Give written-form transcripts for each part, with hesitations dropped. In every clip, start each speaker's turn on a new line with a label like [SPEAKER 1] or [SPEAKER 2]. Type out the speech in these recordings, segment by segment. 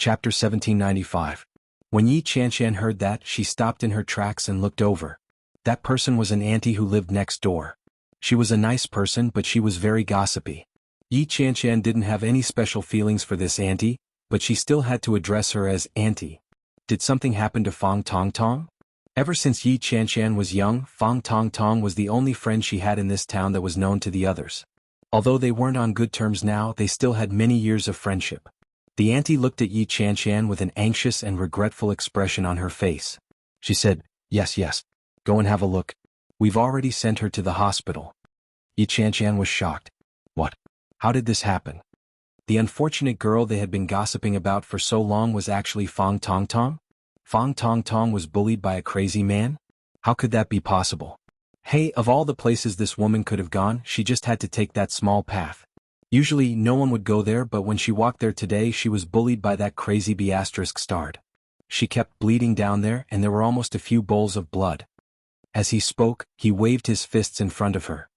[SPEAKER 1] Chapter 1795. When Yi Qianshan heard that, she stopped in her tracks and looked over. That person was an auntie who lived next door. She was a nice person, but she was very gossipy. Yi Qianshan didn't have any special feelings for this auntie, but she still had to address her as auntie. Did something happen to Fang Tongtong? Ever since Yi Qianshan was young, Fang Tongtong was the only friend she had in this town that was known to the others. Although they weren't on good terms now, they still had many years of friendship. The auntie looked at Yi Qianshan with an anxious and regretful expression on her face. She said, Yes, go and have a look. We've already sent her to the hospital. Yi Qianshan was shocked. What? How did this happen? The unfortunate girl they had been gossiping about for so long was actually Fang Tongtong? Fang Tongtong was bullied by a crazy man? How could that be possible? Hey, of all the places this woman could have gone, she just had to take that small path. Usually no one would go there, but when she walked there today she was bullied by that crazy B*****. She kept bleeding down there and there were almost a few bowls of blood. As he spoke, he waved his fists in front of her.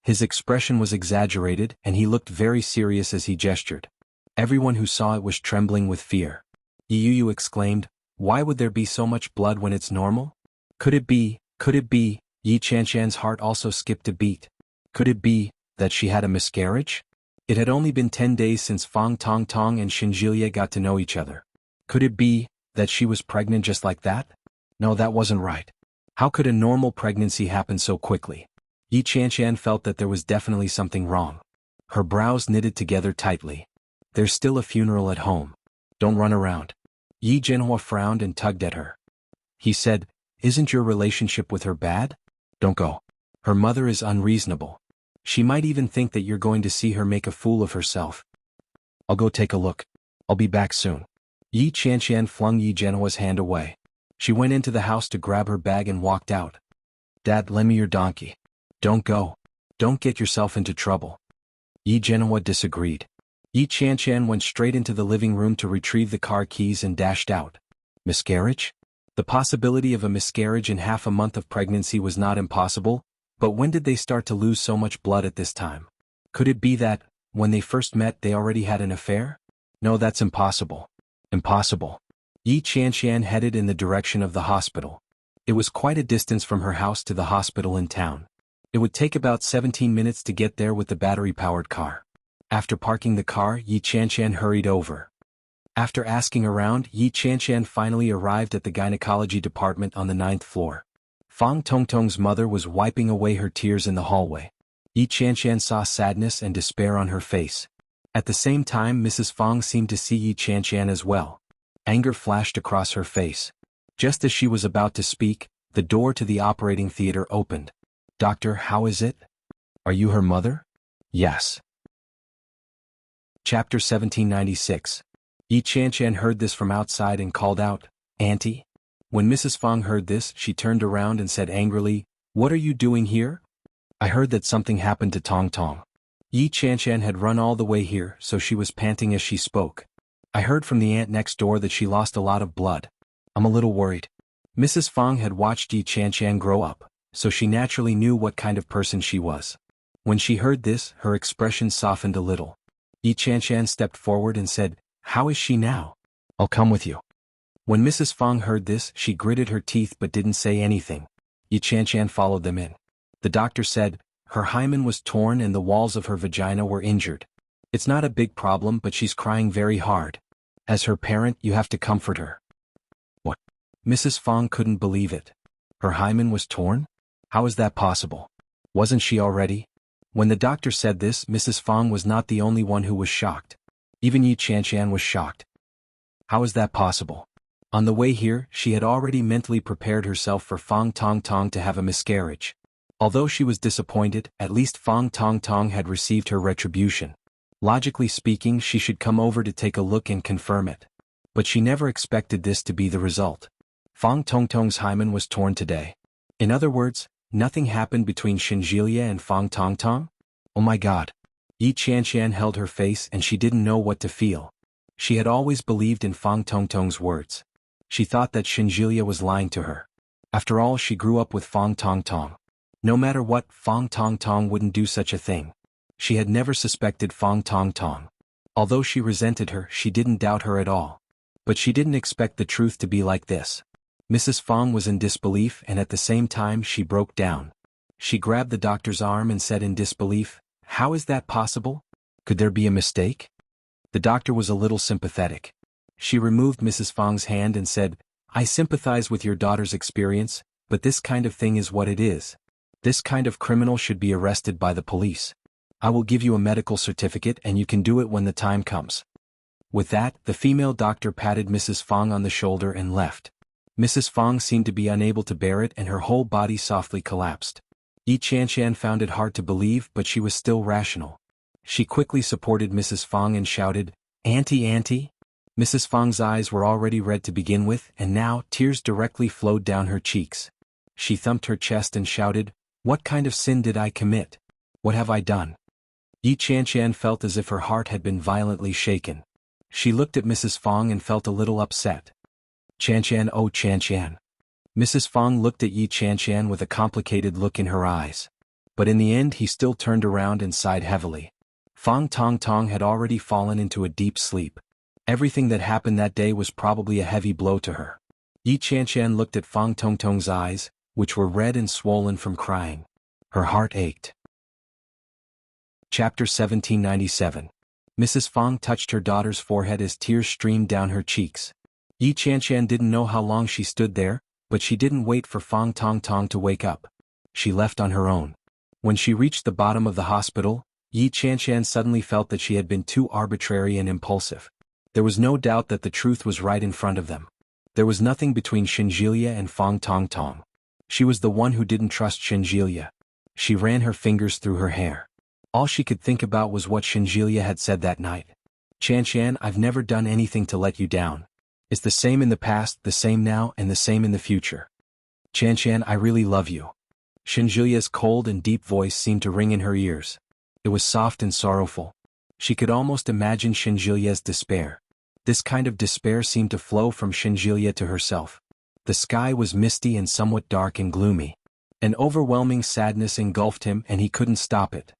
[SPEAKER 1] His expression was exaggerated and he looked very serious as he gestured. Everyone who saw it was trembling with fear. Yu exclaimed, Why would there be so much blood when it's normal? Could it be? Yi Qianshan's heart also skipped a beat. Could it be that she had a miscarriage? It had only been 10 days since Fang Tongtong and Xinjilie got to know each other. Could it be that she was pregnant just like that? No, that wasn't right. How could a normal pregnancy happen so quickly? Yi Qianshan felt that there was definitely something wrong. Her brows knitted together tightly. There's still a funeral at home. Don't run around. Yi Zhenhua frowned and tugged at her. He said, Isn't your relationship with her bad? Don't go. Her mother is unreasonable. She might even think that you're going to see her make a fool of herself. I'll go take a look. I'll be back soon. Yi Qianshan flung Yi Zhenhua's hand away. She went into the house to grab her bag and walked out. Dad, lend me your donkey. Don't go. Don't get yourself into trouble. Yi Zhenhua disagreed. Yi Qianshan went straight into the living room to retrieve the car keys and dashed out. Miscarriage? The possibility of a miscarriage in half a month of pregnancy was not impossible, but when did they start to lose so much blood at this time? Could it be that, when they first met, they already had an affair? No, that's impossible. Impossible. Yi Qianshan headed in the direction of the hospital. It was quite a distance from her house to the hospital in town. It would take about 17 minutes to get there with the battery-powered car. After parking the car, Yi Qianshan hurried over. After asking around, Yi Qianshan finally arrived at the gynecology department on the 9th floor. Fang Tongtong's mother was wiping away her tears in the hallway. Yi Qianshan saw sadness and despair on her face. At the same time, Mrs. Fang seemed to see Yi Qianshan as well. Anger flashed across her face. Just as she was about to speak, the door to the operating theater opened. Doctor, how is it? Are you her mother? Yes. Chapter 1796. Yi Qianshan heard this from outside and called out, Auntie? When Mrs. Fang heard this, she turned around and said angrily, What are you doing here? I heard that something happened to Tongtong. Yi Qianshan had run all the way here, so she was panting as she spoke. I heard from the aunt next door that she lost a lot of blood. I'm a little worried. Mrs. Fang had watched Yi Qianshan grow up, so she naturally knew what kind of person she was. When she heard this, her expression softened a little. Yi Qianshan stepped forward and said, How is she now? I'll come with you. When Mrs. Fang heard this, she gritted her teeth but didn't say anything. Yi Qianshan followed them in. The doctor said, Her hymen was torn and the walls of her vagina were injured. It's not a big problem, but she's crying very hard. As her parent, you have to comfort her. What? Mrs. Fang couldn't believe it. Her hymen was torn? How is that possible? Wasn't she already? When the doctor said this, Mrs. Fang was not the only one who was shocked. Even Yi Qianshan was shocked. How is that possible? On the way here, she had already mentally prepared herself for Fang Tongtong to have a miscarriage. Although she was disappointed, at least Fang Tongtong had received her retribution. Logically speaking, she should come over to take a look and confirm it. But she never expected this to be the result. Fang Tongtong's hymen was torn today. In other words, nothing happened between Xinjilie and Fang Tongtong? Oh my God. Yi Qianshan held her face and she didn't know what to feel. She had always believed in Fang Tongtong's words. She thought that Xinjilie was lying to her. After all, she grew up with Fang Tongtong. No matter what, Fang Tongtong wouldn't do such a thing. She had never suspected Fang Tongtong. Although she resented her, she didn't doubt her at all. But she didn't expect the truth to be like this. Mrs. Fong was in disbelief and at the same time she broke down. She grabbed the doctor's arm and said in disbelief, "How is that possible? Could there be a mistake?" The doctor was a little sympathetic. She removed Mrs. Fong's hand and said, "I sympathize with your daughter's experience, but this kind of thing is what it is. This kind of criminal should be arrested by the police. I will give you a medical certificate and you can do it when the time comes." With that, the female doctor patted Mrs. Fong on the shoulder and left. Mrs. Fong seemed to be unable to bear it and her whole body softly collapsed. Yi Qianshan found it hard to believe but she was still rational. She quickly supported Mrs. Fong and shouted, "Auntie, auntie?" Mrs. Fong's eyes were already red to begin with and now tears directly flowed down her cheeks. She thumped her chest and shouted, "What kind of sin did I commit? What have I done?" Yi Qianshan felt as if her heart had been violently shaken. She looked at Mrs. Fong and felt a little upset. "Qianshan, oh Qianshan." Mrs. Fong looked at Yi Qianshan with a complicated look in her eyes. But in the end he still turned around and sighed heavily. Fong Tong Tong had already fallen into a deep sleep. Everything that happened that day was probably a heavy blow to her. Yi Qianshan looked at Fong Tong Tong's eyes, which were red and swollen from crying. Her heart ached. Chapter 1797. Mrs. Fong touched her daughter's forehead as tears streamed down her cheeks. Yi Qianshan didn't know how long she stood there, but she didn't wait for Fong Tong Tong to wake up. She left on her own. When she reached the bottom of the hospital, Yi Qianshan suddenly felt that she had been too arbitrary and impulsive. There was no doubt that the truth was right in front of them. There was nothing between Shinjilia and Fong Tong Tong. She was the one who didn't trust Shinjilia. She ran her fingers through her hair. All she could think about was what Shinjilia had said that night. "Qianshan, I've never done anything to let you down. It's the same in the past, the same now, and the same in the future. Qianshan, I really love you." Shinjilia's cold and deep voice seemed to ring in her ears. It was soft and sorrowful. She could almost imagine Shinjilia's despair. This kind of despair seemed to flow from Shinjilia to herself. The sky was misty and somewhat dark and gloomy. An overwhelming sadness engulfed him and he couldn't stop it.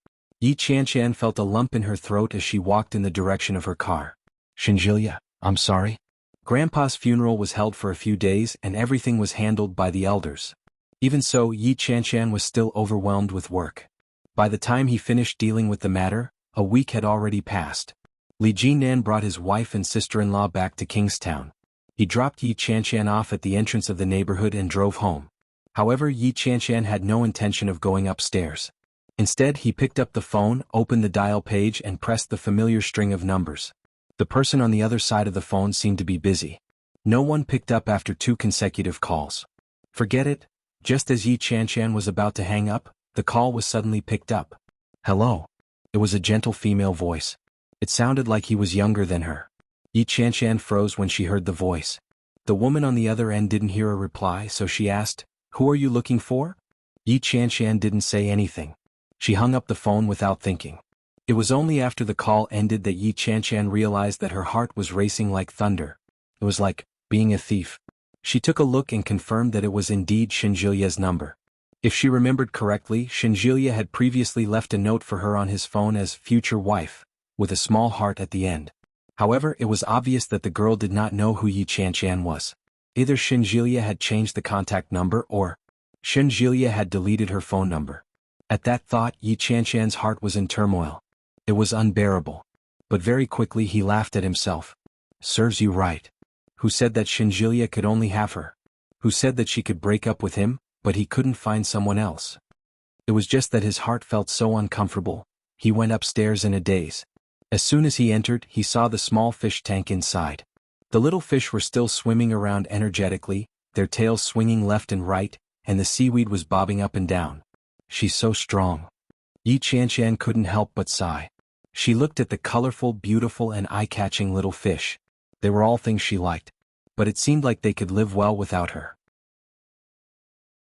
[SPEAKER 1] Yi Qianshan felt a lump in her throat as she walked in the direction of her car. "Shinjilia, I'm sorry." Grandpa's funeral was held for a few days and everything was handled by the elders. Even so, Yi Qianshan was still overwhelmed with work. By the time he finished dealing with the matter, a week had already passed. Li Jinan brought his wife and sister-in-law back to Kingstown. He dropped Yi Qianshan off at the entrance of the neighborhood and drove home. However, Yi Qianshan had no intention of going upstairs. Instead, he picked up the phone, opened the dial page and pressed the familiar string of numbers. The person on the other side of the phone seemed to be busy. No one picked up after 2 consecutive calls. Forget it. Just as Yi Qianshan was about to hang up, the call was suddenly picked up. "Hello." It was a gentle female voice. It sounded like he was younger than her. Yi Qianshan froze when she heard the voice. The woman on the other end didn't hear a reply, so she asked, "Who are you looking for?" Yi Qianshan didn't say anything. She hung up the phone without thinking. It was only after the call ended that Yi Qianshan realized that her heart was racing like thunder. It was like being a thief. She took a look and confirmed that it was indeed Shinjilia's number. If she remembered correctly, Shinjilia had previously left a note for her on his phone as "future wife," with a small heart at the end. However, it was obvious that the girl did not know who Yi Qianshan was. Either Shinjilia had changed the contact number or Shinjilia had deleted her phone number. At that thought, Yi Qianshan's heart was in turmoil. It was unbearable. But very quickly he laughed at himself. "Serves you right. Who said that Shinjilia could only have her? Who said that she could break up with him, but he couldn't find someone else?" It was just that his heart felt so uncomfortable. He went upstairs in a daze. As soon as he entered, he saw the small fish tank inside. The little fish were still swimming around energetically, their tails swinging left and right, and the seaweed was bobbing up and down. "She's so strong." Yi Qianshan couldn't help but sigh. She looked at the colorful, beautiful and eye-catching little fish. They were all things she liked. But it seemed like they could live well without her.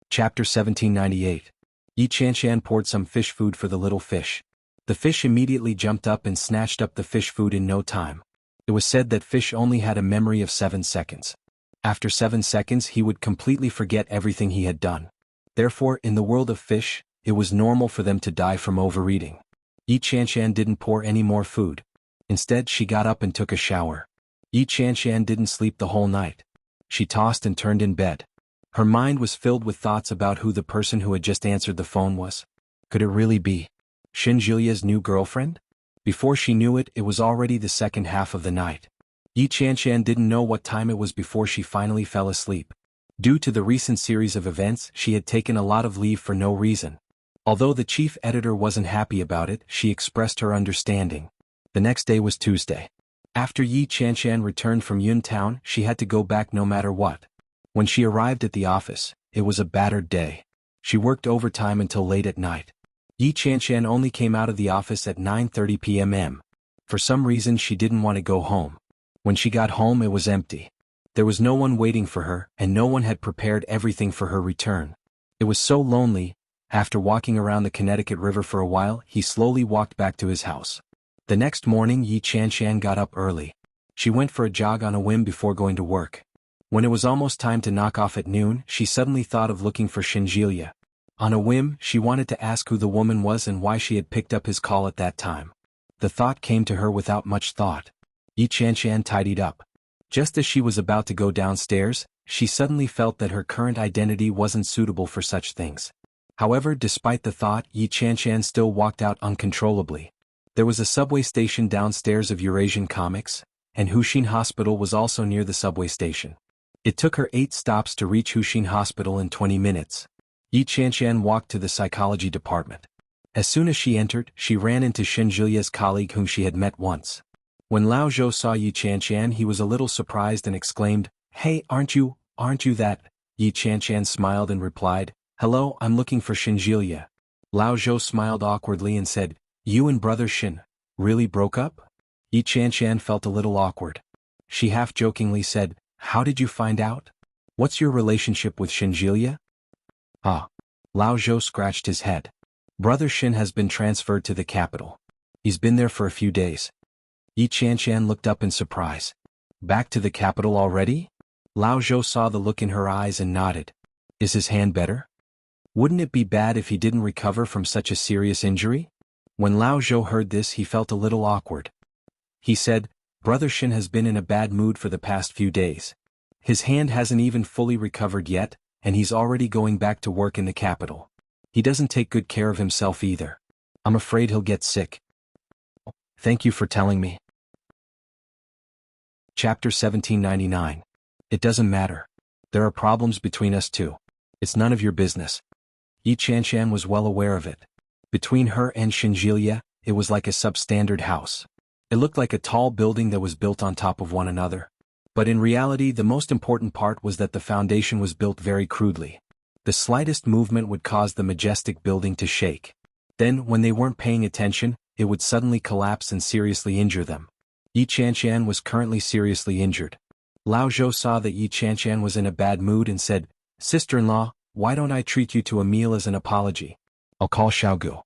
[SPEAKER 1] Chapter 1798. Yi Qianshan poured some fish food for the little fish. The fish immediately jumped up and snatched up the fish food in no time. It was said that fish only had a memory of 7 seconds. After 7 seconds he would completely forget everything he had done. Therefore, in the world of fish, it was normal for them to die from overeating. Yi Qianshan didn't pour any more food. Instead, she got up and took a shower. Yi Chanshan didn't sleep the whole night. She tossed and turned in bed. Her mind was filled with thoughts about who the person who had just answered the phone was. Could it really be Shinjilia's new girlfriend? Before she knew it, it was already the second half of the night. Yi Chanshan didn't know what time it was before she finally fell asleep. Due to the recent series of events, she had taken a lot of leave for no reason. Although the chief editor wasn't happy about it, she expressed her understanding. The next day was Tuesday. After Yi Chanshan returned from Yun Town, she had to go back no matter what. When she arrived at the office, it was a battered day. She worked overtime until late at night. Yi Chanshan only came out of the office at 9:30 p.m. For some reason she didn't want to go home. When she got home it was empty. There was no one waiting for her, and no one had prepared everything for her return. It was so lonely. After walking around the Connecticut River for a while, he slowly walked back to his house. The next morning Yi Chanshan got up early. She went for a jog on a whim before going to work. When it was almost time to knock off at noon, she suddenly thought of looking for Shinjilia. On a whim, she wanted to ask who the woman was and why she had picked up his call at that time. The thought came to her without much thought. Yi Chanshan tidied up. Just as she was about to go downstairs, she suddenly felt that her current identity wasn't suitable for such things. However, despite the thought, Yi Chanshan still walked out uncontrollably. There was a subway station downstairs of Eurasian Comics, and Hushin Hospital was also near the subway station. It took her 8 stops to reach Hushin Hospital in 20 minutes. Yi Chanshan walked to the psychology department. As soon as she entered, she ran into Shinjilia's colleague whom she had met once. When Lao Zhou saw Yi Chanshan, he was a little surprised and exclaimed, "Hey, aren't you that?" Yi Chanshan smiled and replied, "Hello, I'm looking for Shinjilia." Lao Zhou smiled awkwardly and said, "You and brother Shin really broke up?" Yi Chanshan felt a little awkward. She half-jokingly said, "How did you find out? What's your relationship with Shinjilia?" Ah. Lao Zhou scratched his head. "Brother Shin has been transferred to the capital. He's been there for a few days." Yi Chanshan looked up in surprise. "Back to the capital already?" Lao Zhou saw the look in her eyes and nodded. "Is his hand better? Wouldn't it be bad if he didn't recover from such a serious injury?" When Lao Zhou heard this, he felt a little awkward. He said, "Brother Shin has been in a bad mood for the past few days. His hand hasn't even fully recovered yet, and he's already going back to work in the capital. He doesn't take good care of himself either. I'm afraid he'll get sick." Thank you for telling me. Chapter 1799. It doesn't matter. There are problems between us too. It's none of your business. Yi Chanshan was well aware of it. Between her and Shinjilia, it was like a substandard house. It looked like a tall building that was built on top of one another. But in reality, the most important part was that the foundation was built very crudely. The slightest movement would cause the majestic building to shake. Then, when they weren't paying attention, it would suddenly collapse and seriously injure them. Yi Chanshan was currently seriously injured. Lao Zhou saw that Yi Chanshan was in a bad mood and said, "Sister-in-law, why don't I treat you to a meal as an apology? I'll call Xiaogu."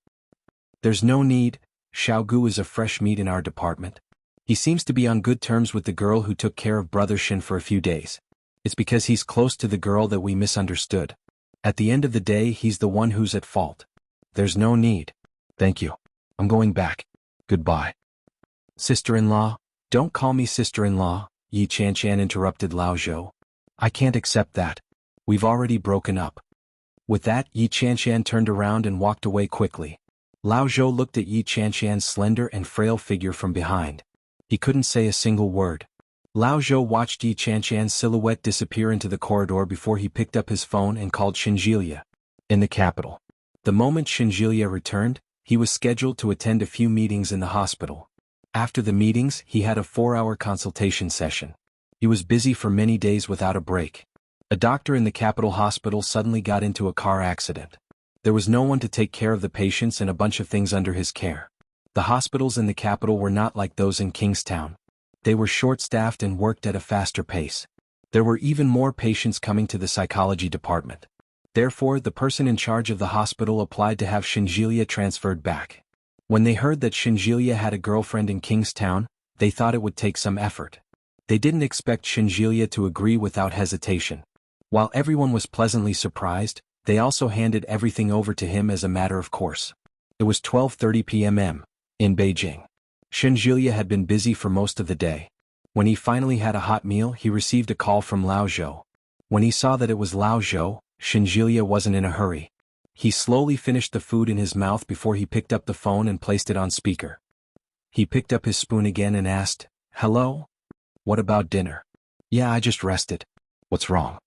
[SPEAKER 1] "There's no need. Xiaogu is a fresh meat in our department. He seems to be on good terms with the girl who took care of brother Shin for a few days. It's because he's close to the girl that we misunderstood. At the end of the day, he's the one who's at fault. There's no need. Thank you. I'm going back. Goodbye." "Sister-in-law, don't call me sister-in-law," Yi Chanshan interrupted Lao Zhou. "I can't accept that. We've already broken up." With that, Yi Chanshan turned around and walked away quickly. Lao Zhou looked at Yi Chanshan's slender and frail figure from behind. He couldn't say a single word. Lao Zhou watched Yi Chanshan's silhouette disappear into the corridor before he picked up his phone and called Shinjilia. In the capital. The moment Shinjilia returned, he was scheduled to attend a few meetings in the hospital. After the meetings, he had a 4-hour consultation session. He was busy for many days without a break. A doctor in the capital hospital suddenly got into a car accident. There was no one to take care of the patients and a bunch of things under his care. The hospitals in the capital were not like those in Kingstown. They were short-staffed and worked at a faster pace. There were even more patients coming to the psychology department. Therefore, the person in charge of the hospital applied to have Shinjilia transferred back. When they heard that Shinjilia had a girlfriend in Kingstown, they thought it would take some effort. They didn't expect Shinjilia to agree without hesitation. While everyone was pleasantly surprised, they also handed everything over to him as a matter of course. It was 12:30 p.m. in Beijing. Shinjilia had been busy for most of the day. When he finally had a hot meal, he received a call from Lao Zhou. When he saw that it was Lao Zhou, Xinjilia wasn't in a hurry. He slowly finished the food in his mouth before he picked up the phone and placed it on speaker. He picked up his spoon again and asked, "Hello? What about dinner?" "Yeah, I just rested." "What's wrong?"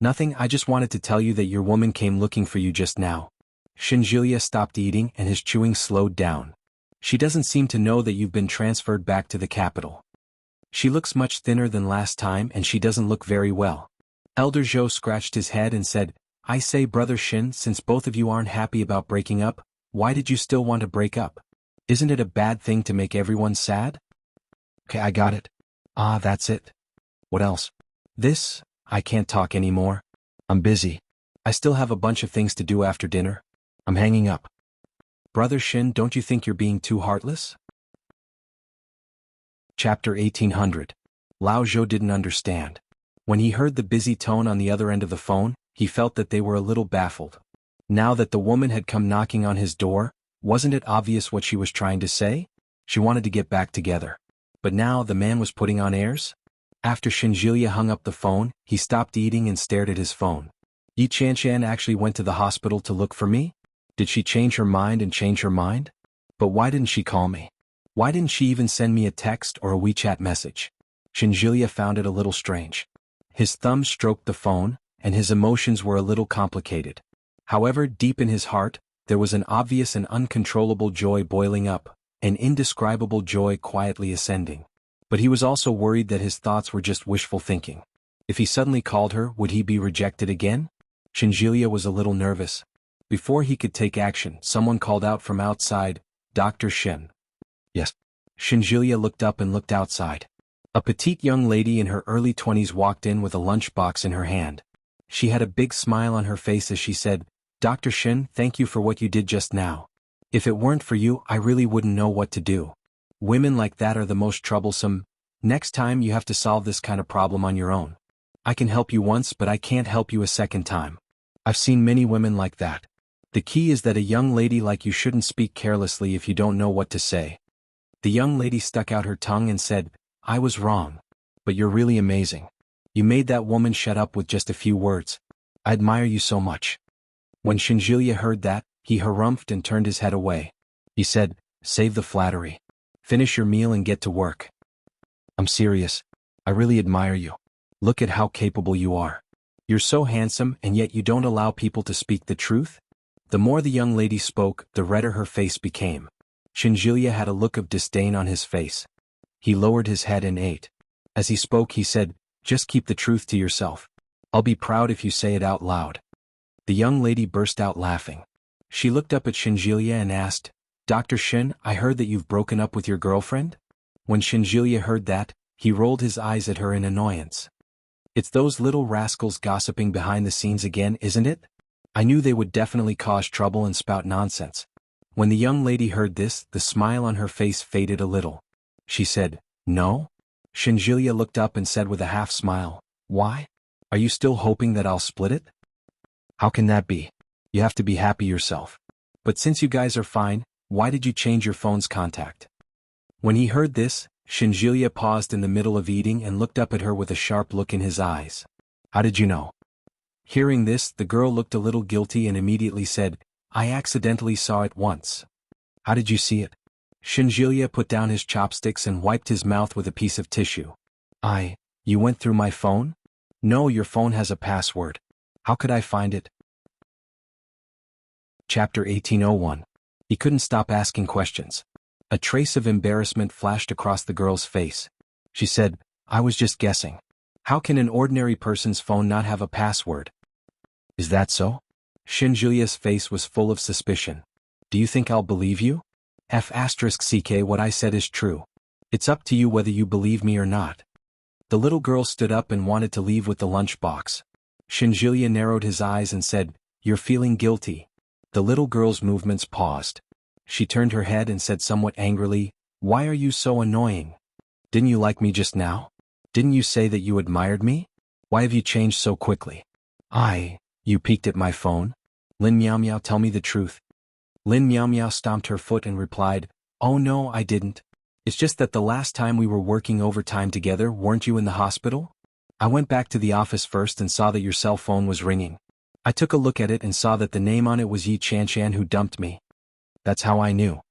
[SPEAKER 1] "Nothing, I just wanted to tell you that your woman came looking for you just now." Xinjilia stopped eating and his chewing slowed down. "She doesn't seem to know that you've been transferred back to the capital. She looks much thinner than last time and she doesn't look very well." Elder Zhou scratched his head and said, "I say, Brother Xin, since both of you aren't happy about breaking up, why did you still want to break up? Isn't it a bad thing to make everyone sad?" "Okay, I got it." "Ah, that's it. What else?" "This, I can't talk anymore. I'm busy. I still have a bunch of things to do after dinner. I'm hanging up." "Brother Xin, don't you think you're being too heartless?" Chapter 1800. Lao Zhou didn't understand. When he heard the busy tone on the other end of the phone, he felt that they were a little baffled. Now that the woman had come knocking on his door, wasn't it obvious what she was trying to say? She wanted to get back together. But now the man was putting on airs? After Xinjilia hung up the phone, he stopped eating and stared at his phone. "Yi Qianshan actually went to the hospital to look for me? Did she change her mind and change her mind? But why didn't she call me? Why didn't she even send me a text or a WeChat message?" Xinjilia found it a little strange. His thumb stroked the phone, and his emotions were a little complicated. However, deep in his heart, there was an obvious and uncontrollable joy boiling up, an indescribable joy quietly ascending. But he was also worried that his thoughts were just wishful thinking. If he suddenly called her, would he be rejected again? Xinjilia was a little nervous. Before he could take action, someone called out from outside, "Dr. Shen." "Yes." Xinjilia looked up and looked outside. A petite young lady in her early 20s walked in with a lunchbox in her hand. She had a big smile on her face as she said, "Dr. Shen, thank you for what you did just now. If it weren't for you, I really wouldn't know what to do. Women like that are the most troublesome. Next time you have to solve this kind of problem on your own. I can help you once, but I can't help you a second time. I've seen many women like that. The key is that a young lady like you shouldn't speak carelessly if you don't know what to say." The young lady stuck out her tongue and said, "I was wrong. But you're really amazing. You made that woman shut up with just a few words. I admire you so much." When Xinjilia heard that, he harumphed and turned his head away. He said, "Save the flattery. Finish your meal and get to work." "I'm serious. I really admire you. Look at how capable you are. You're so handsome and yet you don't allow people to speak the truth?" The more the young lady spoke, the redder her face became. Xinjilia had a look of disdain on his face. He lowered his head and ate. As he spoke he said, "Just keep the truth to yourself. I'll be proud if you say it out loud." The young lady burst out laughing. She looked up at Xinjilia and asked, "Dr. Shen, I heard that you've broken up with your girlfriend?" When Xinjilia heard that, he rolled his eyes at her in annoyance. "It's those little rascals gossiping behind the scenes again, isn't it? I knew they would definitely cause trouble and spout nonsense." When the young lady heard this, the smile on her face faded a little. She said, "No?" Xinjilia looked up and said with a half smile, "Why? Are you still hoping that I'll split it?" "How can that be? You have to be happy yourself. But since you guys are fine, why did you change your phone's contact?" When he heard this, Xinjilia paused in the middle of eating and looked up at her with a sharp look in his eyes. "How did you know?" Hearing this, the girl looked a little guilty and immediately said, "I accidentally saw it once." "How did you see it?" Xinjilia put down his chopsticks and wiped his mouth with a piece of tissue. You went through my phone?" "No, your phone has a password. How could I find it?" Chapter 1801. He couldn't stop asking questions. A trace of embarrassment flashed across the girl's face. She said, "I was just guessing. How can an ordinary person's phone not have a password?" "Is that so?" Xinjilia's face was full of suspicion. "Do you think I'll believe you?" F***ck what I said is true. It's up to you whether you believe me or not." The little girl stood up and wanted to leave with the lunchbox. Xinjilia narrowed his eyes and said, "You're feeling guilty." The little girl's movements paused. She turned her head and said somewhat angrily, "Why are you so annoying? Didn't you like me just now? Didn't you say that you admired me? Why have you changed so quickly?" You peeked at my phone?" "Lin Miao Miao, tell me the truth." Lin Miao Miao stomped her foot and replied, "Oh no, I didn't. It's just that the last time we were working overtime together, weren't you in the hospital? I went back to the office first and saw that your cell phone was ringing. I took a look at it and saw that the name on it was Yi Chanshan who dumped me. That's how I knew.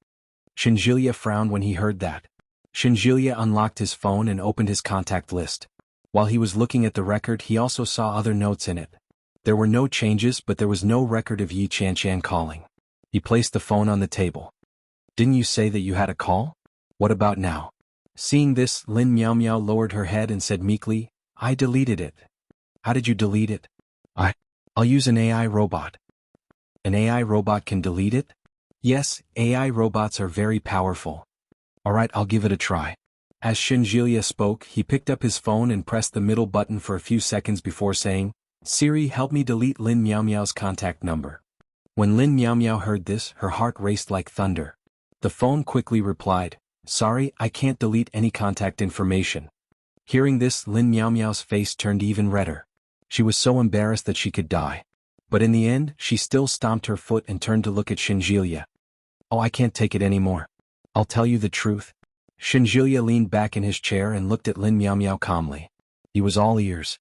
[SPEAKER 1] Shinjilia frowned when he heard that. Shinjilia unlocked his phone and opened his contact list. While he was looking at the record, he also saw other notes in it. There were no changes, but there was no record of Yi Chanshan calling. He placed the phone on the table. Didn't you say that you had a call? What about now? Seeing this, Lin Miao Miao lowered her head and said meekly, I deleted it. How did you delete it? I'll use an AI robot. An AI robot can delete it? Yes, AI robots are very powerful. Alright, I'll give it a try. As Shinjilia spoke, he picked up his phone and pressed the middle button for a few seconds before saying, Siri, help me delete Lin Miao Miao's contact number. When Lin Miao Miao heard this, her heart raced like thunder. The phone quickly replied, Sorry, I can't delete any contact information. Hearing this, Lin Miao Miao's face turned even redder. She was so embarrassed that she could die. But in the end, she still stomped her foot and turned to look at Shinjilia. Oh, I can't take it anymore. I'll tell you the truth. Shinjilia leaned back in his chair and looked at Lin Miao Miao calmly. He was all ears.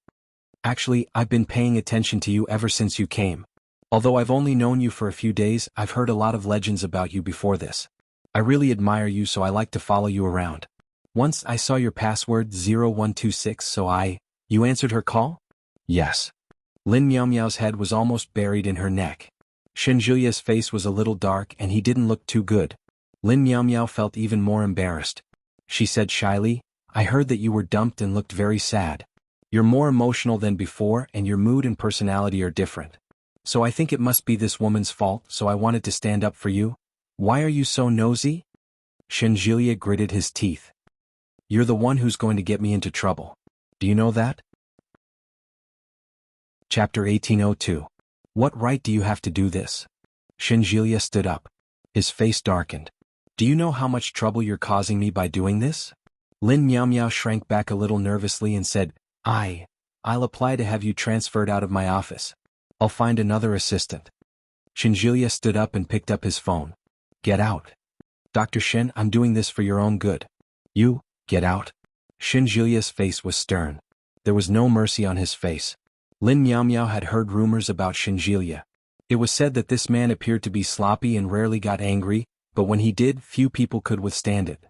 [SPEAKER 1] Actually, I've been paying attention to you ever since you came. Although I've only known you for a few days, I've heard a lot of legends about you before this. I really admire you, so I like to follow you around. Once I saw your password 0126, so You answered her call? Yes. Lin Miao Miao's head was almost buried in her neck. Shinjilia's face was a little dark and he didn't look too good. Lin Miao Miao felt even more embarrassed. She said shyly, I heard that you were dumped and looked very sad. You're more emotional than before and your mood and personality are different. So I think it must be this woman's fault, so I wanted to stand up for you. Why are you so nosy? Shinjilia gritted his teeth. You're the one who's going to get me into trouble. Do you know that? Chapter 1802. What right do you have to do this? Shinjilia stood up. His face darkened. Do you know how much trouble you're causing me by doing this? Lin Miao Miao shrank back a little nervously and said, I'll apply to have you transferred out of my office. I'll find another assistant. Shinjilia stood up and picked up his phone. Get out. Dr. Shin, I'm doing this for your own good. You, get out. Shinjilia's face was stern. There was no mercy on his face. Lin Miao Miao had heard rumors about Shinjilia. It was said that this man appeared to be sloppy and rarely got angry, but when he did, few people could withstand it.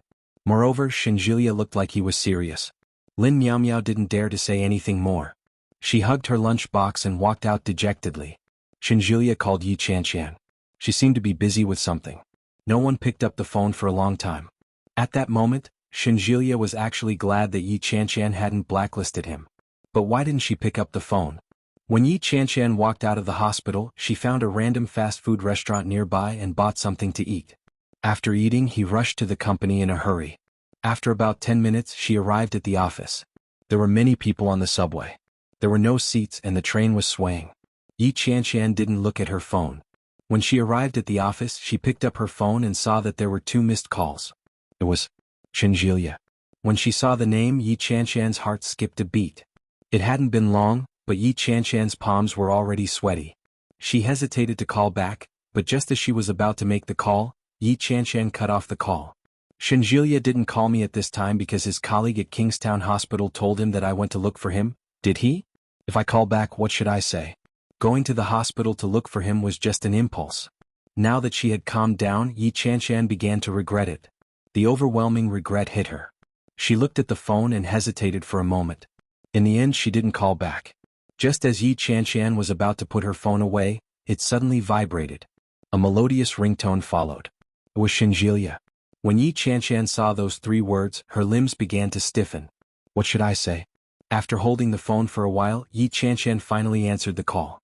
[SPEAKER 1] Moreover, Shinjilia looked like he was serious. Lin Miao Miao didn't dare to say anything more. She hugged her lunchbox and walked out dejectedly. Shinjilia called Yi Chanshan. She seemed to be busy with something. No one picked up the phone for a long time. At that moment, Shinjilia was actually glad that Yi Chanshan hadn't blacklisted him. But why didn't she pick up the phone? When Yi Chanshan walked out of the hospital, she found a random fast food restaurant nearby and bought something to eat. After eating, he rushed to the company in a hurry. After about 10 minutes, she arrived at the office. There were many people on the subway. There were no seats and the train was swaying. Yi Chanshan didn't look at her phone. When she arrived at the office, she picked up her phone and saw that there were 2 missed calls. It was Shinjilia. When she saw the name, Yi Chanshan's heart skipped a beat. It hadn't been long, but Yi Chanshan's palms were already sweaty. She hesitated to call back, but just as she was about to make the call, Yi Chanshan cut off the call. Shinjilia didn't call me at this time because his colleague at Kingstown Hospital told him that I went to look for him, did he? If I call back, what should I say? Going to the hospital to look for him was just an impulse. Now that she had calmed down, Yi Chanshan began to regret it. The overwhelming regret hit her. She looked at the phone and hesitated for a moment. In the end, she didn't call back. Just as Yi Chanshan was about to put her phone away, it suddenly vibrated. A melodious ringtone followed. It was Shinjilia. When Yi Chanshan saw those 3 words, her limbs began to stiffen. What should I say? After holding the phone for a while, Yi Chanshan finally answered the call.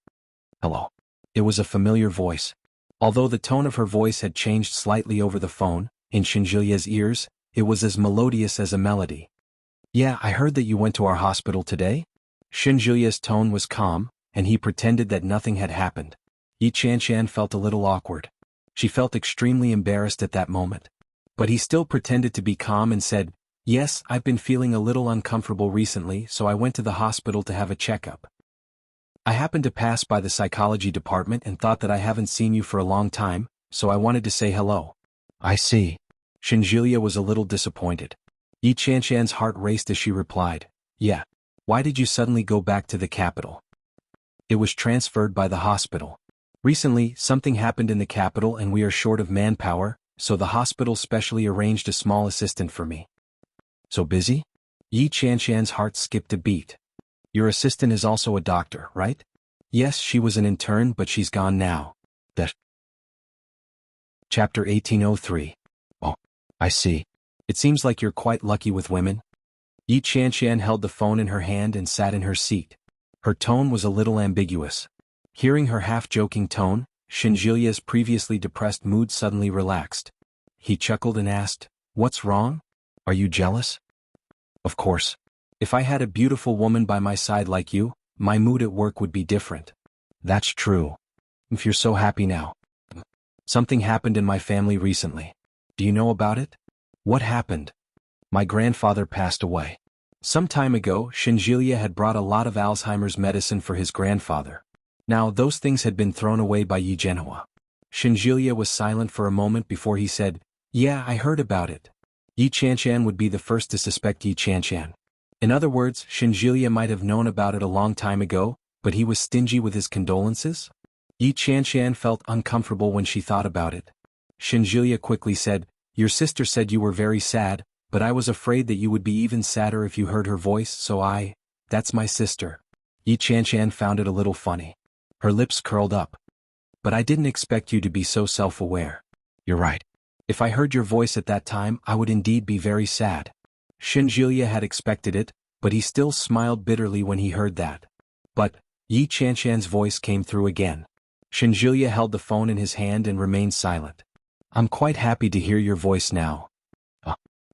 [SPEAKER 1] Hello. It was a familiar voice. Although the tone of her voice had changed slightly over the phone, in Shinjilia's ears, it was as melodious as a melody. Yeah, I heard that you went to our hospital today? Shinjilia's tone was calm, and he pretended that nothing had happened. Yi Chanshan felt a little awkward. She felt extremely embarrassed at that moment. But he still pretended to be calm and said, Yes, I've been feeling a little uncomfortable recently, so I went to the hospital to have a checkup. I happened to pass by the psychology department and thought that I haven't seen you for a long time, so I wanted to say hello. I see. Shinjilia was a little disappointed. Yi Chanshan's heart raced as she replied, "Yeah. Why did you suddenly go back to the capital?" "It was transferred by the hospital. Recently, something happened in the capital and we are short of manpower, so the hospital specially arranged a small assistant for me." "So busy?" Yi Chanshan's heart skipped a beat. "Your assistant is also a doctor, right?" "Yes, she was an intern but she's gone now." That. Chapter 1803. "Oh, I see. It seems like you're quite lucky with women." Yi Chanshan held the phone in her hand and sat in her seat. Her tone was a little ambiguous. Hearing her half-joking tone, Shinjilia's previously depressed mood suddenly relaxed. He chuckled and asked, "What's wrong? Are you jealous?" "Of course. If I had a beautiful woman by my side like you, my mood at work would be different." "That's true. If you're so happy now." "Something happened in my family recently. Do you know about it?" "What happened?" "My grandfather passed away." Some time ago, Shinjilia had brought a lot of Alzheimer's medicine for his grandfather. Now those things had been thrown away by Yi Zhenhua. Shinjilia was silent for a moment before he said, "Yeah, I heard about it." Yi Chanshan would be the first to suspect Yi Chanshan. In other words, Shinjilia might have known about it a long time ago, but he was stingy with his condolences? Yi Chanshan felt uncomfortable when she thought about it. Shinjilia quickly said, "Your sister said you were very sad, but I was afraid that you would be even sadder if you heard her voice, so that's my sister." Yi Chanshan found it a little funny. Her lips curled up. "But I didn't expect you to be so self-aware." "You're right. If I heard your voice at that time, I would indeed be very sad." Shinjilia had expected it, but he still smiled bitterly when he heard that. But Yi Chanshan's voice came through again. Shinjilia held the phone in his hand and remained silent. "I'm quite happy to hear your voice now."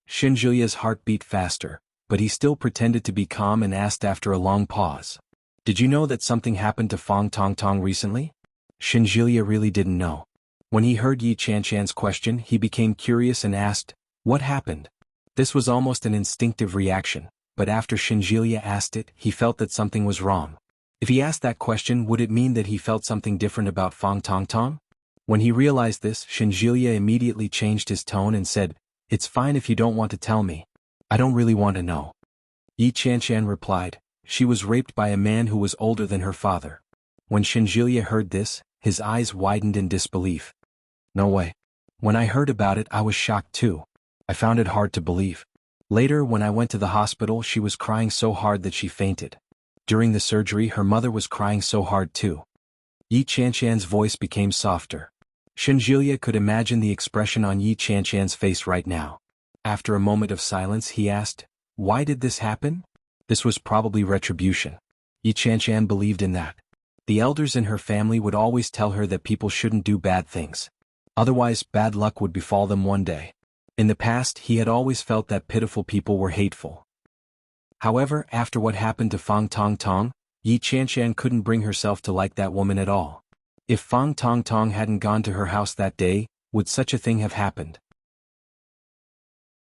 [SPEAKER 1] Shinjilia's heart beat faster, but he still pretended to be calm and asked after a long pause, "Did you know that something happened to Fang Tongtong recently?" Shinjilia really didn't know. When he heard Yi Chanshan's question, he became curious and asked, "What happened?" This was almost an instinctive reaction, but after Shinjilia asked it, he felt that something was wrong. If he asked that question, would it mean that he felt something different about Fang Tongtong? When he realized this, Shinjilia immediately changed his tone and said, "It's fine if you don't want to tell me. I don't really want to know." Yi Chanshan replied, "She was raped by a man who was older than her father." When Shinjilia heard this, his eyes widened in disbelief. "No way. When I heard about it, I was shocked too. I found it hard to believe. Later, when I went to the hospital, she was crying so hard that she fainted. During the surgery, her mother was crying so hard too." Yi Chanshan's voice became softer. Shinjilia could imagine the expression on Yi Chanshan's face right now. After a moment of silence, he asked, "Why did this happen?" This was probably retribution. Yi Chanshan believed in that. The elders in her family would always tell her that people shouldn't do bad things. Otherwise, bad luck would befall them one day. In the past, he had always felt that pitiful people were hateful. However, after what happened to Fang Tongtong, Yi Chanshan couldn't bring herself to like that woman at all. If Fang Tongtong hadn't gone to her house that day, would such a thing have happened?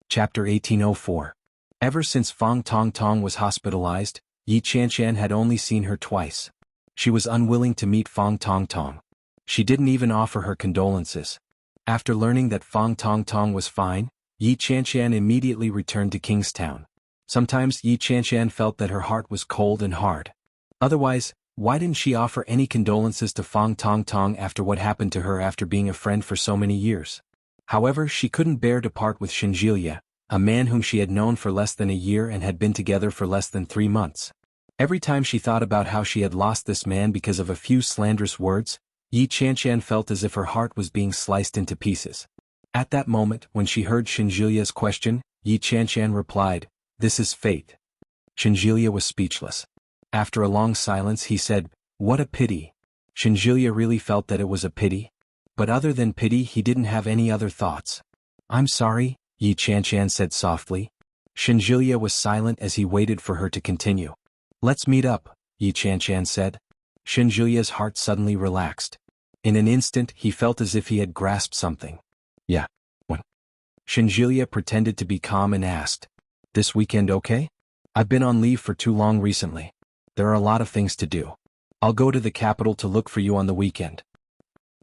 [SPEAKER 1] Chapter 1804. Ever since Fang Tongtong was hospitalized, Yi Chanshan had only seen her twice. She was unwilling to meet Fang Tongtong. She didn't even offer her condolences. After learning that Fang Tongtong was fine, Yi Chanshan immediately returned to Kingstown. Sometimes Yi Chanshan felt that her heart was cold and hard. Otherwise, why didn't she offer any condolences to Fang Tongtong after what happened to her after being a friend for so many years? However, she couldn't bear to part with Shinjilia, a man whom she had known for less than a year and had been together for less than 3 months. Every time she thought about how she had lost this man because of a few slanderous words, Yi Chanshan felt as if her heart was being sliced into pieces. At that moment, when she heard Shinjilia's question, Yi Chanshan replied, "This is fate." Shinjilia was speechless. After a long silence, he said, "What a pity." Shinjilia really felt that it was a pity. But other than pity, he didn't have any other thoughts. "I'm sorry," Yi Chanshan said softly. Shinjilia was silent as he waited for her to continue. "Let's meet up," Yi Chanshan said. Shinjilia's heart suddenly relaxed. In an instant, he felt as if he had grasped something. "Yeah, when?" Shinjilia pretended to be calm and asked, "This weekend okay? I've been on leave for too long recently. There are a lot of things to do. I'll go to the capital to look for you on the weekend."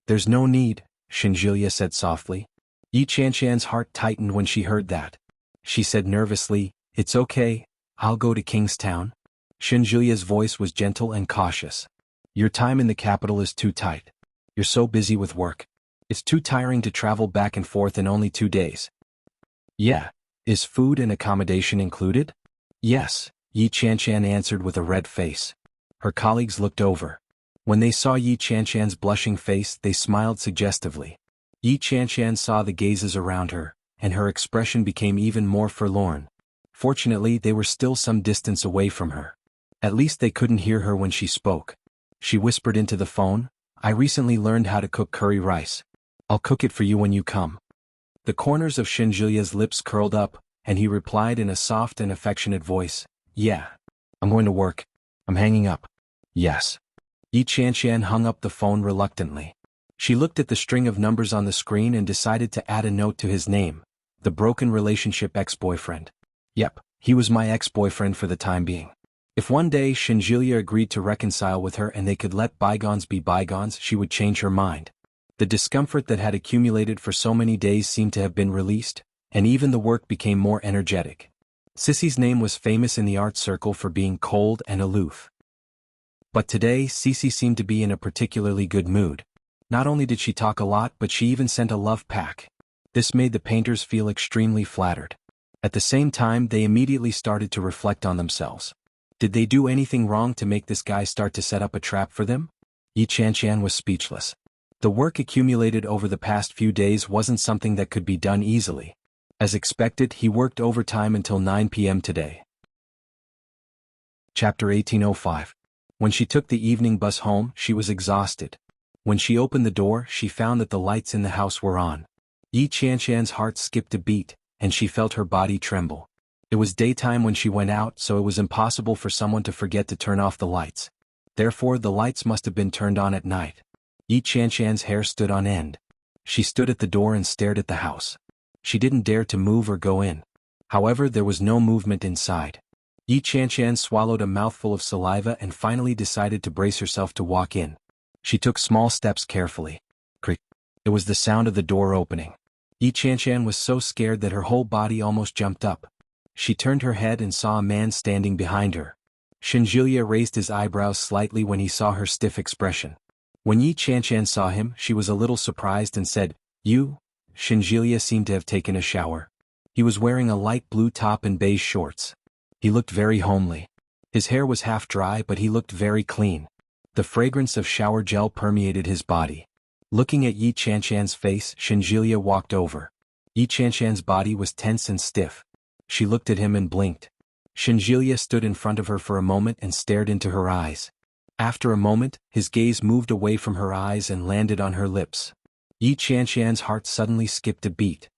[SPEAKER 1] "There's no need," Shinjilia said softly. Yi Chanshan's heart tightened when she heard that. She said nervously, "It's okay, I'll go to Kingstown." Shenjulia's voice was gentle and cautious. "Your time in the capital is too tight. You're so busy with work. It's too tiring to travel back and forth in only 2 days." "Yeah. Is food and accommodation included?" "Yes," Yi Chanshan answered with a red face. Her colleagues looked over. When they saw Yi Chanshan's blushing face, they smiled suggestively. Yi Chanshan saw the gazes around her, and her expression became even more forlorn. Fortunately, they were still some distance away from her. At least they couldn't hear her when she spoke. She whispered into the phone, "I recently learned how to cook curry rice. I'll cook it for you when you come." The corners of Shenjulia's lips curled up, and he replied in a soft and affectionate voice, "Yeah. I'm going to work. I'm hanging up." "Yes." Yi Chanshan hung up the phone reluctantly. She looked at the string of numbers on the screen and decided to add a note to his name, the broken relationship ex-boyfriend. Yep, he was my ex-boyfriend for the time being. If one day Shenjulia agreed to reconcile with her and they could let bygones be bygones, she would change her mind. The discomfort that had accumulated for so many days seemed to have been released, and even the work became more energetic. Sissy's name was famous in the art circle for being cold and aloof. But today Sissy seemed to be in a particularly good mood. Not only did she talk a lot, but she even sent a love pack. This made the painters feel extremely flattered. At the same time, they immediately started to reflect on themselves. Did they do anything wrong to make this guy start to set up a trap for them? Yi Chanshan was speechless. The work accumulated over the past few days wasn't something that could be done easily. As expected, he worked overtime until 9 p.m. today. Chapter 1805. When she took the evening bus home, she was exhausted. When she opened the door, she found that the lights in the house were on. Yi Chanshan's heart skipped a beat, and she felt her body tremble. It was daytime when she went out, so it was impossible for someone to forget to turn off the lights. Therefore, the lights must have been turned on at night. Yi Chanshan's hair stood on end. She stood at the door and stared at the house. She didn't dare to move or go in. However, there was no movement inside. Yi Chanshan swallowed a mouthful of saliva and finally decided to brace herself to walk in. She took small steps carefully. Creak. It was the sound of the door opening. Yi Chanshan was so scared that her whole body almost jumped up. She turned her head and saw a man standing behind her. Shenjulia raised his eyebrows slightly when he saw her stiff expression. When Yi Chanshan saw him, she was a little surprised and said, "You?" Shenjulia seemed to have taken a shower. He was wearing a light blue top and beige shorts. He looked very homely. His hair was half dry, but he looked very clean. The fragrance of shower gel permeated his body. Looking at Yi Chanshan's face, Shenjulia walked over. Yi Chanshan's body was tense and stiff. She looked at him and blinked. Shenjulia stood in front of her for a moment and stared into her eyes. After a moment, his gaze moved away from her eyes and landed on her lips. Yi Chanshan's heart suddenly skipped a beat.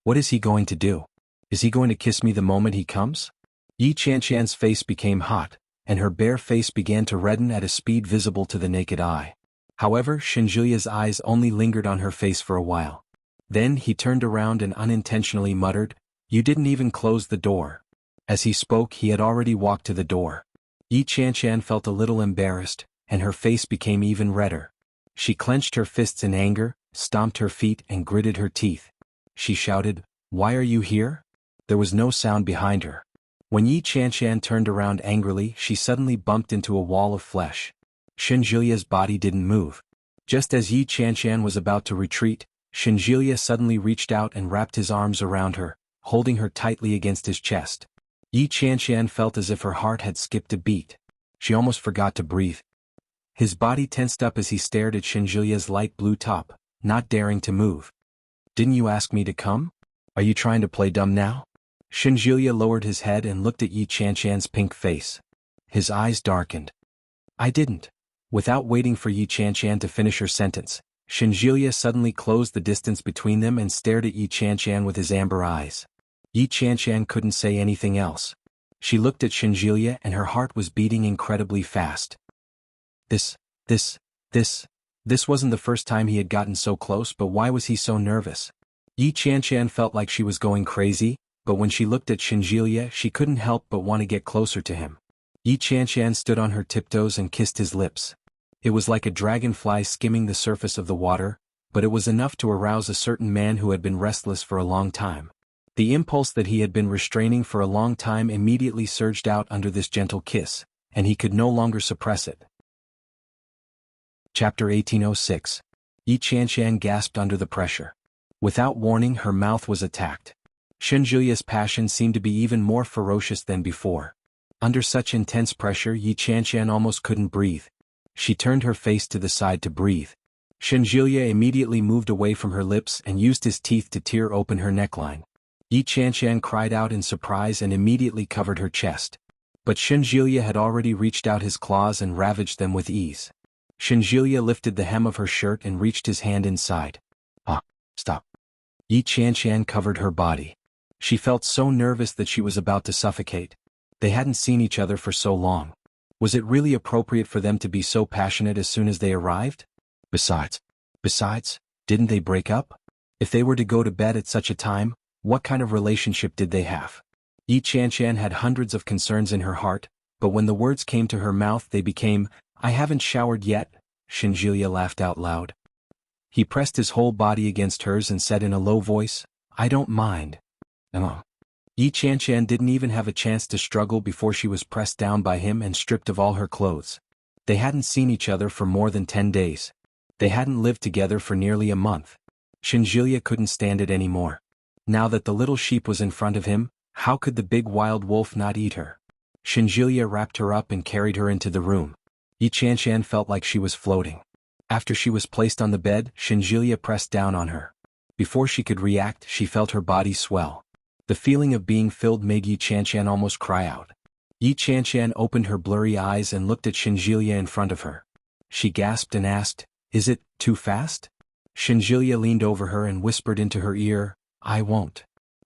[SPEAKER 1] What is he going to do? Is he going to kiss me the moment he comes? Yi Chanshan's face became hot, and her bare face began to redden at a speed visible to the naked eye. However, Shenjulia's eyes only lingered on her face for a while. Then he turned around and unintentionally muttered, "You didn't even close the door." As he spoke, he had already walked to the door. Yi Chanshan felt a little embarrassed, and her face became even redder. She clenched her fists in anger, stomped her feet and gritted her teeth. She shouted, "Why are you here?" There was no sound behind her. When Yi Chanshan turned around angrily, she suddenly bumped into a wall of flesh. Shenjulia's body didn't move. Just as Yi Chanshan was about to retreat, Shenjulia suddenly reached out and wrapped his arms around her, holding her tightly against his chest. Yi Chanshan felt as if her heart had skipped a beat. She almost forgot to breathe. His body tensed up as he stared at Shenjulia's light blue top, not daring to move. "Didn't you ask me to come? Are you trying to play dumb now?" Shenjulia lowered his head and looked at Yi Chanshan's pink face. His eyes darkened. "I didn't." Without waiting for Yi Chanshan to finish her sentence, Shenjulia suddenly closed the distance between them and stared at Yi Chanshan with his amber eyes. Yi Chanshan couldn't say anything else. She looked at Shenjulia and her heart was beating incredibly fast. This wasn't the first time he had gotten so close, but why was he so nervous? Yi Chanshan felt like she was going crazy, but when she looked at Shenjulia, she couldn't help but want to get closer to him. Yi Chanshan stood on her tiptoes and kissed his lips. It was like a dragonfly skimming the surface of the water, but it was enough to arouse a certain man who had been restless for a long time. The impulse that he had been restraining for a long time immediately surged out under this gentle kiss, and he could no longer suppress it. Chapter 1806. Yi Qianshan gasped under the pressure. Without warning, her mouth was attacked. Shenjulia's passion seemed to be even more ferocious than before. Under such intense pressure, Yi Qianshan almost couldn't breathe. She turned her face to the side to breathe. Shenjulia immediately moved away from her lips and used his teeth to tear open her neckline. Yi Qianshan cried out in surprise and immediately covered her chest. But Shenjulia had already reached out his claws and ravaged them with ease. Shenjulia lifted the hem of her shirt and reached his hand inside. Ah, stop. Yi Qianshan covered her body. She felt so nervous that she was about to suffocate. They hadn't seen each other for so long. Was it really appropriate for them to be so passionate as soon as they arrived? Besides, didn't they break up? If they were to go to bed at such a time, what kind of relationship did they have? Yi Qianshan had hundreds of concerns in her heart, but when the words came to her mouth they became, "I haven't showered yet," Shenjulia laughed out loud. He pressed his whole body against hers and said in a low voice, "I don't mind." Yi Qianshan didn't even have a chance to struggle before she was pressed down by him and stripped of all her clothes. They hadn't seen each other for more than 10 days. They hadn't lived together for nearly a month. Shenjulia couldn't stand it anymore. Now that the little sheep was in front of him, how could the big wild wolf not eat her? Shenjulia wrapped her up and carried her into the room. Yi Qianshan felt like she was floating. After she was placed on the bed, Shenjulia pressed down on her. Before she could react, she felt her body swell. The feeling of being filled made Yi Qianshan almost cry out. Yi Qianshan opened her blurry eyes and looked at Shenjulia in front of her. She gasped and asked, "Is it too fast?" Shenjulia leaned over her and whispered into her ear, "I won't."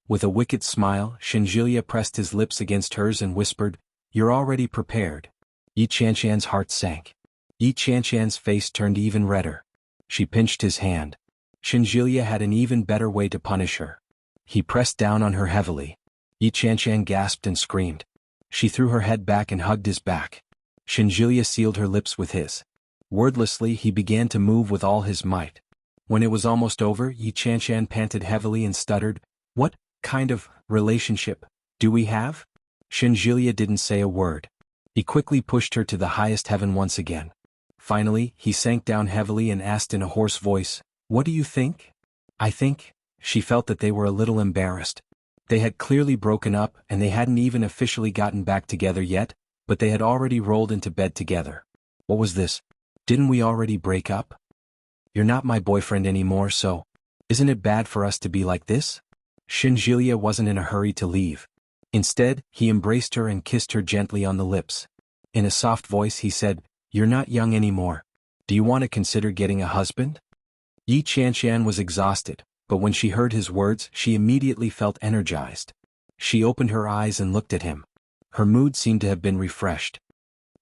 [SPEAKER 1] With a wicked smile, Shenjulia pressed his lips against hers and whispered, "You're already prepared." Yi Qianshan's heart sank. Yi Qianshan's face turned even redder. She pinched his hand. Shenjulia had an even better way to punish her. He pressed down on her heavily. Yi Qianshan gasped and screamed. She threw her head back and hugged his back. Shenjulia sealed her lips with his. Wordlessly, he began to move with all his might. When it was almost over, Yi Qianshan panted heavily and stuttered, "What kind of relationship do we have?" Shenjulia didn't say a word. He quickly pushed her to the highest heaven once again. Finally, he sank down heavily and asked in a hoarse voice, "What do you think?" "I think." She felt that they were a little embarrassed. They had clearly broken up and they hadn't even officially gotten back together yet, but they had already rolled into bed together. What was this? Didn't we already break up? "You're not my boyfriend anymore, so isn't it bad for us to be like this?" Shenjulia wasn't in a hurry to leave. Instead, he embraced her and kissed her gently on the lips. In a soft voice he said, "You're not young anymore. Do you want to consider getting a husband?" Yi Qianshan was exhausted, but when she heard his words she immediately felt energized. She opened her eyes and looked at him. Her mood seemed to have been refreshed.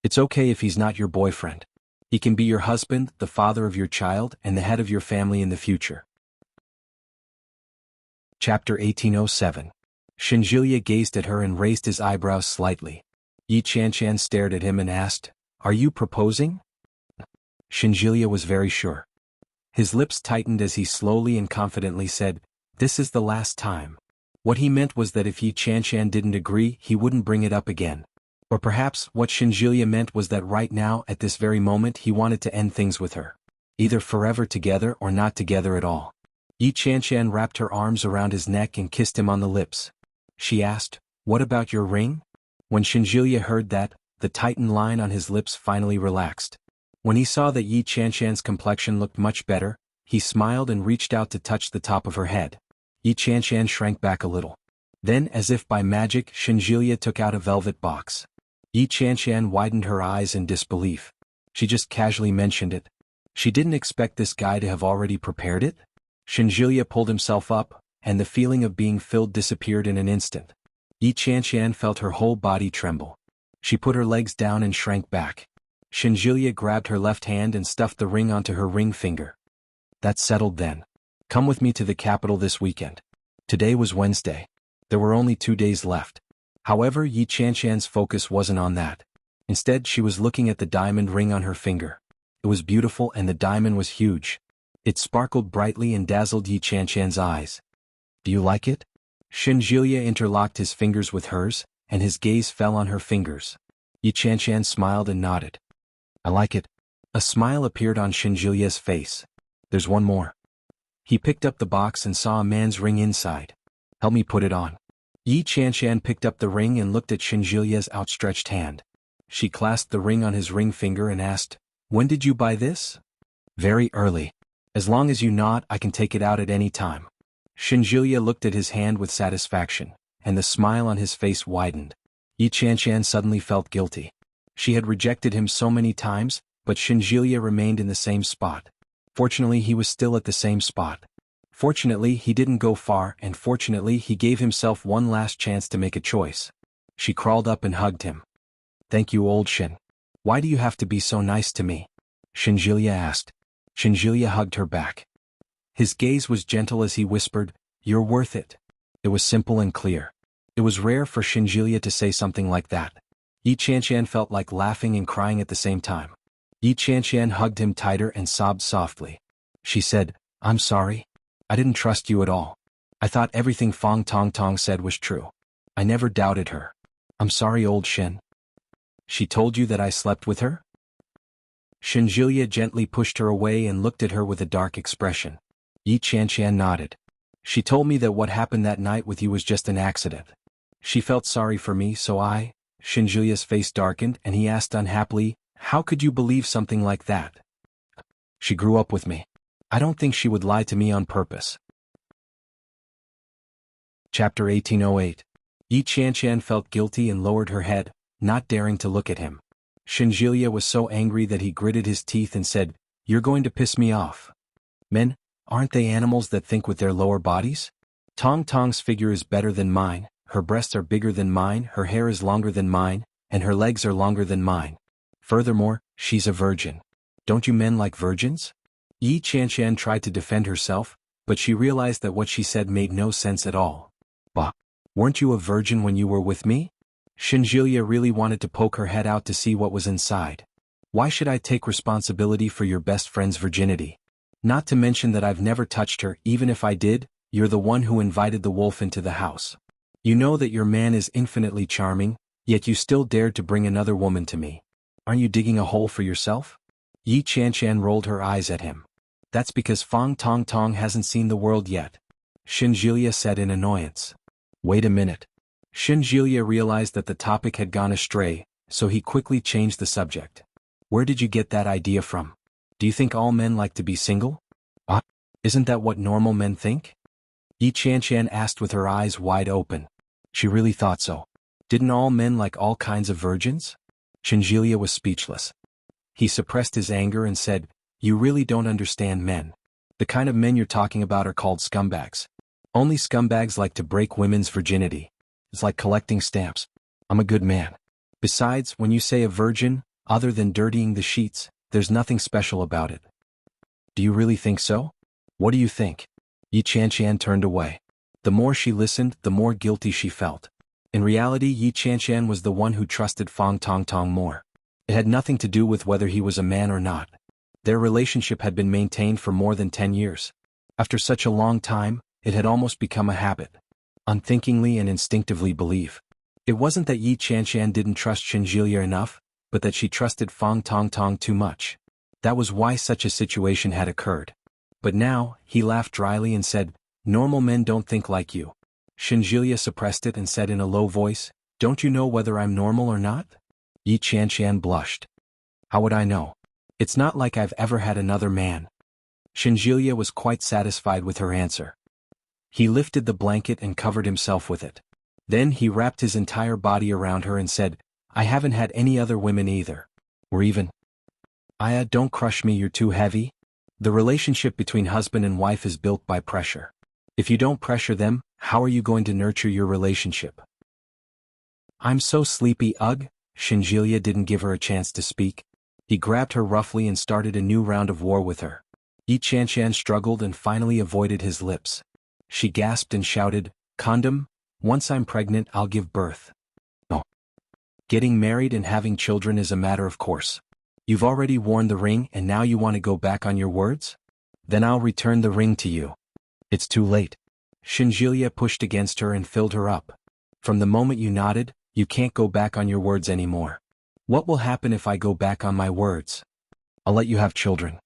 [SPEAKER 1] "It's okay if he's not your boyfriend. He can be your husband, the father of your child, and the head of your family in the future." Chapter 1807. Shenjulia gazed at her and raised his eyebrows slightly. Yi Qianshan stared at him and asked, "Are you proposing?" Shenjulia was very sure. His lips tightened as he slowly and confidently said, "This is the last time." What he meant was that if Yi Qianshan didn't agree, he wouldn't bring it up again. Or perhaps what Shenjulia meant was that right now, at this very moment, he wanted to end things with her. Either forever together or not together at all. Yi Qianshan wrapped her arms around his neck and kissed him on the lips. She asked, "What about your ring?" When Shenjulia heard that, the tightened line on his lips finally relaxed. When he saw that Yi Qianshan's complexion looked much better, he smiled and reached out to touch the top of her head. Yi Qianshan shrank back a little. Then, as if by magic, Shenjulia took out a velvet box. Yi Qianshan widened her eyes in disbelief. She just casually mentioned it. She didn't expect this guy to have already prepared it? Shenjulia pulled himself up, and the feeling of being filled disappeared in an instant. Yi Qianshan felt her whole body tremble. She put her legs down and shrank back. Shenjulia grabbed her left hand and stuffed the ring onto her ring finger. "That's settled then. Come with me to the capital this weekend." Today was Wednesday. There were only 2 days left. However, Yi Qianshan's focus wasn't on that. Instead, she was looking at the diamond ring on her finger. It was beautiful and the diamond was huge. It sparkled brightly and dazzled Yi Qianshan's eyes. Do you like it? Shenjilia interlocked his fingers with hers, and his gaze fell on her fingers. Yi Qianshan smiled and nodded. I like it. A smile appeared on Shenjilia's face. There's one more. He picked up the box and saw a man's ring inside. Help me put it on. Yi Qianshan picked up the ring and looked at Shenjilia's outstretched hand. She clasped the ring on his ring finger and asked, When did you buy this? Very early. As long as you nod, I can take it out at any time. Shenjilia looked at his hand with satisfaction, and the smile on his face widened. Yi Qianshan suddenly felt guilty. She had rejected him so many times, but Shenjilia remained in the same spot. Fortunately, he was still at the same spot. Fortunately, he didn't go far, and fortunately, he gave himself one last chance to make a choice. She crawled up and hugged him. Thank you, old Shen. Why do you have to be so nice to me? Shenjilia asked. Shenjilia hugged her back. His gaze was gentle as he whispered, You're worth it. It was simple and clear. It was rare for Shenjilia to say something like that. Yi Qianshan felt like laughing and crying at the same time. Yi Qianshan hugged him tighter and sobbed softly. She said, I'm sorry. I didn't trust you at all. I thought everything Fang Tongtong said was true. I never doubted her. I'm sorry, old Shen. She told you that I slept with her? Shenjilia gently pushed her away and looked at her with a dark expression. Yi Qianshan nodded. She told me that what happened that night with you was just an accident. She felt sorry for me, so Shenjilia's face darkened and he asked unhappily, How could you believe something like that? She grew up with me. I don't think she would lie to me on purpose. Chapter 1808. Yi Qianshan felt guilty and lowered her head, not daring to look at him. Shenjilia was so angry that he gritted his teeth and said, You're going to piss me off. Men, aren't they animals that think with their lower bodies? Tong Tong's figure is better than mine, her breasts are bigger than mine, her hair is longer than mine, and her legs are longer than mine. Furthermore, she's a virgin. Don't you men like virgins? Yi Qianshan tried to defend herself, but she realized that what she said made no sense at all. Bah! Weren't you a virgin when you were with me? Shenjilia really wanted to poke her head out to see what was inside. Why should I take responsibility for your best friend's virginity? Not to mention that I've never touched her. Even if I did, you're the one who invited the wolf into the house. You know that your man is infinitely charming, yet you still dared to bring another woman to me. Aren't you digging a hole for yourself? Yi Qianshan rolled her eyes at him. That's because Fang Tongtong hasn't seen the world yet. Shenjilia said in annoyance. Wait a minute. Shenjilia realized that the topic had gone astray, so he quickly changed the subject. Where did you get that idea from? Do you think all men like to be single? Isn't that what normal men think? Yi Qianshan asked with her eyes wide open. She really thought so. Didn't all men like all kinds of virgins? Shenjilia was speechless. He suppressed his anger and said, You really don't understand men. The kind of men you're talking about are called scumbags. Only scumbags like to break women's virginity. It's like collecting stamps. I'm a good man. Besides, when you say a virgin, other than dirtying the sheets, there's nothing special about it. Do you really think so? What do you think? Yi Qianshan turned away. The more she listened, the more guilty she felt. In reality, Yi Qianshan was the one who trusted Fang Tongtong more. It had nothing to do with whether he was a man or not. Their relationship had been maintained for more than 10 years. After such a long time, it had almost become a habit. Unthinkingly and instinctively believe. It wasn't that Yi Qianshan didn't trust Shenjilia enough, but that she trusted Fang Tongtong too much. That was why such a situation had occurred. But now, he laughed dryly and said, Normal men don't think like you. Shenjilia suppressed it and said in a low voice, Don't you know whether I'm normal or not? Yi Qianshan blushed. How would I know? It's not like I've ever had another man. Shenjilia was quite satisfied with her answer. He lifted the blanket and covered himself with it. Then he wrapped his entire body around her and said, I haven't had any other women either. Or even. Aya, don't crush me, you're too heavy. The relationship between husband and wife is built by pressure. If you don't pressure them, how are you going to nurture your relationship? I'm so sleepy, ugh. Shenjilia didn't give her a chance to speak. He grabbed her roughly and started a new round of war with her. Yi Qianshan struggled and finally avoided his lips. She gasped and shouted, Condom? Once I'm pregnant, I'll give birth. Oh. Getting married and having children is a matter of course. You've already worn the ring and now you want to go back on your words? Then I'll return the ring to you. It's too late. Shinjilia pushed against her and filled her up. From the moment you nodded, you can't go back on your words anymore. What will happen if I go back on my words? I'll let you have children.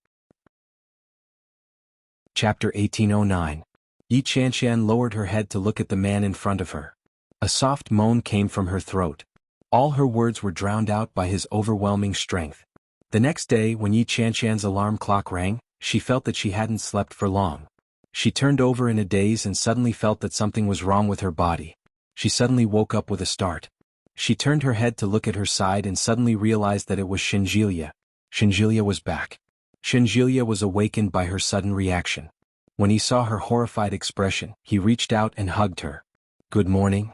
[SPEAKER 1] Chapter 1809. Yi Qianqian lowered her head to look at the man in front of her. A soft moan came from her throat. All her words were drowned out by his overwhelming strength. The next day, when Yi Qianqian's alarm clock rang, she felt that she hadn't slept for long. She turned over in a daze and suddenly felt that something was wrong with her body. She suddenly woke up with a start. She turned her head to look at her side and suddenly realized that it was Shinjilia. Shinjilia was back. Shinjilia was awakened by her sudden reaction. When he saw her horrified expression, he reached out and hugged her. Good morning.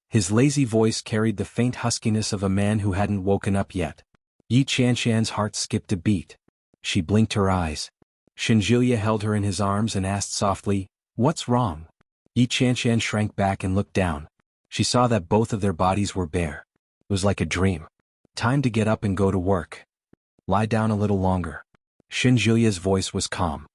[SPEAKER 1] His lazy voice carried the faint huskiness of a man who hadn't woken up yet. Yi Qianqian's heart skipped a beat. She blinked her eyes. Shinjilia held her in his arms and asked softly, "What's wrong?" Yi Qianqian shrank back and looked down. She saw that both of their bodies were bare. It was like a dream. Time to get up and go to work. Lie down a little longer. Shinjilia's voice was calm.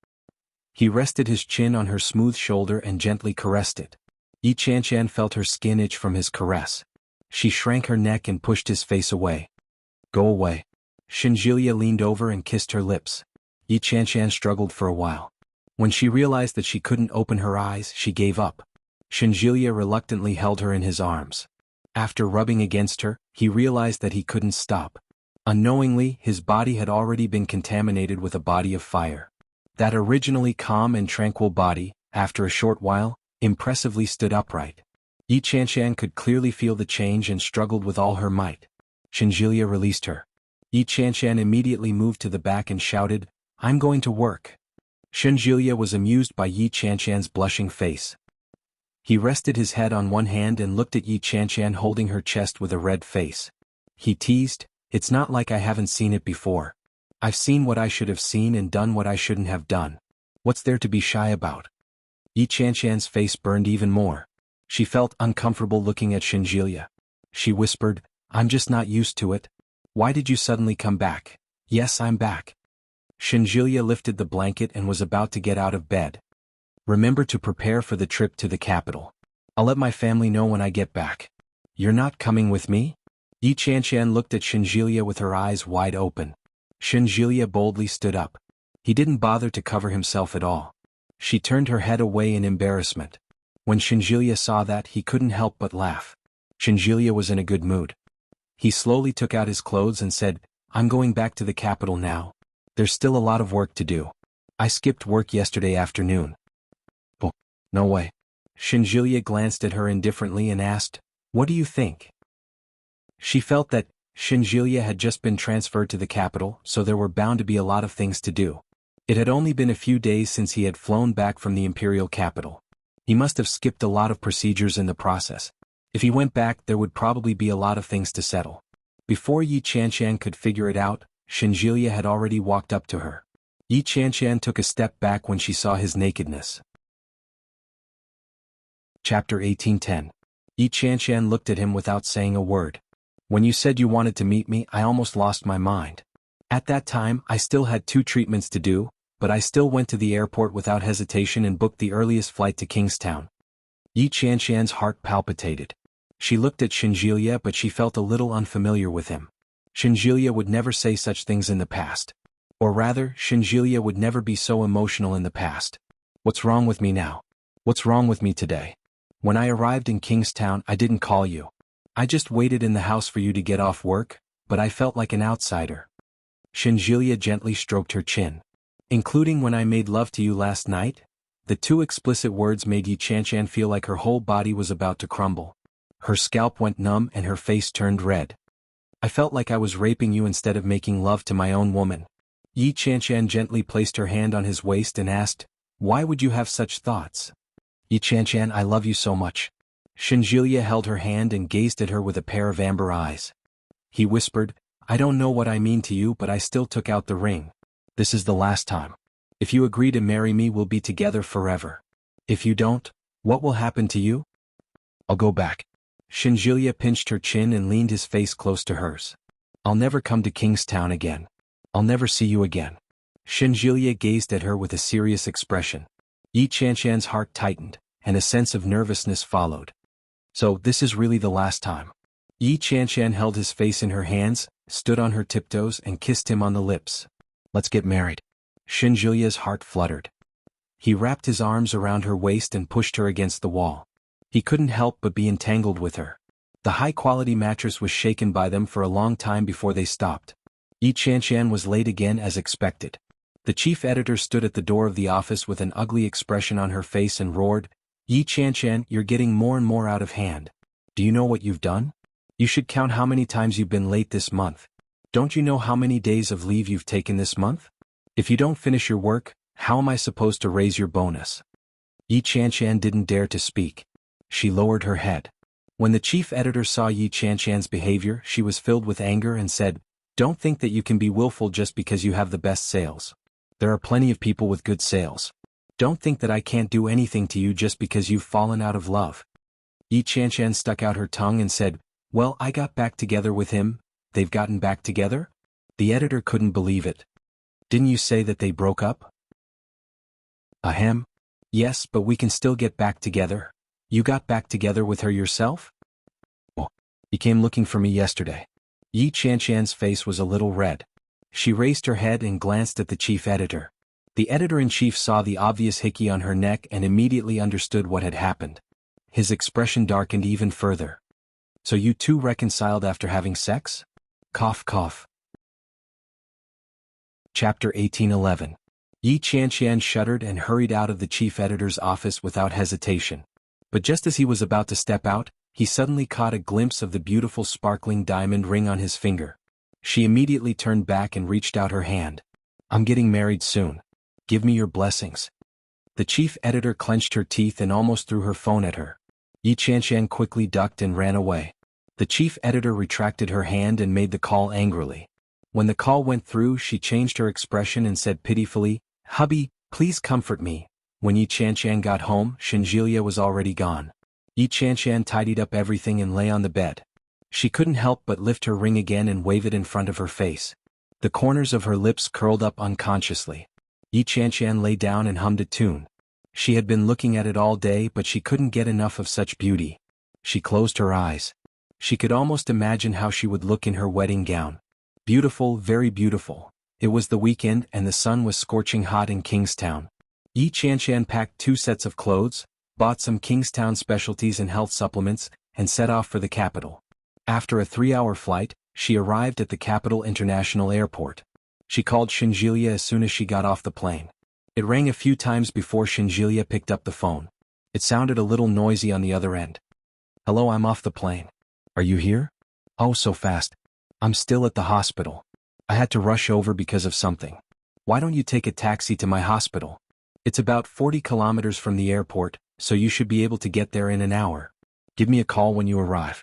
[SPEAKER 1] He rested his chin on her smooth shoulder and gently caressed it. Yi Qianqian felt her skin itch from his caress. She shrank her neck and pushed his face away. Go away. Shinjilia leaned over and kissed her lips. Yi Qianqian struggled for a while. When she realized that she couldn't open her eyes, she gave up. Shinjilia reluctantly held her in his arms. After rubbing against her, he realized that he couldn't stop. Unknowingly, his body had already been contaminated with a body of fire. That originally calm and tranquil body, after a short while, impressively stood upright. Yi Qianqian could clearly feel the change and struggled with all her might. Shinjilia released her. Yi Qianqian immediately moved to the back and shouted, "I'm going to work." Shinjilia was amused by Yi Qianqian's blushing face. He rested his head on one hand and looked at Yi Qianqian holding her chest with a red face. He teased, "It's not like I haven't seen it before. I've seen what I should have seen and done what I shouldn't have done. What's there to be shy about?" Yi Qianqian's face burned even more. She felt uncomfortable looking at Shinjilia. She whispered, "I'm just not used to it. Why did you suddenly come back?" "Yes, I'm back." Shinjilia lifted the blanket and was about to get out of bed. "Remember to prepare for the trip to the capital. I'll let my family know when I get back." "You're not coming with me?" Yi Qianqian looked at Shinjilia with her eyes wide open. Shinjilia boldly stood up. He didn't bother to cover himself at all. She turned her head away in embarrassment. When Shinjilia saw that, he couldn't help but laugh. Shinjilia was in a good mood. He slowly took out his clothes and said, "I'm going back to the capital now. There's still a lot of work to do. I skipped work yesterday afternoon." "Oh, no way." Shinjilia glanced at her indifferently and asked, "What do you think?" She felt that Shinjilia had just been transferred to the capital, so there were bound to be a lot of things to do. It had only been a few days since he had flown back from the imperial capital. He must have skipped a lot of procedures in the process. If he went back, there would probably be a lot of things to settle. Before Yi Qianqian could figure it out, Shinjilia had already walked up to her. Yi Qianqian took a step back when she saw his nakedness. Chapter 1810. Yi Qianqian looked at him without saying a word. "When you said you wanted to meet me, I almost lost my mind. At that time, I still had 2 treatments to do, but I still went to the airport without hesitation and booked the earliest flight to Kingstown." Yi Qianqian's heart palpitated. She looked at Shinjilia, but she felt a little unfamiliar with him. Shinjilia would never say such things in the past. Or rather, Shinjilia would never be so emotional in the past. "What's wrong with me now? What's wrong with me today? When I arrived in Kingstown, I didn't call you. I just waited in the house for you to get off work, but I felt like an outsider." Shinjilia gently stroked her chin. "Including when I made love to you last night?" The 2 explicit words made Yi Qianqian feel like her whole body was about to crumble. Her scalp went numb and her face turned red. "I felt like I was raping you instead of making love to my own woman." Yi Qianqian gently placed her hand on his waist and asked, "Why would you have such thoughts?" "Yi Qianqian, I love you so much." Shinjilia held her hand and gazed at her with a pair of amber eyes. He whispered, "I don't know what I mean to you, but I still took out the ring. This is the last time. If you agree to marry me, we'll be together forever. If you don't, what will happen to you?" "I'll go back." Shinjilia pinched her chin and leaned his face close to hers. "I'll never come to Kingstown again. I'll never see you again. Shinjilia gazed at her with a serious expression. Yi Chanshan's heart tightened, and a sense of nervousness followed. So, this is really the last time. Yi Chanshan held his face in her hands, stood on her tiptoes and kissed him on the lips. Let's get married. Shinjilia's heart fluttered. He wrapped his arms around her waist and pushed her against the wall. He couldn't help but be entangled with her. The high-quality mattress was shaken by them for a long time before they stopped. Yi Chanshan was late again as expected. The chief editor stood at the door of the office with an ugly expression on her face and roared, "Yi Chanshan, you're getting more and more out of hand. Do you know what you've done? You should count how many times you've been late this month. Don't you know how many days of leave you've taken this month? If you don't finish your work, how am I supposed to raise your bonus?" Yi Chanshan didn't dare to speak. She lowered her head. When the chief editor saw Yi Chanshan's behavior, she was filled with anger and said, "Don't think that you can be willful just because you have the best sales. There are plenty of people with good sales. Don't think that I can't do anything to you just because you've fallen out of love." Yi Chanshan stuck out her tongue and said, "Well, I got back together with him." "They've gotten back together?" The editor couldn't believe it. "Didn't you say that they broke up?" "Ahem. Yes, but we can still get back together. You got back together with her yourself?" "Oh, he came looking for me yesterday." Yi Chanshan's face was a little red. She raised her head and glanced at the chief editor. The editor-in-chief saw the obvious hickey on her neck and immediately understood what had happened. His expression darkened even further. "So you two reconciled after having sex?" Cough cough. Chapter 1811. Yi Chanshan shuddered and hurried out of the chief editor's office without hesitation. But just as he was about to step out, he suddenly caught a glimpse of the beautiful sparkling diamond ring on his finger. She immediately turned back and reached out her hand. "I'm getting married soon. Give me your blessings." The chief editor clenched her teeth and almost threw her phone at her. Yi Chanshan quickly ducked and ran away. The chief editor retracted her hand and made the call angrily. When the call went through, she changed her expression and said pitifully, "Hubby, please comfort me." When Yi Chanshan got home, Shinjilia was already gone. Yi Chanshan tidied up everything and lay on the bed. She couldn't help but lift her ring again and wave it in front of her face. The corners of her lips curled up unconsciously. Yi Chanshan lay down and hummed a tune. She had been looking at it all day, but she couldn't get enough of such beauty. She closed her eyes. She could almost imagine how she would look in her wedding gown. Beautiful, very beautiful. It was the weekend and the sun was scorching hot in Kingstown. Yi Chanshan packed 2 sets of clothes, bought some Kingstown specialties and health supplements, and set off for the capital. After a 3-hour flight, she arrived at the Capital International Airport. She called Shinjilia as soon as she got off the plane. It rang a few times before Shinjilia picked up the phone. It sounded a little noisy on the other end. "Hello, I'm off the plane. Are you here?" "Oh, so fast. I'm still at the hospital. I had to rush over because of something. Why don't you take a taxi to my hospital? It's about 40 kilometers from the airport, so you should be able to get there in an hour. Give me a call when you arrive."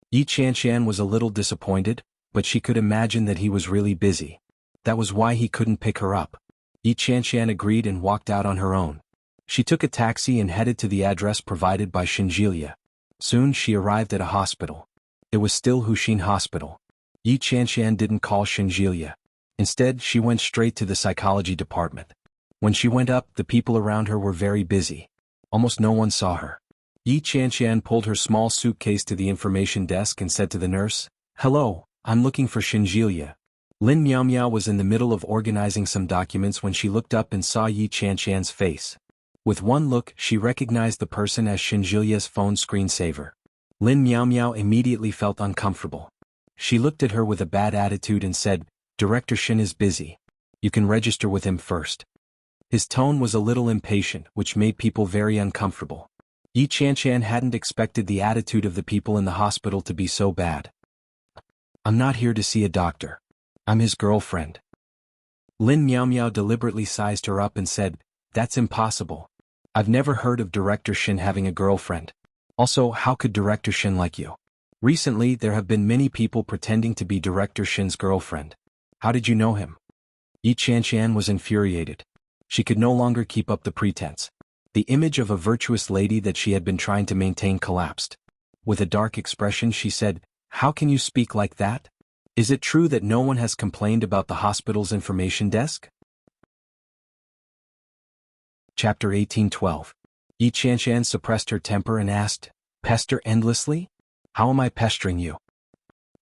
[SPEAKER 1] Yi Chanshan was a little disappointed, but she could imagine that he was really busy. That was why he couldn't pick her up. Yi Chanshan agreed and walked out on her own. She took a taxi and headed to the address provided by Shinjilia. Soon she arrived at a hospital. It was still Huxin Hospital. Yi Chanshan didn't call Shinjilia. Instead, she went straight to the psychology department. When she went up, the people around her were very busy. Almost no one saw her. Yi Chanshan pulled her small suitcase to the information desk and said to the nurse, "Hello, I'm looking for Shinjilia." Lin Miao Miao was in the middle of organizing some documents when she looked up and saw Yi Chanshan's face. With one look, she recognized the person as Shinjilia's phone screensaver. Lin Miao Miao immediately felt uncomfortable. She looked at her with a bad attitude and said, "Director Shin is busy. You can register with him first." His tone was a little impatient, which made people very uncomfortable. Yi Chanshan hadn't expected the attitude of the people in the hospital to be so bad. "I'm not here to see a doctor. I'm his girlfriend." Lin Miao Miao deliberately sized her up and said, "That's impossible. I've never heard of Director Shin having a girlfriend. Also, how could Director Shin like you? Recently, there have been many people pretending to be Director Shin's girlfriend. How did you know him?" Yi Chanshan was infuriated. She could no longer keep up the pretense. The image of a virtuous lady that she had been trying to maintain collapsed. With a dark expression she said, "How can you speak like that? Is it true that no one has complained about the hospital's information desk?" Chapter 18:12. Yi Qianshan suppressed her temper and asked, "Pester endlessly? How am I pestering you?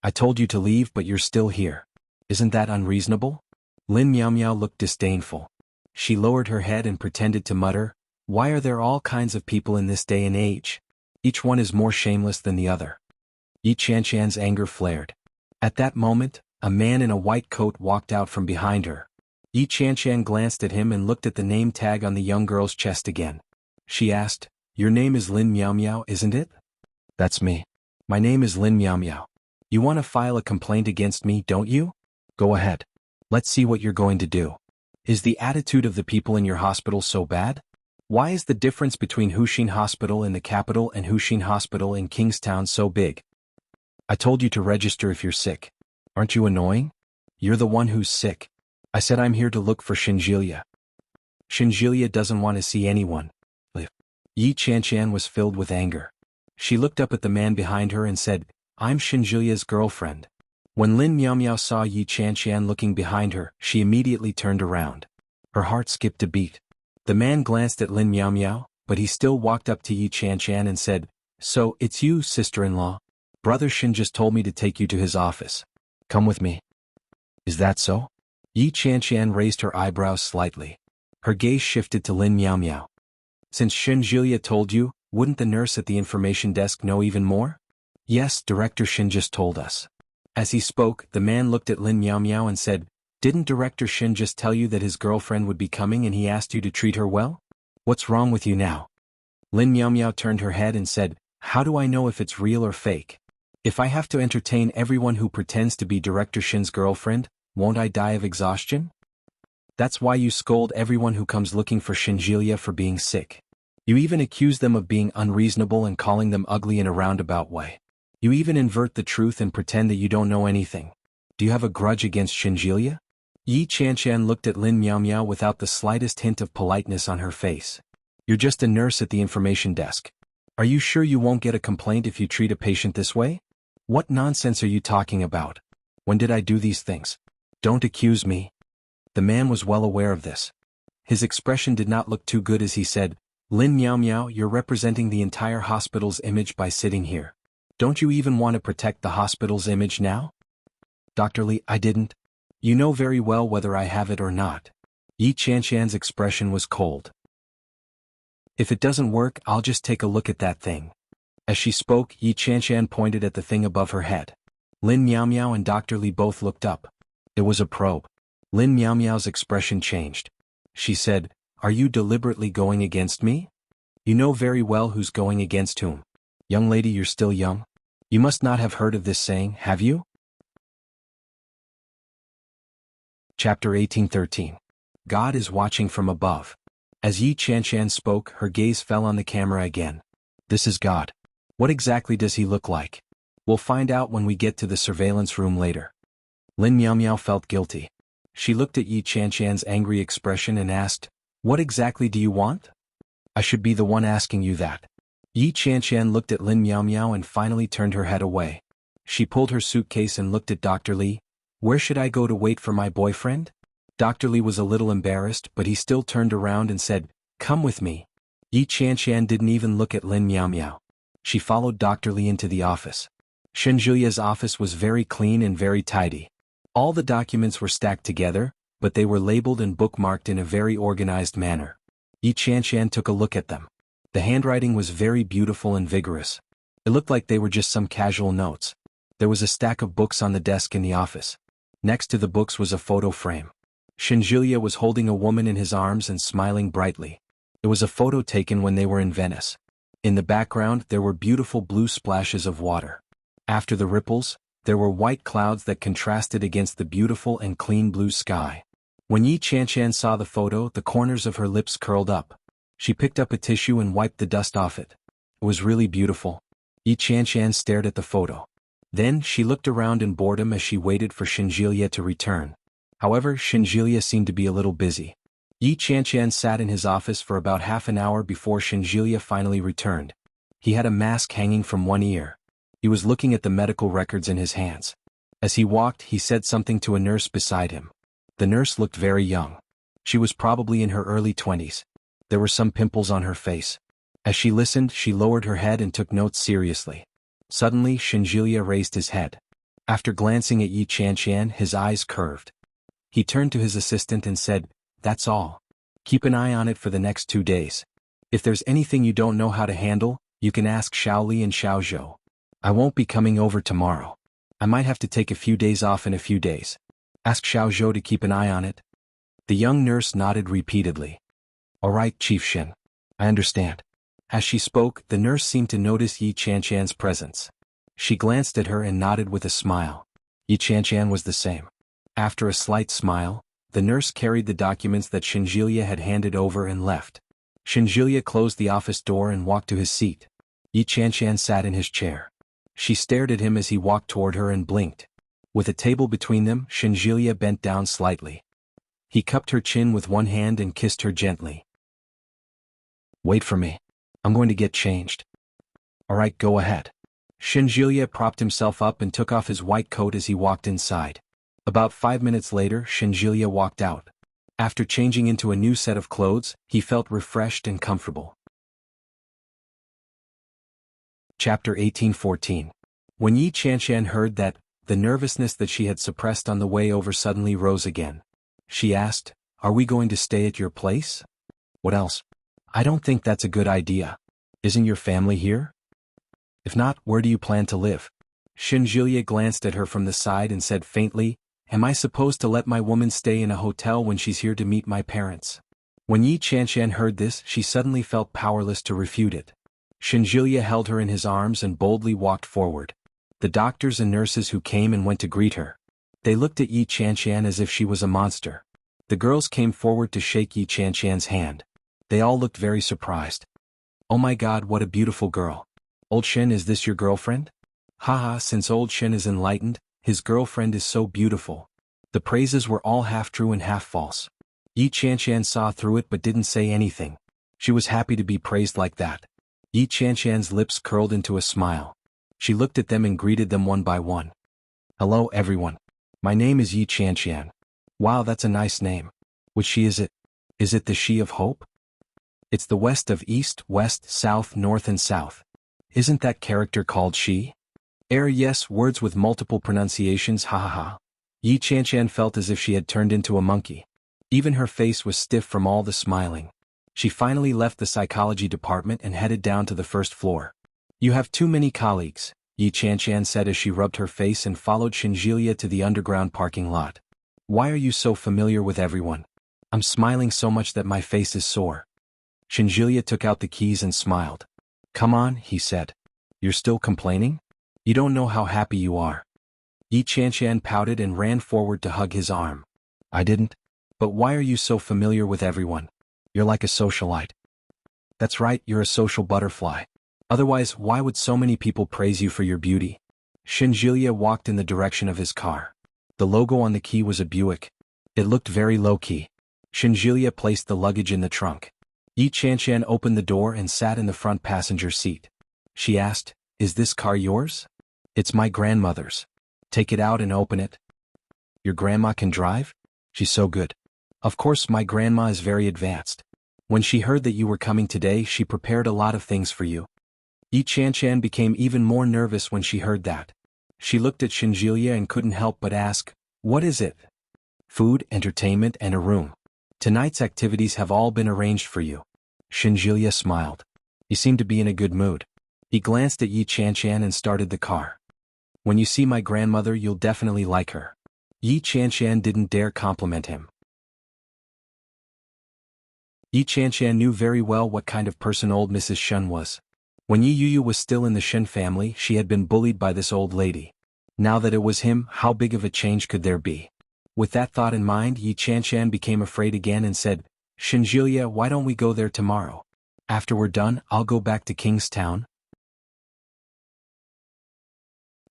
[SPEAKER 1] I told you to leave but you're still here. Isn't that unreasonable?" Lin Miaomiao looked disdainful. She lowered her head and pretended to mutter, "Why are there all kinds of people in this day and age? Each one is more shameless than the other." Yi Qianshan's anger flared. At that moment, a man in a white coat walked out from behind her. Yi Qianshan glanced at him and looked at the name tag on the young girl's chest again. She asked, "Your name is Lin Miaomiao, isn't it?" "That's me. My name is Lin Miaomiao. You want to file a complaint against me, don't you? Go ahead. Let's see what you're going to do. Is the attitude of the people in your hospital so bad? Why is the difference between Huxin Hospital in the capital and Huxin Hospital in Kingstown so big? I told you to register if you're sick. Aren't you annoying? You're the one who's sick. I said I'm here to look for Shinjilia. Shinjilia doesn't want to see anyone." Yi Qianshan was filled with anger. She looked up at the man behind her and said, "I'm Shinjilia's girlfriend." When Lin Miaomiao saw Yi Qianshan looking behind her, she immediately turned around. Her heart skipped a beat. The man glanced at Lin Miaomiao, but he still walked up to Yi Qianshan and said, "So, it's you, sister-in-law? Brother Shin just told me to take you to his office. Come with me." "Is that so?" Yi Qianshan raised her eyebrows slightly. Her gaze shifted to Lin Miaomiao. "Since Shinjilia told you, wouldn't the nurse at the information desk know even more?" "Yes, Director Shin just told us." As he spoke, the man looked at Lin Miaomiao and said, "Didn't Director Shin just tell you that his girlfriend would be coming and he asked you to treat her well? What's wrong with you now?" Lin Miaomiao turned her head and said, "How do I know if it's real or fake? If I have to entertain everyone who pretends to be Director Shin's girlfriend, won't I die of exhaustion? That's why you scold everyone who comes looking for Shinjilia for being sick. You even accuse them of being unreasonable and calling them ugly in a roundabout way. You even invert the truth and pretend that you don't know anything. Do you have a grudge against Shinjilia?" Yi Qianshan looked at Lin Miaomiao without the slightest hint of politeness on her face. "You're just a nurse at the information desk. Are you sure you won't get a complaint if you treat a patient this way? What nonsense are you talking about? When did I do these things? Don't accuse me." The man was well aware of this. His expression did not look too good as he said, "Lin Miaomiao, you're representing the entire hospital's image by sitting here. Don't you even want to protect the hospital's image now?" "Dr. Li, I didn't. You know very well whether I have it or not." Yi Qianshan's expression was cold. "If it doesn't work, I'll just take a look at that thing." As she spoke, Yi Qianshan pointed at the thing above her head. Lin Miaomiao and Dr. Li both looked up. It was a probe. Lin Miaomiao's expression changed. She said, "Are you deliberately going against me? You know very well who's going against whom. Young lady, you're still young. You must not have heard of this saying, have you?" Chapter 18:13. God is watching from above. As Yi Qianshan spoke, her gaze fell on the camera again. "This is God. What exactly does he look like? We'll find out when we get to the surveillance room later." Lin Miaomiao felt guilty. She looked at Yi Qianshan's angry expression and asked, "What exactly do you want?" "I should be the one asking you that." Yi Qianshan looked at Lin Miaomiao and finally turned her head away. She pulled her suitcase and looked at Dr. Li. "Where should I go to wait for my boyfriend?" Dr. Li was a little embarrassed, but he still turned around and said, "Come with me." Yi Qianshan didn't even look at Lin Miaomiao. She followed Dr. Li into the office. Shinjulia's office was very clean and very tidy. All the documents were stacked together, but they were labeled and bookmarked in a very organized manner. Yi Qianshan took a look at them. The handwriting was very beautiful and vigorous. It looked like they were just some casual notes. There was a stack of books on the desk in the office. Next to the books was a photo frame. Shinjulia was holding a woman in his arms and smiling brightly. It was a photo taken when they were in Venice. In the background there were beautiful blue splashes of water. After the ripples, there were white clouds that contrasted against the beautiful and clean blue sky. When Yi Qianshan saw the photo, the corners of her lips curled up. She picked up a tissue and wiped the dust off it. It was really beautiful. Yi Qianshan stared at the photo. Then she looked around in boredom as she waited for Shinjilia to return. However, Shinjilia seemed to be a little busy. Yi Qianshan sat in his office for about half an hour before Shinjilia finally returned. He had a mask hanging from one ear. He was looking at the medical records in his hands. As he walked, he said something to a nurse beside him. The nurse looked very young. She was probably in her early 20s. There were some pimples on her face. As she listened, she lowered her head and took notes seriously. Suddenly, Shinjilia raised his head. After glancing at Yi Qianqian, his eyes curved. He turned to his assistant and said, "That's all. Keep an eye on it for the next 2 days. If there's anything you don't know how to handle, you can ask Xiaoli and Xiaozhou. I won't be coming over tomorrow. I might have to take a few days off in a few days. Ask Xiaozhou to keep an eye on it." The young nurse nodded repeatedly. "All right, Chief Shin. I understand." As she spoke, the nurse seemed to notice Yi Qianqian's presence. She glanced at her and nodded with a smile. Yi Qianqian was the same. After a slight smile, the nurse carried the documents that Shinjilia had handed over and left. Shinjilia closed the office door and walked to his seat. Yi Qianqian sat in his chair. She stared at him as he walked toward her and blinked. With a table between them, Shinjilia bent down slightly. He cupped her chin with one hand and kissed her gently. "Wait for me. I'm going to get changed." "All right, go ahead." Shinjilia propped himself up and took off his white coat as he walked inside. About 5 minutes later, Shinjilia walked out. After changing into a new set of clothes, he felt refreshed and comfortable. Chapter 1814. When Yi Qianqian heard that, the nervousness that she had suppressed on the way over suddenly rose again. She asked, "Are we going to stay at your place?" "What else?" "I don't think that's a good idea. Isn't your family here? If not, where do you plan to live?" Shinjilia glanced at her from the side and said faintly, "Am I supposed to let my woman stay in a hotel when she's here to meet my parents?" When Yi Qianqian heard this, she suddenly felt powerless to refute it. Shinjilia held her in his arms and boldly walked forward. The doctors and nurses who came and went to greet her. They looked at Yi Qianqian as if she was a monster. The girls came forward to shake Yi Qianqian's hand. They all looked very surprised. "Oh my God, what a beautiful girl. Old Shen, is this your girlfriend?" "Haha, since Old Shen is enlightened, his girlfriend is so beautiful." The praises were all half true and half false. Yi Qianqian saw through it but didn't say anything. She was happy to be praised like that. Yi Qianqian's lips curled into a smile. She looked at them and greeted them one by one. "Hello everyone. My name is Yi Qianqian." "Wow, that's a nice name. Which she is it? Is it the She of Hope?" "It's the west of east, west, south, north and south. Isn't that character called she?" Yes, words with multiple pronunciations, ha ha ha." Yi Qianqian felt as if she had turned into a monkey. Even her face was stiff from all the smiling. She finally left the psychology department and headed down to the first floor. "You have too many colleagues," Yi Qianqian said as she rubbed her face and followed Shinjilia to the underground parking lot. "Why are you so familiar with everyone? I'm smiling so much that my face is sore." Shinjilia took out the keys and smiled. "Come on," he said. "You're still complaining? You don't know how happy you are." Yi Qianqian pouted and ran forward to hug his arm. "I didn't. But why are you so familiar with everyone? You're like a socialite." "That's right, you're a social butterfly. Otherwise, why would so many people praise you for your beauty?" Shinjilia walked in the direction of his car. The logo on the key was a Buick. It looked very low-key. Shinjilia placed the luggage in the trunk. Yi Qianqian opened the door and sat in the front passenger seat. She asked, "Is this car yours?" "It's my grandmother's." "Take it out and open it." "Your grandma can drive? She's so good." "Of course, my grandma is very advanced. When she heard that you were coming today, she prepared a lot of things for you." Yi Qianqian became even more nervous when she heard that. She looked at Shinjilia and couldn't help but ask, "What is it?" "Food, entertainment and a room. Tonight's activities have all been arranged for you." Shinjilia smiled. He seemed to be in a good mood. He glanced at Yi Qianqian and started the car. "When you see my grandmother, you'll definitely like her." Yi Qianqian didn't dare compliment him. Yi Qianqian knew very well what kind of person old Mrs. Shen was. When Yi Yuyu was still in the Shen family, she had been bullied by this old lady. Now that it was him, how big of a change could there be? With that thought in mind, Yi Qianqian became afraid again and said, "Shinjilia, why don't we go there tomorrow? After we're done, I'll go back to Kingstown."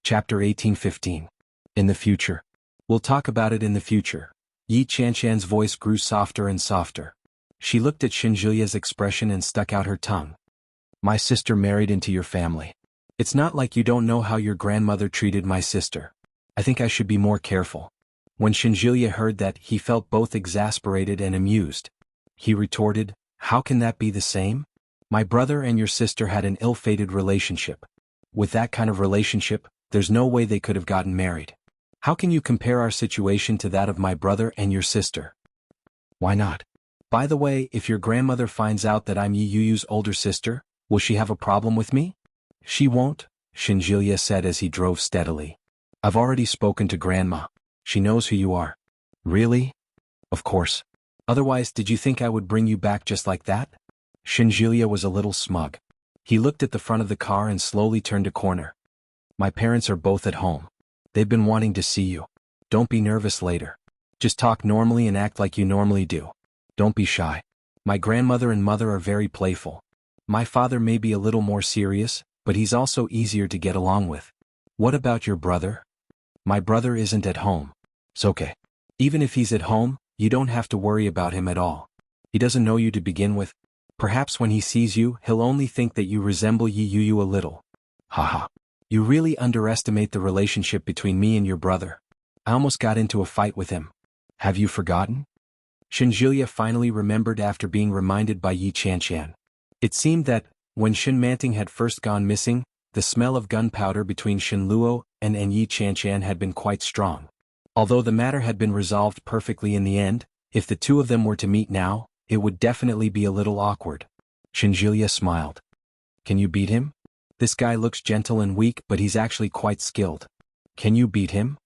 [SPEAKER 1] Chapter 1815. In the future. "We'll talk about it in the future." Yi Qianqian's voice grew softer and softer. She looked at Shinjilia's expression and stuck out her tongue. "My sister married into your family. It's not like you don't know how your grandmother treated my sister. I think I should be more careful." When Shinjilia heard that, he felt both exasperated and amused. He retorted, How can that be the same? My brother and your sister had an ill-fated relationship. With that kind of relationship, there's no way they could have gotten married. How can you compare our situation to that of my brother and your sister? Why not? By the way, if your grandmother finds out that I'm Yi Yu's older sister, will she have a problem with me? She won't, Shinjilya said as he drove steadily. I've already spoken to Grandma. She knows who you are. Really? Of course. Otherwise, did you think I would bring you back just like that? Shinjilya was a little smug. He looked at the front of the car and slowly turned a corner. My parents are both at home. They've been wanting to see you. Don't be nervous later. Just talk normally and act like you normally do. Don't be shy. My grandmother and mother are very playful. My father may be a little more serious, but he's also easier to get along with. What about your brother? My brother isn't at home. It's okay. Even if he's at home, you don't have to worry about him at all. He doesn't know you to begin with. Perhaps when he sees you, he'll only think that you resemble Yi Yu a little. Haha. You really underestimate the relationship between me and your brother. I almost got into a fight with him. Have you forgotten? Shinjilya finally remembered after being reminded by Yi Chanchan. It seemed that, when Shin Manting had first gone missing, the smell of gunpowder between Shin Luo and Yi Chanchan had been quite strong. Although the matter had been resolved perfectly in the end, if the two of them were to meet now, it would definitely be a little awkward. Shinjilya smiled. Can you beat him? This guy looks gentle and weak, but he's actually quite skilled. Can you beat him?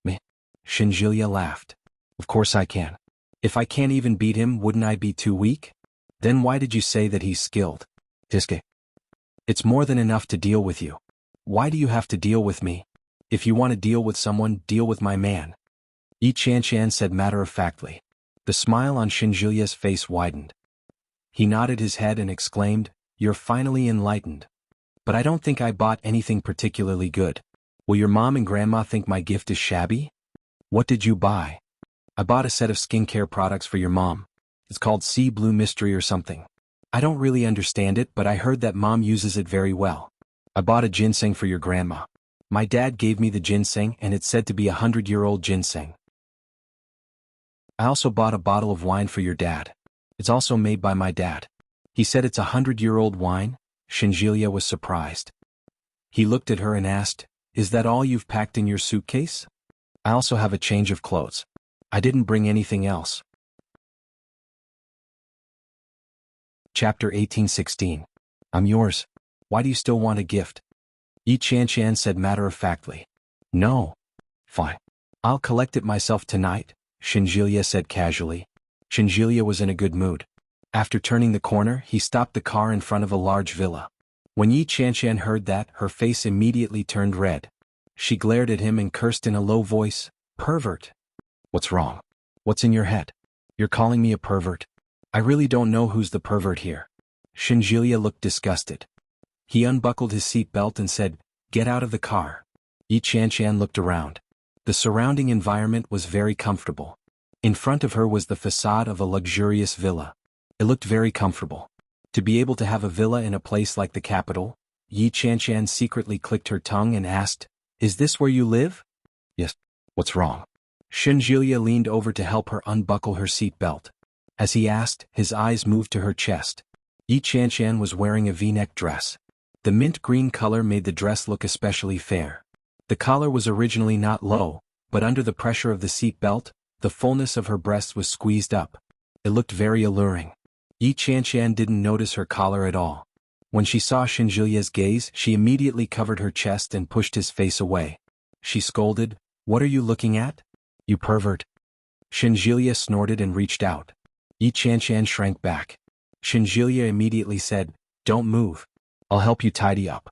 [SPEAKER 1] Meh. Shinjilya laughed. Of course I can. If I can't even beat him, wouldn't I be too weak? Then why did you say that he's skilled? Tiske. It's more than enough to deal with you. Why do you have to deal with me? If you want to deal with someone, deal with my man. Yi Chanchan said matter-of-factly. The smile on Shinjilya's face widened. He nodded his head and exclaimed, You're finally enlightened. But I don't think I bought anything particularly good. Will your mom and grandma think my gift is shabby? What did you buy? I bought a set of skincare products for your mom. It's called Sea Blue Mystery or something. I don't really understand it, but I heard that mom uses it very well. I bought a ginseng for your grandma. My dad gave me the ginseng and it's said to be 100-year-old ginseng. I also bought a bottle of wine for your dad. It's also made by my dad. He said it's 100-year-old wine. Shinjilya was surprised. He looked at her and asked, Is that all you've packed in your suitcase? I also have a change of clothes. I didn't bring anything else. Chapter 18:16. I'm yours. Why do you still want a gift? Yi Chanchan said matter-of-factly. No. Fine. I'll collect it myself tonight, Shinjilya said casually. Shinjilya was in a good mood. After turning the corner, he stopped the car in front of a large villa. When Yi Chanchan heard that, her face immediately turned red. She glared at him and cursed in a low voice, Pervert. What's wrong? What's in your head? You're calling me a pervert? I really don't know who's the pervert here. Shinjilya looked disgusted. He unbuckled his seat belt and said, Get out of the car. Yi Chanchan looked around. The surrounding environment was very comfortable. In front of her was the facade of a luxurious villa. It looked very comfortable. To be able to have a villa in a place like the capital, Yi Chanchan secretly clicked her tongue and asked, Is this where you live? Yes. What's wrong? Shinjilya leaned over to help her unbuckle her seat belt. As he asked, his eyes moved to her chest. Yi Chanchan was wearing a V-neck dress. The mint green color made the dress look especially fair. The collar was originally not low, but under the pressure of the seat belt, the fullness of her breasts was squeezed up. It looked very alluring. Yi Chanchan didn't notice her collar at all. When she saw Shinjilya's gaze, she immediately covered her chest and pushed his face away. She scolded, What are you looking at? You pervert. Shinjilya snorted and reached out. Yi Chanchan shrank back. Shinjilya immediately said, Don't move. I'll help you tidy up.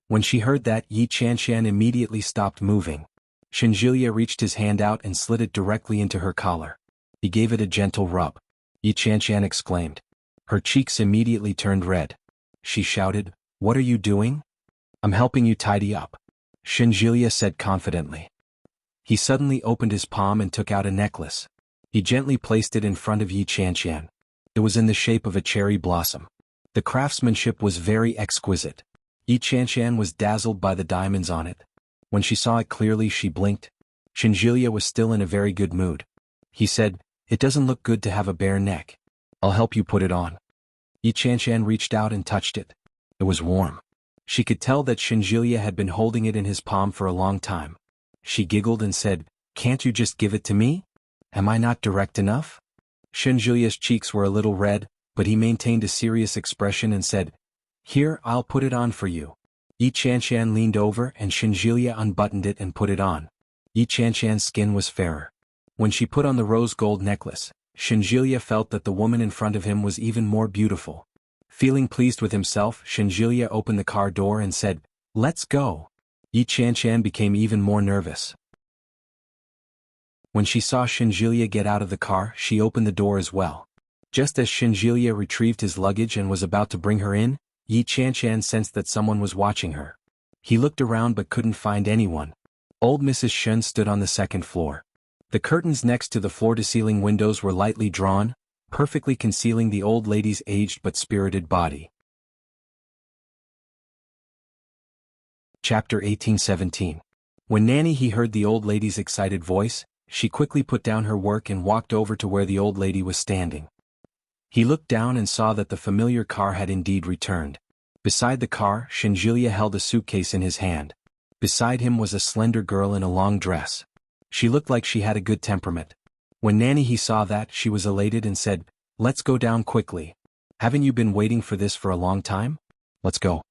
[SPEAKER 1] When she heard that, Yi Chanchan immediately stopped moving. Shinjilya reached his hand out and slid it directly into her collar. He gave it a gentle rub. Yi Chanchan exclaimed. Her cheeks immediately turned red. She shouted, What are you doing? I'm helping you tidy up. Shinjilya said confidently. He suddenly opened his palm and took out a necklace. He gently placed it in front of Yi Chanchan. It was in the shape of a cherry blossom. The craftsmanship was very exquisite. Yi Chanchan was dazzled by the diamonds on it. When she saw it clearly, she blinked. Shinjilya was still in a very good mood. He said, It doesn't look good to have a bare neck. I'll help you put it on. Yi Chanshan reached out and touched it. It was warm. She could tell that Shinjilia had been holding it in his palm for a long time. She giggled and said, "Can't you just give it to me? Am I not direct enough?" Shinjilia's cheeks were a little red, but he maintained a serious expression and said, "Here, I'll put it on for you." Yi Chanshan leaned over and Shinjilia unbuttoned it and put it on. Yi Chanshan's skin was fairer. When she put on the rose gold necklace, Shinjilia felt that the woman in front of him was even more beautiful. Feeling pleased with himself, Shinjilia opened the car door and said, "Let's go." Yi Chanshan became even more nervous. When she saw Shinjilia get out of the car, she opened the door as well. Just as Shinjilia retrieved his luggage and was about to bring her in, Yi Chanshan sensed that someone was watching her. He looked around but couldn't find anyone. Old Mrs. Shen stood on the second floor. The curtains next to the floor-to-ceiling windows were lightly drawn, perfectly concealing the old lady's aged but spirited body. Chapter 1817. When Nanny heard the old lady's excited voice, she quickly put down her work and walked over to where the old lady was standing. He looked down and saw that the familiar car had indeed returned. Beside the car, Shinjilia held a suitcase in his hand. Beside him was a slender girl in a long dress. She looked like she had a good temperament. When Nanny saw that, she was elated and said, "Let's go down quickly. Haven't you been waiting for this for a long time? Let's go."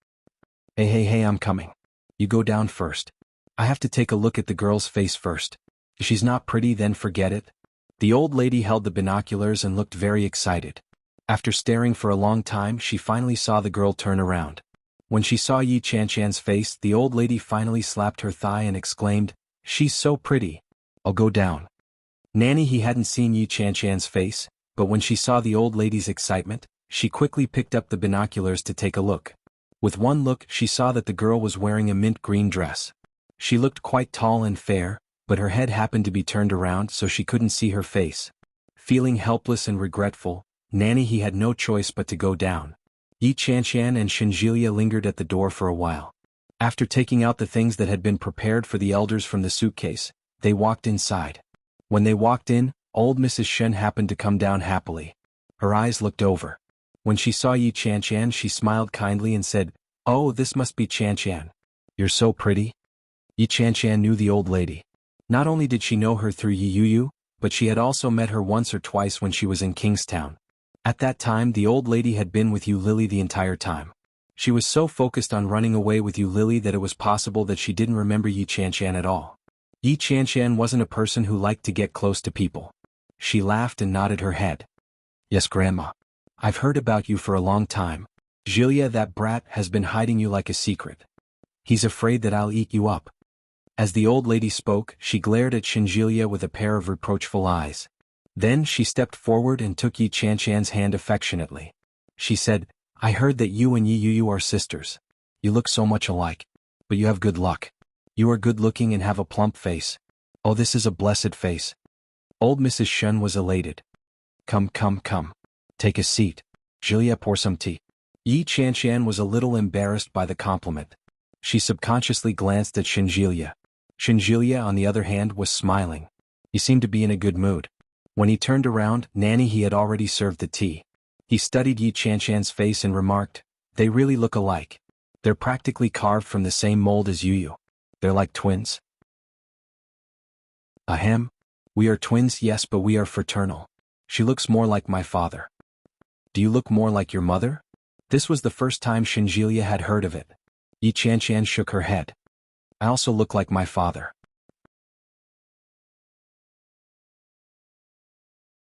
[SPEAKER 1] Hey, I'm coming. You go down first. I have to take a look at the girl's face first. If she's not pretty, then forget it." The old lady held the binoculars and looked very excited. After staring for a long time, she finally saw the girl turn around. When she saw Yi Chanshan's face, the old lady finally slapped her thigh and exclaimed, "She's so pretty. I'll go down." Nanny hadn't seen Yi Chanshan's face, but when she saw the old lady's excitement, she quickly picked up the binoculars to take a look. With one look, she saw that the girl was wearing a mint green dress. She looked quite tall and fair, but her head happened to be turned around so she couldn't see her face. Feeling helpless and regretful, Nanny had no choice but to go down. Yi Chanshan and Shinjilia lingered at the door for a while. After taking out the things that had been prepared for the elders from the suitcase, they walked inside. When they walked in, old Mrs. Shen happened to come down happily. Her eyes looked over. When she saw Yi Chanshan, she smiled kindly and said, "Oh, this must be Chanshan. You're so pretty." Yi Chanshan knew the old lady. Not only did she know her through Yi Yuyu, but she had also met her once or twice when she was in Kingstown. At that time, the old lady had been with Yu Lily the entire time. She was so focused on running away with Yu Lily that it was possible that she didn't remember Yi Chanshan at all. Yi Chanshan wasn't a person who liked to get close to people. She laughed and nodded her head. "Yes, Grandma. I've heard about you for a long time. Jilia, that brat, has been hiding you like a secret. He's afraid that I'll eat you up." As the old lady spoke, she glared at Shinjilia with a pair of reproachful eyes. Then she stepped forward and took Yi Chanshan's hand affectionately. She said, "I heard that you and Yi Yuyu are sisters. You look so much alike. But you have good luck. You are good-looking and have a plump face. Oh, this is a blessed face." Old Mrs. Shen was elated. Come. Take a seat. Jilia, pour some tea." Yi Chanshan was a little embarrassed by the compliment. She subconsciously glanced at Shinjilia. Shinjilia, on the other hand, was smiling. He seemed to be in a good mood. When he turned around, Nanny had already served the tea. He studied Yi Chanshan's face and remarked, "They really look alike. They're practically carved from the same mold as Yuyu. They're like twins." "Ahem. We are twins, yes, but we are fraternal. She looks more like my father." "Do you look more like your mother?" This was the first time Shinjilia had heard of it. Yi Chanshan shook her head. "I also look like my father."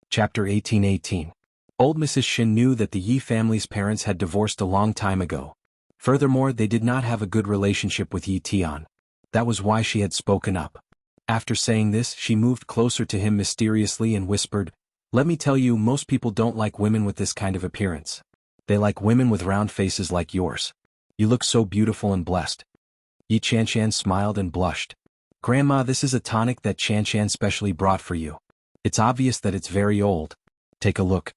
[SPEAKER 1] Chapter 1818. Old Mrs. Shin knew that the Yi family's parents had divorced a long time ago. Furthermore, they did not have a good relationship with Yi Tian. That was why she had spoken up. After saying this, she moved closer to him mysteriously and whispered, "Let me tell you, most people don't like women with this kind of appearance. They like women with round faces like yours. You look so beautiful and blessed." Yi Chanshan smiled and blushed. "Grandma, this is a tonic that Chanshan specially brought for you. It's obvious that it's very old. Take a look."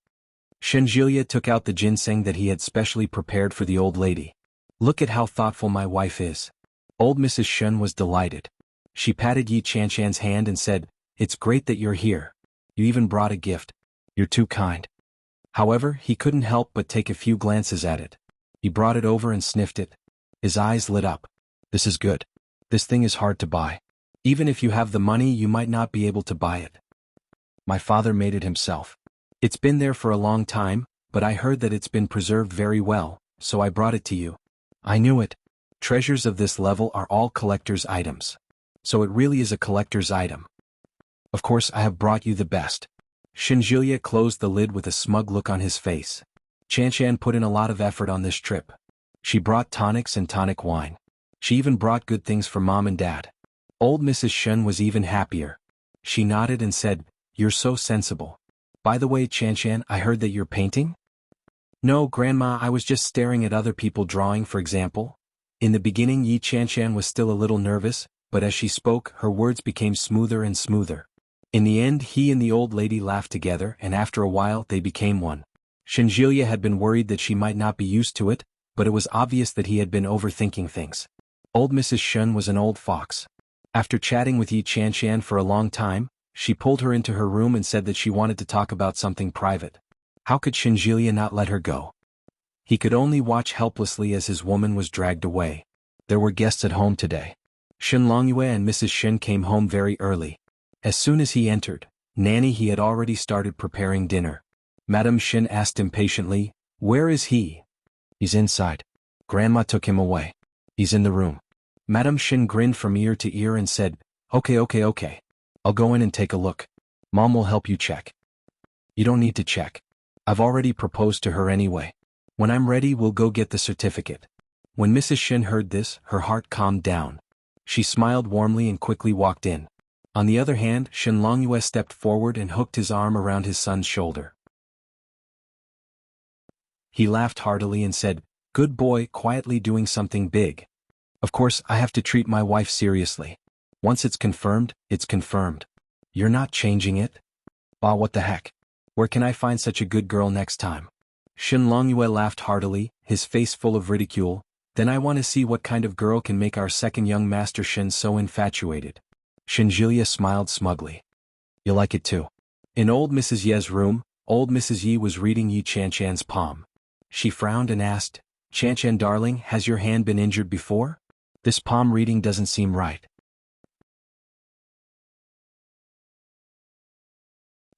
[SPEAKER 1] Shinjilia took out the ginseng that he had specially prepared for the old lady. "Look at how thoughtful my wife is." Old Mrs. Shen was delighted. She patted Yi Chanshan's hand and said, "It's great that you're here. You even brought a gift. You're too kind." However, he couldn't help but take a few glances at it. He brought it over and sniffed it. His eyes lit up. This is good. This thing is hard to buy. Even if you have the money, you might not be able to buy it. My father made it himself. It's been there for a long time, but I heard that it's been preserved very well, so I brought it to you. I knew it. Treasures of this level are all collector's items. So it really is a collector's item. Of course, I have brought you the best. Shinjulia closed the lid with a smug look on his face. Chanchan put in a lot of effort on this trip. She brought tonics and tonic wine. She even brought good things for Mom and Dad. Old Mrs. Shun was even happier. She nodded and said, "You're so sensible. By the way, Chanchan, I heard that you're painting?" "No, Grandma, I was just staring at other people drawing, for example." In the beginning, Yi Chanchan was still a little nervous, but as she spoke, her words became smoother and smoother. In the end, he and the old lady laughed together, and after a while they became one. Shinjulia had been worried that she might not be used to it, but it was obvious that he had been overthinking things. Old Mrs. Shun was an old fox. After chatting with Yi Chanchan for a long time, she pulled her into her room and said that she wanted to talk about something private. How could Shinjulia not let her go? He could only watch helplessly as his woman was dragged away. There were guests at home today. Shin Longyue and Mrs. Shin came home very early. As soon as he entered, Nanny he had already started preparing dinner. Madame Shin asked impatiently, "Where is he?" "He's inside. Grandma took him away. He's in the room." Madame Shin grinned from ear to ear and said, Okay. I'll go in and take a look. Mom will help you check." "You don't need to check. I've already proposed to her anyway. When I'm ready, we'll go get the certificate." When Mrs. Shin heard this, her heart calmed down. She smiled warmly and quickly walked in. On the other hand, Shin Longyue stepped forward and hooked his arm around his son's shoulder. He laughed heartily and said, "Good boy, quietly doing something big. Of course, I have to treat my wife seriously. Once it's confirmed, it's confirmed. You're not changing it? Bah, what the heck? Where can I find such a good girl next time?" Shin Longyue laughed heartily, his face full of ridicule. "Then I want to see what kind of girl can make our second young master Shin so infatuated." Shinjulia smiled smugly. "You like it too." In old Mrs. Ye's room, old Mrs. Yi was reading Yi Chanchan's palm. She frowned and asked, "Chanchan darling, has your hand been injured before? This palm reading doesn't seem right."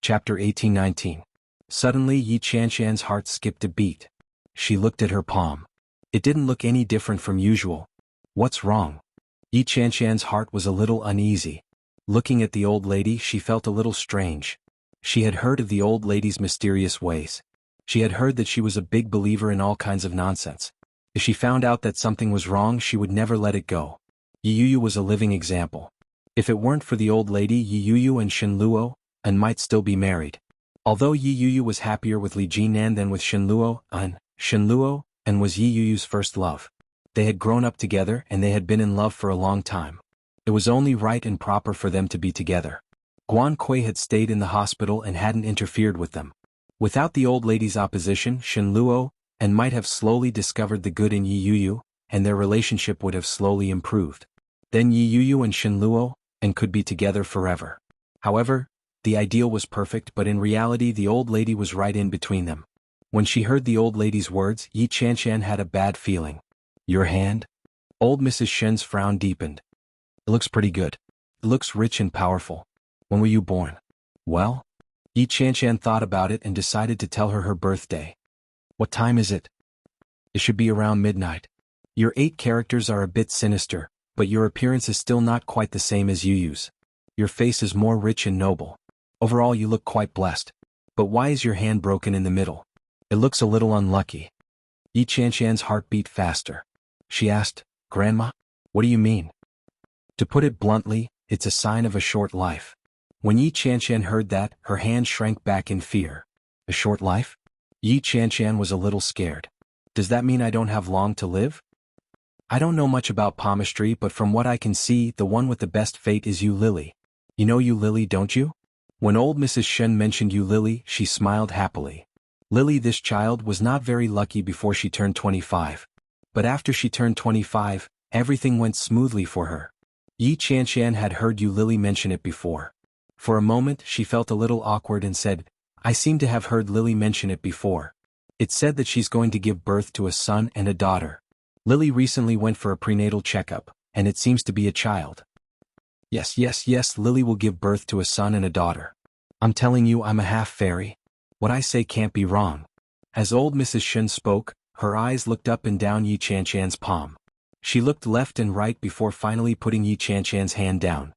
[SPEAKER 1] Chapter 18-19. Suddenly Yi Chanchan's heart skipped a beat. She looked at her palm. It didn't look any different from usual. What's wrong? Yi Chanchan's heart was a little uneasy. Looking at the old lady, she felt a little strange. She had heard of the old lady's mysterious ways. She had heard that she was a big believer in all kinds of nonsense. If she found out that something was wrong, she would never let it go. Yi Yuyu was a living example. If it weren't for the old lady, Yi Yuyu and Shin Luo might still be married. Although Yi Yuyu was happier with Li Jinan than with Shin Luo was Yi Yuyu's first love. They had grown up together and they had been in love for a long time. It was only right and proper for them to be together. Guan Kui had stayed in the hospital and hadn't interfered with them. Without the old lady's opposition, Shin Luo might have slowly discovered the good in Yi Yuyu, and their relationship would have slowly improved. Then Yi Yuyu and Shin Luo could be together forever. However, the ideal was perfect, but in reality the old lady was right in between them. When she heard the old lady's words, Yi Chanchan had a bad feeling. "Your hand?" Old Mrs. Shen's frown deepened. "It looks pretty good. It looks rich and powerful. When were you born?" "Well?" Yi Chanchan thought about it and decided to tell her her birthday. "What time is it?" "It should be around midnight. Your 8 characters are a bit sinister, but your appearance is still not quite the same as Yuyu's. Your face is more rich and noble. Overall you look quite blessed. But why is your hand broken in the middle? It looks a little unlucky." Yi Chanchan's heart beat faster. She asked, "Grandma, what do you mean?" "To put it bluntly, it's a sign of a short life." When Yi Chanchan heard that, her hand shrank back in fear. "A short life?" Yi Chanchan was a little scared. "Does that mean I don't have long to live?" "I don't know much about palmistry, but from what I can see, the one with the best fate is Yu Lily. You know Yu Lily, don't you?" When old Mrs. Shen mentioned Yu Lily, she smiled happily. Lily, this child, was not very lucky before she turned 25. But after she turned 25, everything went smoothly for her. Yi Chanchan had heard Yu Lily mention it before. For a moment she felt a little awkward and said, I seem to have heard Lily mention it before. It said that she's going to give birth to a son and a daughter. Lily recently went for a prenatal checkup, and it seems to be a child. Yes, yes, yes, Lily will give birth to a son and a daughter. I'm telling you, I'm a half-fairy. What I say can't be wrong. As old Mrs. Shen spoke, her eyes looked up and down Yi Chanchan's palm. She looked left and right before finally putting Yi Chanchan's hand down.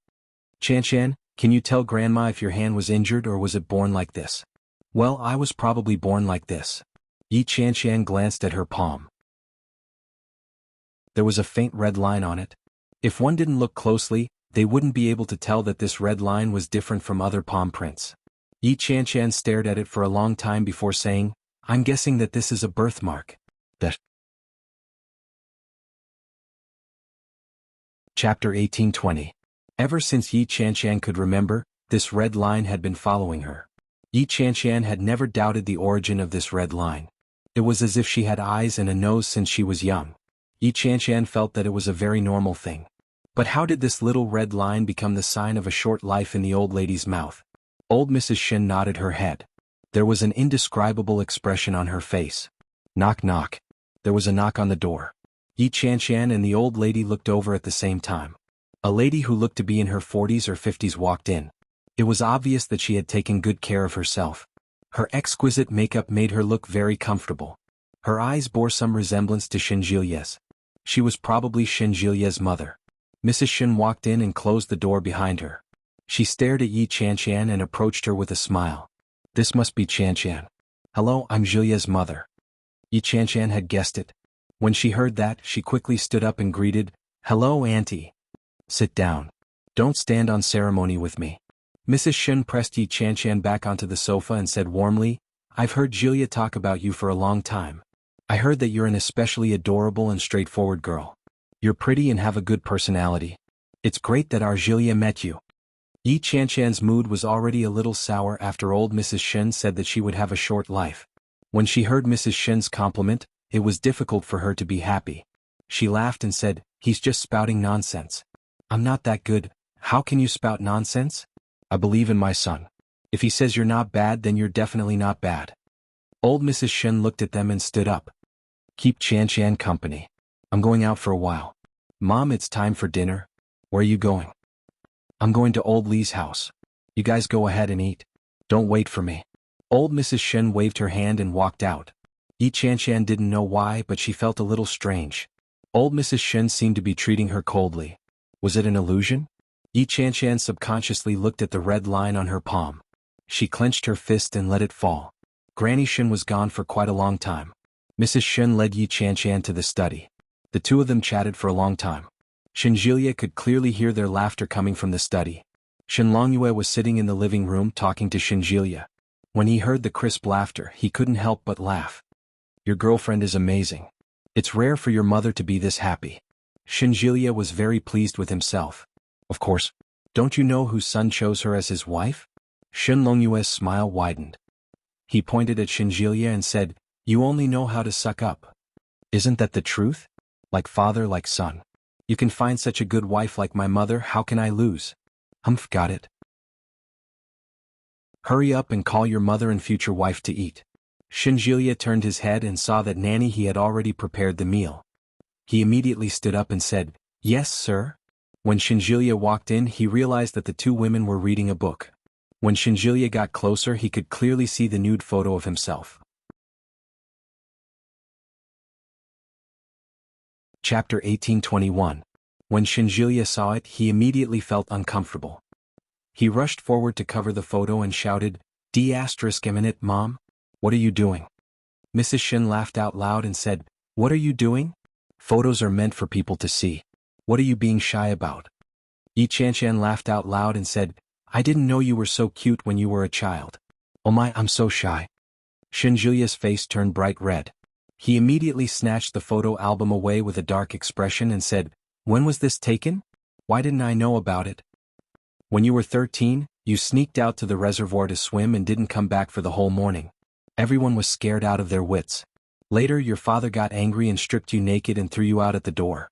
[SPEAKER 1] Chanchan, can you tell Grandma if your hand was injured or was it born like this? Well, I was probably born like this. Yi Chanchan glanced at her palm. There was a faint red line on it. If one didn't look closely, they wouldn't be able to tell that this red line was different from other palm prints. Yi Chanchan stared at it for a long time before saying, I'm guessing that this is a birthmark. Chapter 1820. Ever since Yi Chanchan could remember, this red line had been following her. Yi Chanchan had never doubted the origin of this red line. It was as if she had eyes and a nose since she was young. Yi Chanchan felt that it was a very normal thing. But how did this little red line become the sign of a short life in the old lady's mouth? Old Mrs. Shen nodded her head. There was an indescribable expression on her face. Knock knock. There was a knock on the door. Yi Chanchan and the old lady looked over at the same time. A lady who looked to be in her 40s or 50s walked in. It was obvious that she had taken good care of herself. Her exquisite makeup made her look very comfortable. Her eyes bore some resemblance to Shenjilia's. She was probably Shenjilia's mother. Mrs. Shen walked in and closed the door behind her. She stared at Yi Chanchan and approached her with a smile. This must be Chanchan. Hello, I'm Jilia's mother. Yi Chanchan had guessed it. When she heard that, she quickly stood up and greeted, Hello, Auntie. Sit down. Don't stand on ceremony with me. Mrs. Shen pressed Yi Chanchan back onto the sofa and said warmly, I've heard Jilia talk about you for a long time. I heard that you're an especially adorable and straightforward girl. You're pretty and have a good personality. It's great that our Jilia met you. Yi Chanchan's mood was already a little sour after old Mrs. Shen said that she would have a short life. When she heard Mrs. Shen's compliment, it was difficult for her to be happy. She laughed and said, He's just spouting nonsense. I'm not that good. How can you spout nonsense? I believe in my son. If he says you're not bad, then you're definitely not bad. Old Mrs. Shen looked at them and stood up. Keep Chanchan company. I'm going out for a while. Mom, it's time for dinner. Where are you going? I'm going to old Lee's house. You guys go ahead and eat. Don't wait for me. Old Mrs. Shen waved her hand and walked out. Yi Chanchan didn't know why, but she felt a little strange. Old Mrs. Shen seemed to be treating her coldly. Was it an illusion? Yi Chanchan subconsciously looked at the red line on her palm. She clenched her fist and let it fall. Granny Shen was gone for quite a long time. Mrs. Shen led Yi Chanchan to the study. The two of them chatted for a long time. Shenjilia could clearly hear their laughter coming from the study. Shen Longyue was sitting in the living room talking to Shenjilia. When he heard the crisp laughter, he couldn't help but laugh. Your girlfriend is amazing. It's rare for your mother to be this happy. Shenjilia was very pleased with himself. Of course. Don't you know whose son chose her as his wife? Shen Longyue's smile widened. He pointed at Shenjilia and said, You only know how to suck up. Isn't that the truth? Like father, like son. You can find such a good wife like my mother, how can I lose? Humph, got it. Hurry up and call your mother and future wife to eat. Shenjilia turned his head and saw that Nanny he had already prepared the meal. He immediately stood up and said, Yes, sir. When Shenjilia walked in, he realized that the two women were reading a book. When Shenjilia got closer, he could clearly see the nude photo of himself. Chapter 1821. When Shenjilia saw it, he immediately felt uncomfortable. He rushed forward to cover the photo and shouted, D***, Mom? What are you doing? Mrs. Shen laughed out loud and said, What are you doing? Photos are meant for people to see. What are you being shy about? Yi Chanchan laughed out loud and said, I didn't know you were so cute when you were a child. Oh my, I'm so shy. Shenjilia's face turned bright red. He immediately snatched the photo album away with a dark expression and said, When was this taken? Why didn't I know about it? When you were 13, you sneaked out to the reservoir to swim and didn't come back for the whole morning. Everyone was scared out of their wits. Later, your father got angry and stripped you naked and threw you out at the door.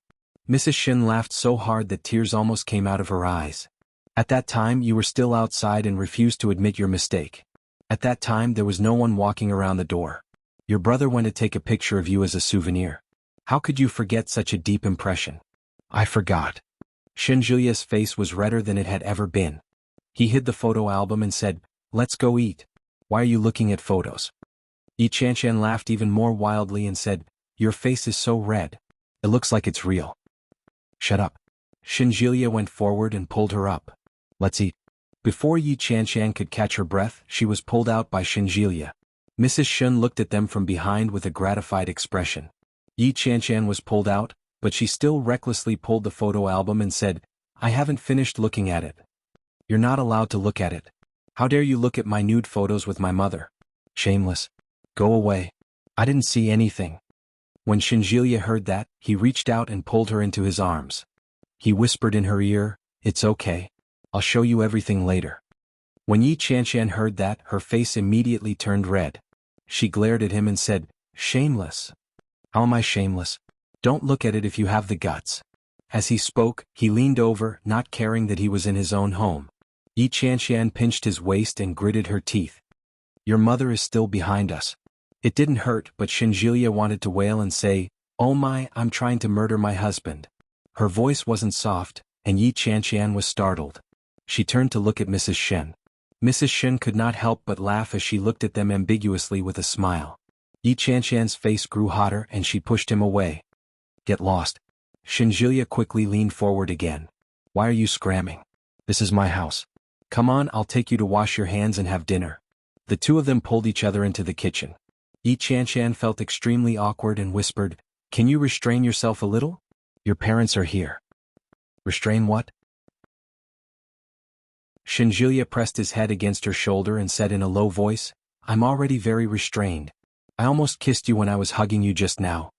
[SPEAKER 1] Mrs. Shen laughed so hard that tears almost came out of her eyes. At that time, you were still outside and refused to admit your mistake. At that time there was no one walking around the door. Your brother went to take a picture of you as a souvenir. How could you forget such a deep impression? I forgot. Shinjulia's face was redder than it had ever been. He hid the photo album and said, "Let's go eat. Why are you looking at photos?" Yi Chanshan laughed even more wildly and said, "Your face is so red. It looks like it's real." Shut up. Shinjulia went forward and pulled her up. Let's eat. Before Yi Chanshan could catch her breath, she was pulled out by Shinjulia. Mrs. Shun looked at them from behind with a gratified expression. Yi Chanshan was pulled out, but she still recklessly pulled the photo album and said, "I haven't finished looking at it." "You're not allowed to look at it. How dare you look at my nude photos with my mother? Shameless. Go away. I didn't see anything." When Shinjulia heard that, he reached out and pulled her into his arms. He whispered in her ear, "It's okay. I'll show you everything later." When Yi Chanshan heard that, her face immediately turned red. She glared at him and said, "Shameless. How am I shameless? Don't look at it if you have the guts." As he spoke, he leaned over, not caring that he was in his own home. Yi Chanshan pinched his waist and gritted her teeth. "Your mother is still behind us." It didn't hurt, but Shinjulia wanted to wail and say, "Oh my, I'm trying to murder my husband." Her voice wasn't soft, and Yi Chanshan was startled. She turned to look at Mrs. Shen. Mrs. Shen could not help but laugh as she looked at them ambiguously with a smile. Yi Chanshan's face grew hotter and she pushed him away. "Get lost." Shinjulia quickly leaned forward again. "Why are you scramming? This is my house. Come on, I'll take you to wash your hands and have dinner." The two of them pulled each other into the kitchen. Yi Chanshan felt extremely awkward and whispered, "Can you restrain yourself a little? Your parents are here." "Restrain what?" Shinjulia pressed his head against her shoulder and said in a low voice, "I'm already very restrained. I almost kissed you when I was hugging you just now."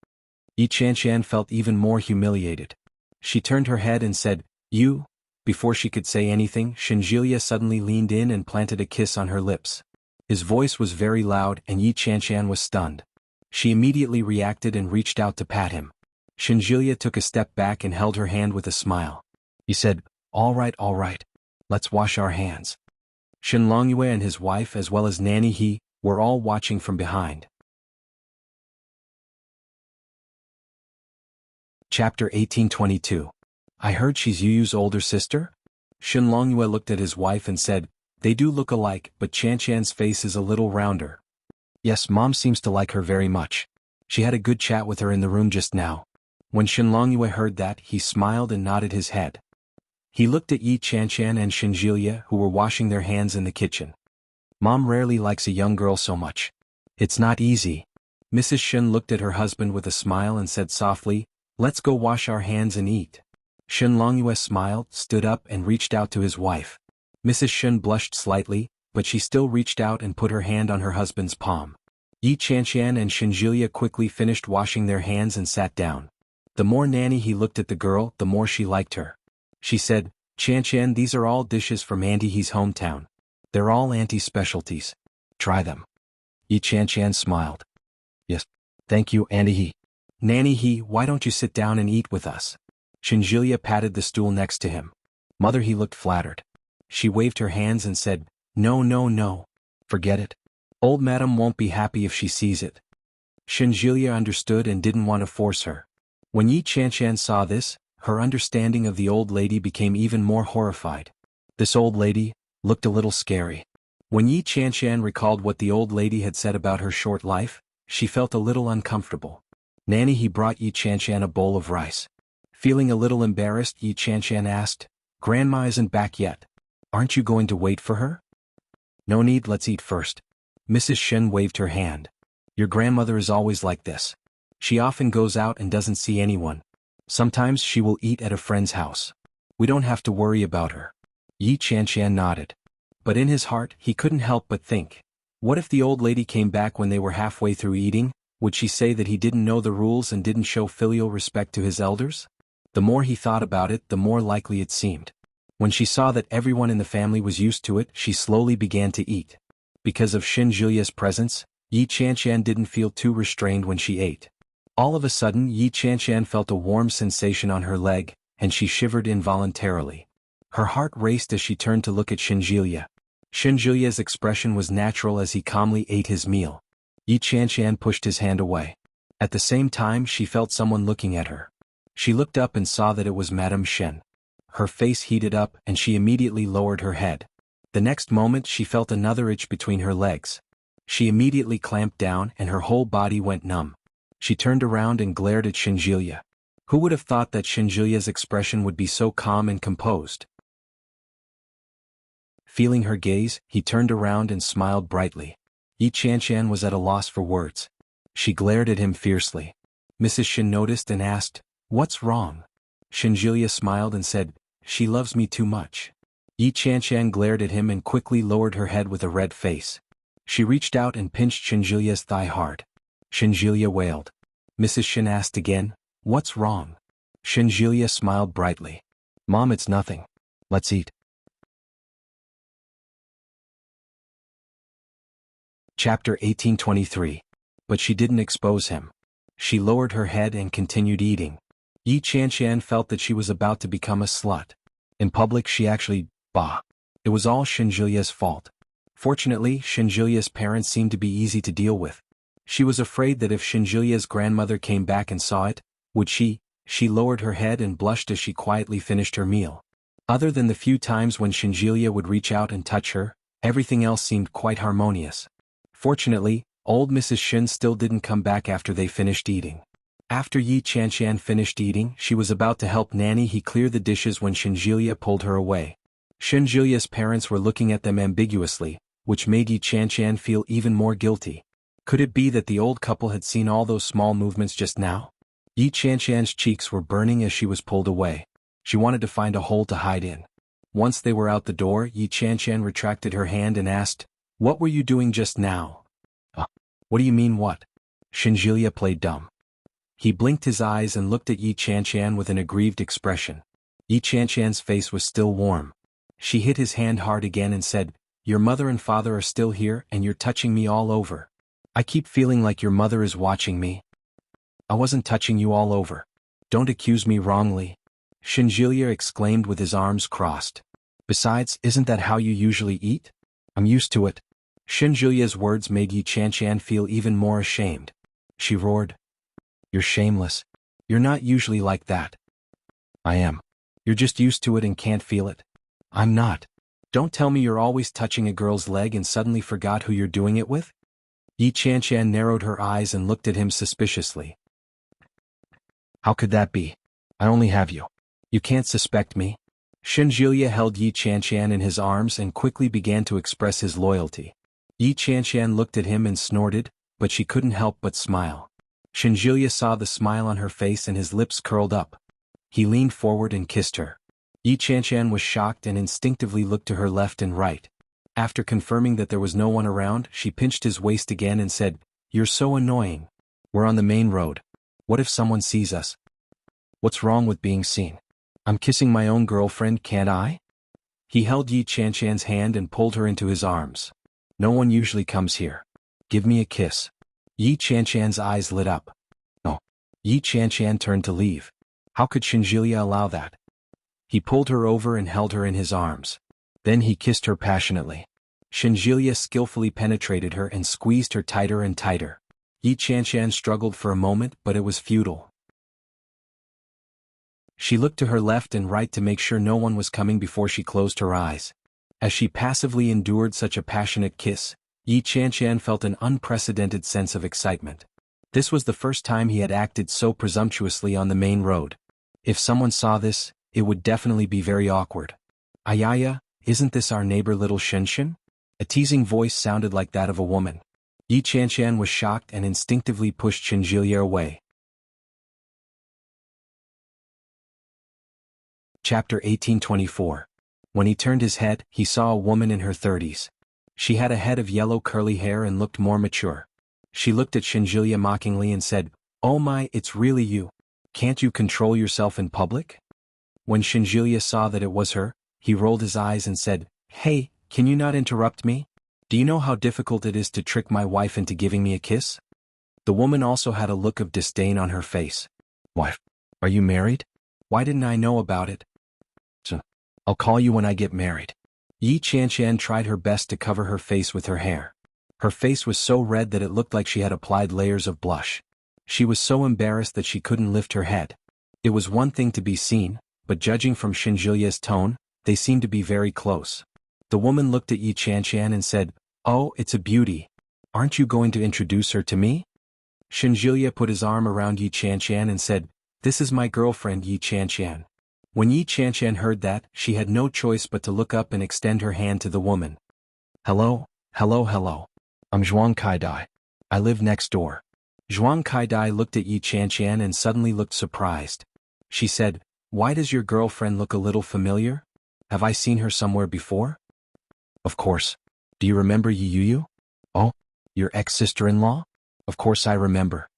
[SPEAKER 1] Yi Chanshan felt even more humiliated. She turned her head and said, "You?" Before she could say anything, Shinjulia suddenly leaned in and planted a kiss on her lips. His voice was very loud and Yi Chanshan was stunned. She immediately reacted and reached out to pat him. Shinjulia took a step back and held her hand with a smile. He said, all right, let's wash our hands." Shin Longyue and his wife as well as Nanny He were all watching from behind. Chapter 1822. I heard she's Yuyu's older sister? Shin Longyue looked at his wife and said, "They do look alike, but Chanshan's face is a little rounder." "Yes, Mom seems to like her very much. She had a good chat with her in the room just now." When Shin Longyue heard that, he smiled and nodded his head. He looked at Yi Chanshan and Shinjulia, who were washing their hands in the kitchen. "Mom rarely likes a young girl so much. It's not easy." Mrs. Shin looked at her husband with a smile and said softly, "Let's go wash our hands and eat." Shin Longyue smiled, stood up and reached out to his wife. Mrs. Shin blushed slightly, but she still reached out and put her hand on her husband's palm. Yi Chanshan and Shinjulia quickly finished washing their hands and sat down. The more Nanny He looked at the girl, the more she liked her. She said, "Chanshan, these are all dishes from Auntie He's hometown. They're all Auntie's specialties. Try them." Yi Chanshan smiled. "Yes. Thank you, Auntie He." "Nanny He, why don't you sit down and eat with us?" Shinjulia patted the stool next to him. Mother He looked flattered. She waved her hands and said, No. Forget it. Old Madam won't be happy if she sees it." Shinjulia understood and didn't want to force her. When Yi Chanshan saw this, her understanding of the old lady became even more horrified. This old lady looked a little scary. When Yi Chanshan recalled what the old lady had said about her short life, she felt a little uncomfortable. Nanny He brought Yi Chanshan a bowl of rice. Feeling a little embarrassed, Yi Chanshan asked, "Grandma isn't back yet. Aren't you going to wait for her?" "No need, let's eat first." Mrs. Shen waved her hand. "Your grandmother is always like this. She often goes out and doesn't see anyone. Sometimes she will eat at a friend's house. We don't have to worry about her." Yi Chanshan nodded. But in his heart, he couldn't help but think, what if the old lady came back when they were halfway through eating? Would she say that he didn't know the rules and didn't show filial respect to his elders? The more he thought about it, the more likely it seemed. When she saw that everyone in the family was used to it, she slowly began to eat. Because of Shinjulia's presence, Yi Chanshan didn't feel too restrained when she ate. All of a sudden, Yi Chanshan felt a warm sensation on her leg, and she shivered involuntarily. Her heart raced as she turned to look at Shinjulia. Shinjuya's expression was natural as he calmly ate his meal. Yi Qianshan pushed his hand away. At the same time she felt someone looking at her. She looked up and saw that it was Madame Shen. Her face heated up and she immediately lowered her head. The next moment she felt another itch between her legs. She immediately clamped down and her whole body went numb. She turned around and glared at Shinjuya. Who would have thought that Shinjuya's expression would be so calm and composed? Feeling her gaze, he turned around and smiled brightly. Yi Qianshan was at a loss for words. She glared at him fiercely. Mrs. Shin noticed and asked, "What's wrong?" Shinjuya smiled and said, "She loves me too much." Yi Qianshan glared at him and quickly lowered her head with a red face. She reached out and pinched Shinjuya's thigh hard. Shinjuya wailed. Mrs. Shin asked again, "What's wrong?" Shinjuya smiled brightly. "Mom, it's nothing. Let's eat." Chapter 1823. But she didn't expose him. She lowered her head and continued eating. Yi Qianshan felt that she was about to become a slut. In public she actually, It was all Shinjuya's fault. Fortunately, Shinjuya's parents seemed to be easy to deal with. She was afraid that if Shinjuya's grandmother came back and saw it, would she lowered her head and blushed as she quietly finished her meal. Other than the few times when Shinjuya would reach out and touch her, everything else seemed quite harmonious. Fortunately, old Mrs. Shin still didn't come back after they finished eating. After Yi Qianshan finished eating, she was about to help Nanny He clear the dishes when Shinjuya pulled her away. Shinjuya's parents were looking at them ambiguously, which made Yi Qianshan feel even more guilty. Could it be that the old couple had seen all those small movements just now? Yi Qianshan's cheeks were burning as she was pulled away. She wanted to find a hole to hide in. Once they were out the door, Yi Qianshan retracted her hand and asked, "What were you doing just now?" What do you mean what?" Shinjuya played dumb. He blinked his eyes and looked at Yi Qianshan with an aggrieved expression. Yi Qianshan's face was still warm. She hit his hand hard again and said, "Your mother and father are still here and you're touching me all over. I keep feeling like your mother is watching me." "I wasn't touching you all over. Don't accuse me wrongly," Shinjuya exclaimed with his arms crossed. "Besides, isn't that how you usually eat? I'm used to it." Shinjuya's words made Yi Qianshan feel even more ashamed. She roared, "You're shameless. You're not usually like that." "I am. You're just used to it and can't feel it." "I'm not. Don't tell me you're always touching a girl's leg and suddenly forgot who you're doing it with?" Yi Qianshan narrowed her eyes and looked at him suspiciously. "How could that be? I only have you. You can't suspect me." Shinjuya held Yi Qianshan in his arms and quickly began to express his loyalty. Yi Qianshan looked at him and snorted, but she couldn't help but smile. Shinjuya saw the smile on her face and his lips curled up. He leaned forward and kissed her. Yi Qianshan was shocked and instinctively looked to her left and right. After confirming that there was no one around, she pinched his waist again and said, "You're so annoying. We're on the main road. What if someone sees us?" "What's wrong with being seen? I'm kissing my own girlfriend, can't I?" He held Yi Qianshan's hand and pulled her into his arms. "No one usually comes here. Give me a kiss." Yi Qianshan's eyes lit up. "No." Yi Qianshan turned to leave. How could Shinjuya allow that? He pulled her over and held her in his arms. Then he kissed her passionately. Shinjuya skillfully penetrated her and squeezed her tighter and tighter. Yi Qianshan struggled for a moment, but it was futile. She looked to her left and right to make sure no one was coming before she closed her eyes. As she passively endured such a passionate kiss, Yi Qianshan felt an unprecedented sense of excitement. This was the first time he had acted so presumptuously on the main road. If someone saw this, it would definitely be very awkward. "Ayaya, isn't this our neighbor little Shinshin?" A teasing voice sounded like that of a woman. Yi Qianshan was shocked and instinctively pushed Shinjuya away. Chapter 1824. When he turned his head, he saw a woman in her 30s. She had a head of yellow curly hair and looked more mature. She looked at Shinjuya mockingly and said, "Oh my, it's really you. Can't you control yourself in public?" When Shinjuya saw that it was her, he rolled his eyes and said, "Hey, can you not interrupt me? Do you know how difficult it is to trick my wife into giving me a kiss?" The woman also had a look of disdain on her face. "Wife, are you married? Why didn't I know about it? So, I'll call you when I get married." Yi Qianshan tried her best to cover her face with her hair. Her face was so red that it looked like she had applied layers of blush. She was so embarrassed that she couldn't lift her head. It was one thing to be seen, but judging from Xinjilia's tone, they seemed to be very close. The woman looked at Yi Qianshan and said, "Oh, it's a beauty. Aren't you going to introduce her to me?" Xinjilia put his arm around Yi Qianshan and said, "This is my girlfriend Yi Qianshan." When Yi Qianshan heard that, she had no choice but to look up and extend her hand to the woman. "Hello, hello. I'm Zhuang Kaidai. I live next door." Zhuang Kaidai looked at Yi Qianshan and suddenly looked surprised. She said, "Why does your girlfriend look a little familiar? Have I seen her somewhere before?" "Of course. Do you remember Yi Yuyu? Oh, your ex-sister-in-law? Of course I remember."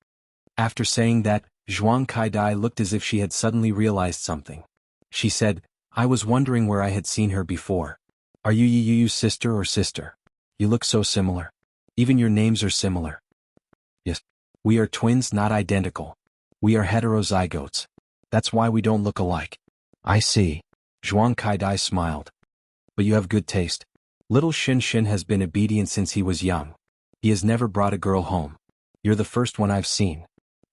[SPEAKER 1] After saying that, Zhuang Kaidai looked as if she had suddenly realized something. She said, "I was wondering where I had seen her before. Are you Yi Yuyu's sister or sister? You look so similar. Even your names are similar." "Yes. We are twins, not identical. We are heterozygotes. That's why we don't look alike." "I see." Zhuang Kaidai smiled. "But you have good taste. Little Shin has been obedient since he was young. He has never brought a girl home. You're the first one I've seen."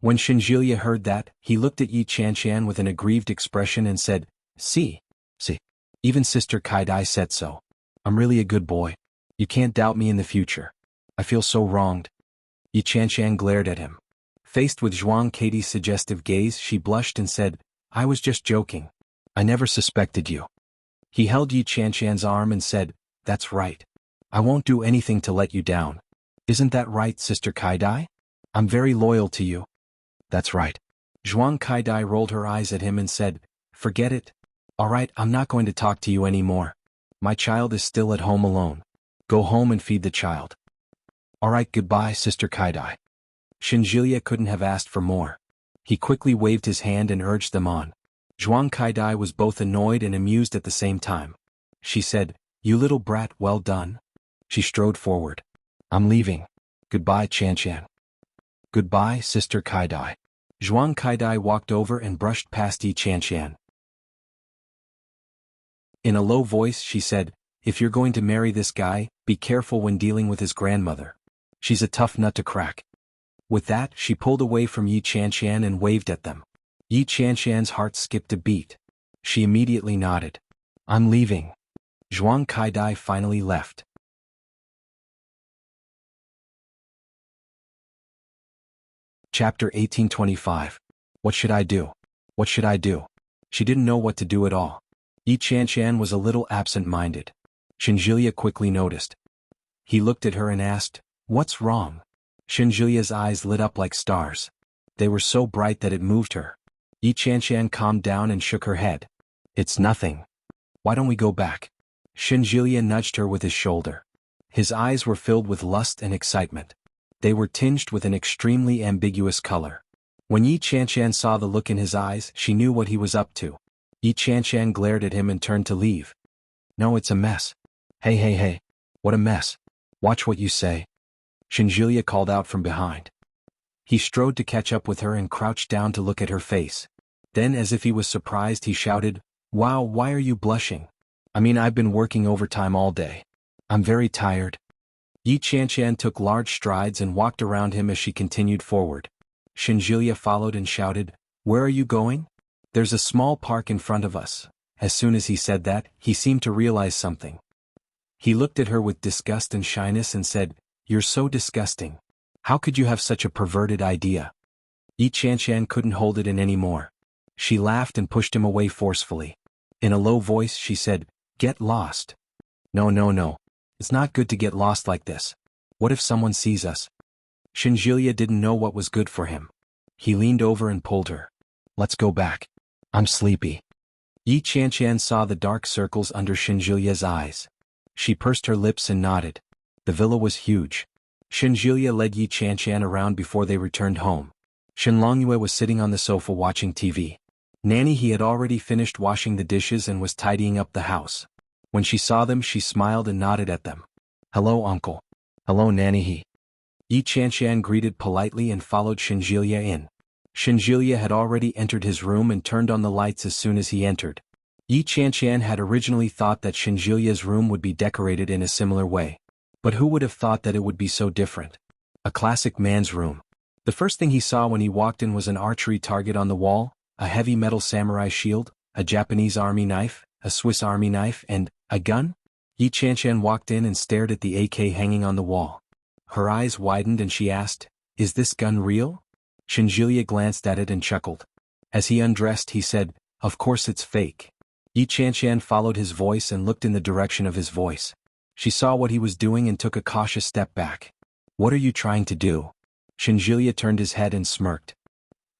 [SPEAKER 1] When Xinjilia heard that, he looked at Yi Qianshan with an aggrieved expression and said, See. Even Sister Kaidai said so. I'm really a good boy. You can't doubt me in the future. I feel so wronged." Yi Qianshan glared at him. Faced with Zhuang Kaidai's suggestive gaze, she blushed and said, "I was just joking. I never suspected you." He held Yi Qianshan's arm and said, "That's right. I won't do anything to let you down. Isn't that right, Sister Kaidai? I'm very loyal to you." "That's right." Zhuang Kaidai rolled her eyes at him and said, "Forget it. All right, I'm not going to talk to you anymore. My child is still at home alone. Go home and feed the child." "All right, goodbye, Sister Kaidai." Xinjilia couldn't have asked for more. He quickly waved his hand and urged them on. Zhuang Kaidai was both annoyed and amused at the same time. She said, "You little brat, well done." She strode forward. "I'm leaving. Goodbye, Qianshan." "Goodbye, Sister Kaidai." Zhuang Kaidai walked over and brushed past Yi Qianshan. In a low voice she said, "If you're going to marry this guy, be careful when dealing with his grandmother. She's a tough nut to crack." With that, she pulled away from Yi Qianshan and waved at them. Yi Qianshan's heart skipped a beat. She immediately nodded. "I'm leaving." Zhuang Kaidai finally left. Chapter 1825. What should I do? What should I do? She didn't know what to do at all. Yi Qianshan was a little absent-minded. Xinjilia quickly noticed. He looked at her and asked, "What's wrong?" Xinjilia's eyes lit up like stars. They were so bright that it moved her. Yi Qianshan calmed down and shook her head. "It's nothing. Why don't we go back?" Xinjilia nudged her with his shoulder. His eyes were filled with lust and excitement. They were tinged with an extremely ambiguous color. When Yi Qianshan saw the look in his eyes, she knew what he was up to. Yi Qianshan glared at him and turned to leave. "No, it's a mess." Hey. What a mess. Watch what you say." Xinjilia called out from behind. He strode to catch up with her and crouched down to look at her face. Then, as if he was surprised, he shouted, "Wow, why are you blushing? I mean, I've been working overtime all day. I'm very tired." Yi Qianshan took large strides and walked around him as she continued forward. Xinjilia followed and shouted, "Where are you going?" "There's a small park in front of us." As soon as he said that, he seemed to realize something. He looked at her with disgust and shyness and said, "You're so disgusting. How could you have such a perverted idea?" Yi Qianshan couldn't hold it in any more. She laughed and pushed him away forcefully. In a low voice she said, "Get lost." No. It's not good to get lost like this. What if someone sees us?" Xinjilia didn't know what was good for him. He leaned over and pulled her. "Let's go back. I'm sleepy." Yi Qianshan saw the dark circles under Xinjilia's eyes. She pursed her lips and nodded. The villa was huge. Xinjilia led Yi Qianshan around before they returned home. Shenlongyue was sitting on the sofa watching TV. Nanny he had already finished washing the dishes and was tidying up the house. When she saw them, she smiled and nodded at them. "Hello, uncle." "Hello, Nanny he." Yi Qianshan greeted politely and followed Xinjilia in. Xinjilia had already entered his room and turned on the lights as soon as he entered. Yi Qianqian had originally thought that Shinjilia's room would be decorated in a similar way. But who would have thought that it would be so different? A classic man's room. The first thing he saw when he walked in was an archery target on the wall, a heavy metal samurai shield, a Japanese army knife, a Swiss army knife, and a gun? Yi Qianqian walked in and stared at the AK hanging on the wall. Her eyes widened and she asked, "Is this gun real?" Shinjilia glanced at it and chuckled. As he undressed he said, "Of course it's fake." Yi Qianqian followed his voice and looked in the direction of his voice. She saw what he was doing and took a cautious step back. "What are you trying to do?" Shinjilia turned his head and smirked.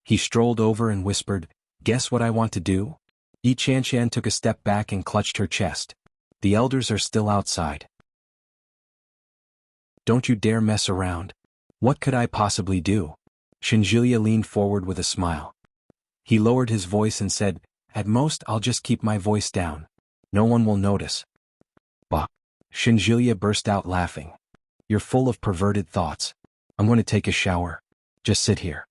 [SPEAKER 1] He strolled over and whispered, "Guess what I want to do?" Yi Qianqian took a step back and clutched her chest. "The elders are still outside. Don't you dare mess around." "What could I possibly do?" Shinjilia leaned forward with a smile. He lowered his voice and said, "At most I'll just keep my voice down. No one will notice." "Bah!" Shinjilia burst out laughing. "You're full of perverted thoughts. I'm going to take a shower. Just sit here."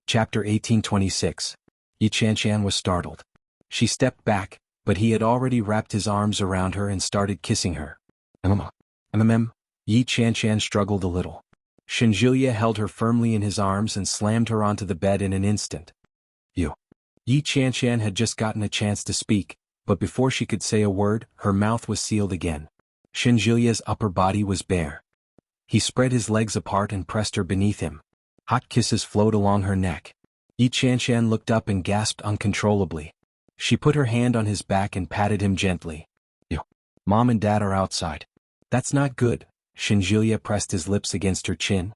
[SPEAKER 1] Chapter 1826. Yi Qianqian was startled. She stepped back, but he had already wrapped his arms around her and started kissing her. Yi Qianqian struggled a little. Shinjilia held her firmly in his arms and slammed her onto the bed in an instant. "You." Yi Qianqian had just gotten a chance to speak, but before she could say a word, her mouth was sealed again. Shinjilia's upper body was bare. He spread his legs apart and pressed her beneath him. Hot kisses flowed along her neck. Yi Qianqian looked up and gasped uncontrollably. She put her hand on his back and patted him gently. "You. Mom and Dad are outside." "That's not good." Shinjilia pressed his lips against her chin.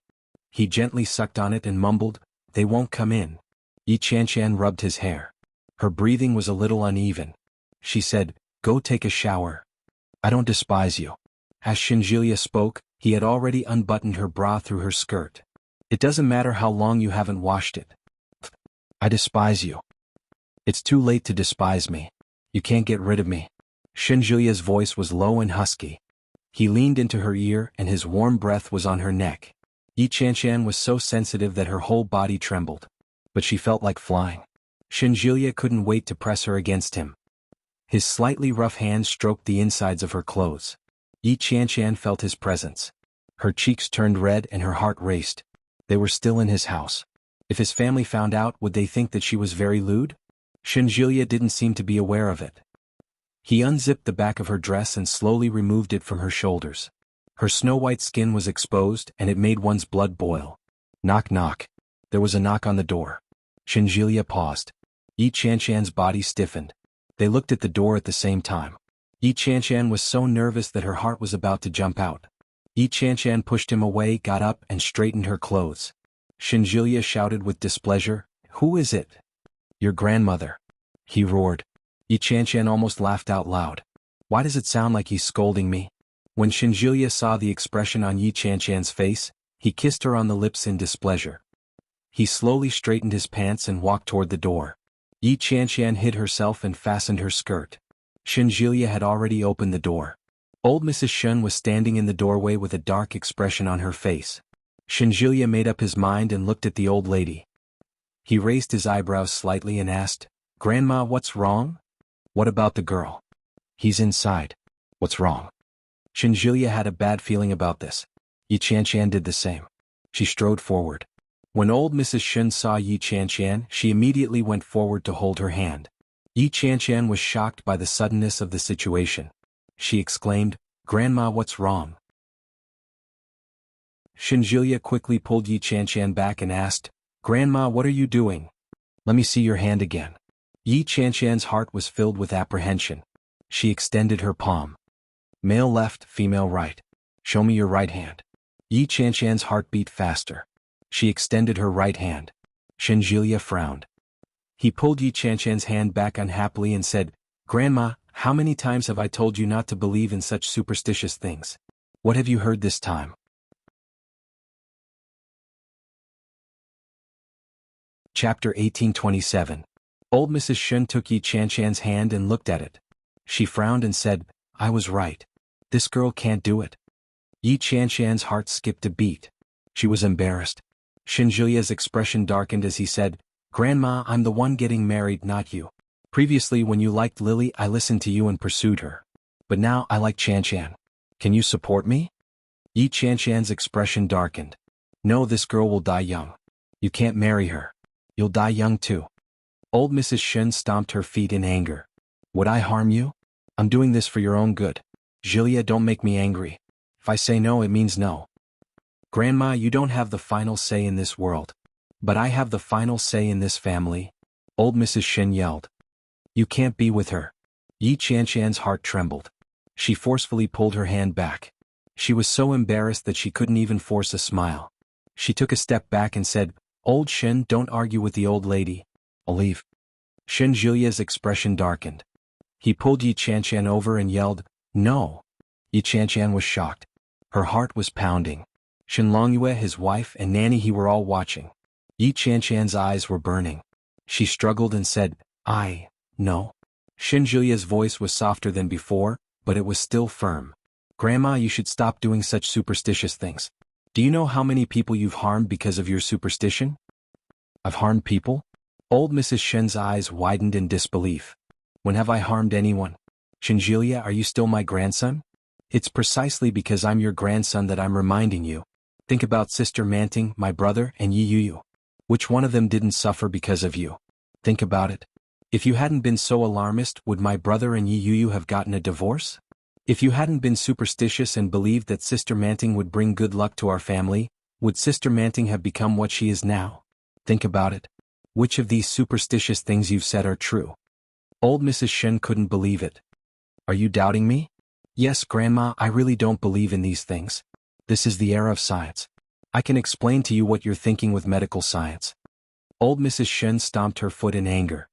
[SPEAKER 1] He gently sucked on it and mumbled, "They won't come in." Yi Qianqian rubbed his hair. Her breathing was a little uneven. She said, "Go take a shower. I don't despise you." As Shinjilia spoke, he had already unbuttoned her bra through her skirt. "It doesn't matter how long you haven't washed it." "I despise you." "It's too late to despise me. You can't get rid of me." Shinjilia's voice was low and husky. He leaned into her ear and his warm breath was on her neck. Yi Qianqian was so sensitive that her whole body trembled. But she felt like flying. Shinjilia couldn't wait to press her against him. His slightly rough hands stroked the insides of her clothes. Yi Qianqian felt his presence. Her cheeks turned red and her heart raced. They were still in his house. If his family found out, would they think that she was very lewd? Shinjilia didn't seem to be aware of it. He unzipped the back of her dress and slowly removed it from her shoulders. Her snow-white skin was exposed and it made one's blood boil. Knock knock. There was a knock on the door. Shinjilia paused. Yi Qianqian's body stiffened. They looked at the door at the same time. Yi Qianqian was so nervous that her heart was about to jump out. Yi Qianqian pushed him away, got up and straightened her clothes. Shinjilia shouted with displeasure, "Who is it?" "Your grandmother," he roared. Yi Qianqian almost laughed out loud. "Why does it sound like he's scolding me?" When Shinjilia saw the expression on Yi Qianqian's face, he kissed her on the lips in displeasure. He slowly straightened his pants and walked toward the door. Yi Qianqian hid herself and fastened her skirt. Shinjilia had already opened the door. Old Mrs. Shun was standing in the doorway with a dark expression on her face. Shinjilia made up his mind and looked at the old lady. He raised his eyebrows slightly and asked, "Grandma, what's wrong?" "What about the girl?" "He's inside." "What's wrong?" Shinjilia had a bad feeling about this. Yi Qianqian did the same. She strode forward. When old Mrs. Shun saw Yi Qianqian, she immediately went forward to hold her hand. Yi Qianqian was shocked by the suddenness of the situation. She exclaimed, "Grandma, what's wrong?" Shinjilia quickly pulled Yi Qianqian back and asked, "Grandma, what are you doing? Let me see your hand again." Yi Qianqian's heart was filled with apprehension. She extended her palm. "Male left, female right. Show me your right hand." Yi Qianqian's heart beat faster. She extended her right hand. Shinjilia frowned. He pulled Yi Qianqian's hand back unhappily and said, "Grandma, how many times have I told you not to believe in such superstitious things? What have you heard this time?" Chapter 1827. Old Mrs. Shun took Yi Qianqian's hand and looked at it. She frowned and said, "I was right. This girl can't do it." Yi Qianqian's heart skipped a beat. She was embarrassed. Shinjilia's expression darkened as he said, Grandma, I'm the one getting married, not you. Previously when you liked Lily, I listened to you and pursued her. But now I like Chan. Can you support me? Yi Chan's expression darkened. No, this girl will die young. You can't marry her. You'll die young too. Old Mrs. Shen stomped her feet in anger. Would I harm you? I'm doing this for your own good. Julia, don't make me angry. If I say no, it means no. Grandma, you don't have the final say in this world. But I have the final say in this family. Old Mrs. Shen yelled. You can't be with her. Yi Chan's heart trembled. She forcefully pulled her hand back. She was so embarrassed that she couldn't even force a smile. She took a step back and said, Old Shen, don't argue with the old lady. I'll leave. Shen Julia's expression darkened. He pulled Yi Chan over and yelled, No. Yi Chan was shocked. Her heart was pounding. Shen Longyue, his wife, and Nanny He were all watching. Yi Chan's eyes were burning. She struggled and said, No. Shen Julia's voice was softer than before, but it was still firm. Grandma, you should stop doing such superstitious things. Do you know how many people you've harmed because of your superstition? I've harmed people? Old Mrs. Shen's eyes widened in disbelief. When have I harmed anyone? Shen Julia, are you still my grandson? It's precisely because I'm your grandson that I'm reminding you. Think about Sister Manting, my brother, and Yi Yu. Which one of them didn't suffer because of you? Think about it. If you hadn't been so alarmist, would my brother and Yi Yu have gotten a divorce? If you hadn't been superstitious and believed that Sister Manting would bring good luck to our family, would Sister Manting have become what she is now? Think about it. Which of these superstitious things you've said are true? Old Mrs. Shen couldn't believe it. Are you doubting me? Yes, Grandma, I really don't believe in these things. This is the era of science. I can explain to you what you're thinking with medical science. Old Mrs. Shen stomped her foot in anger.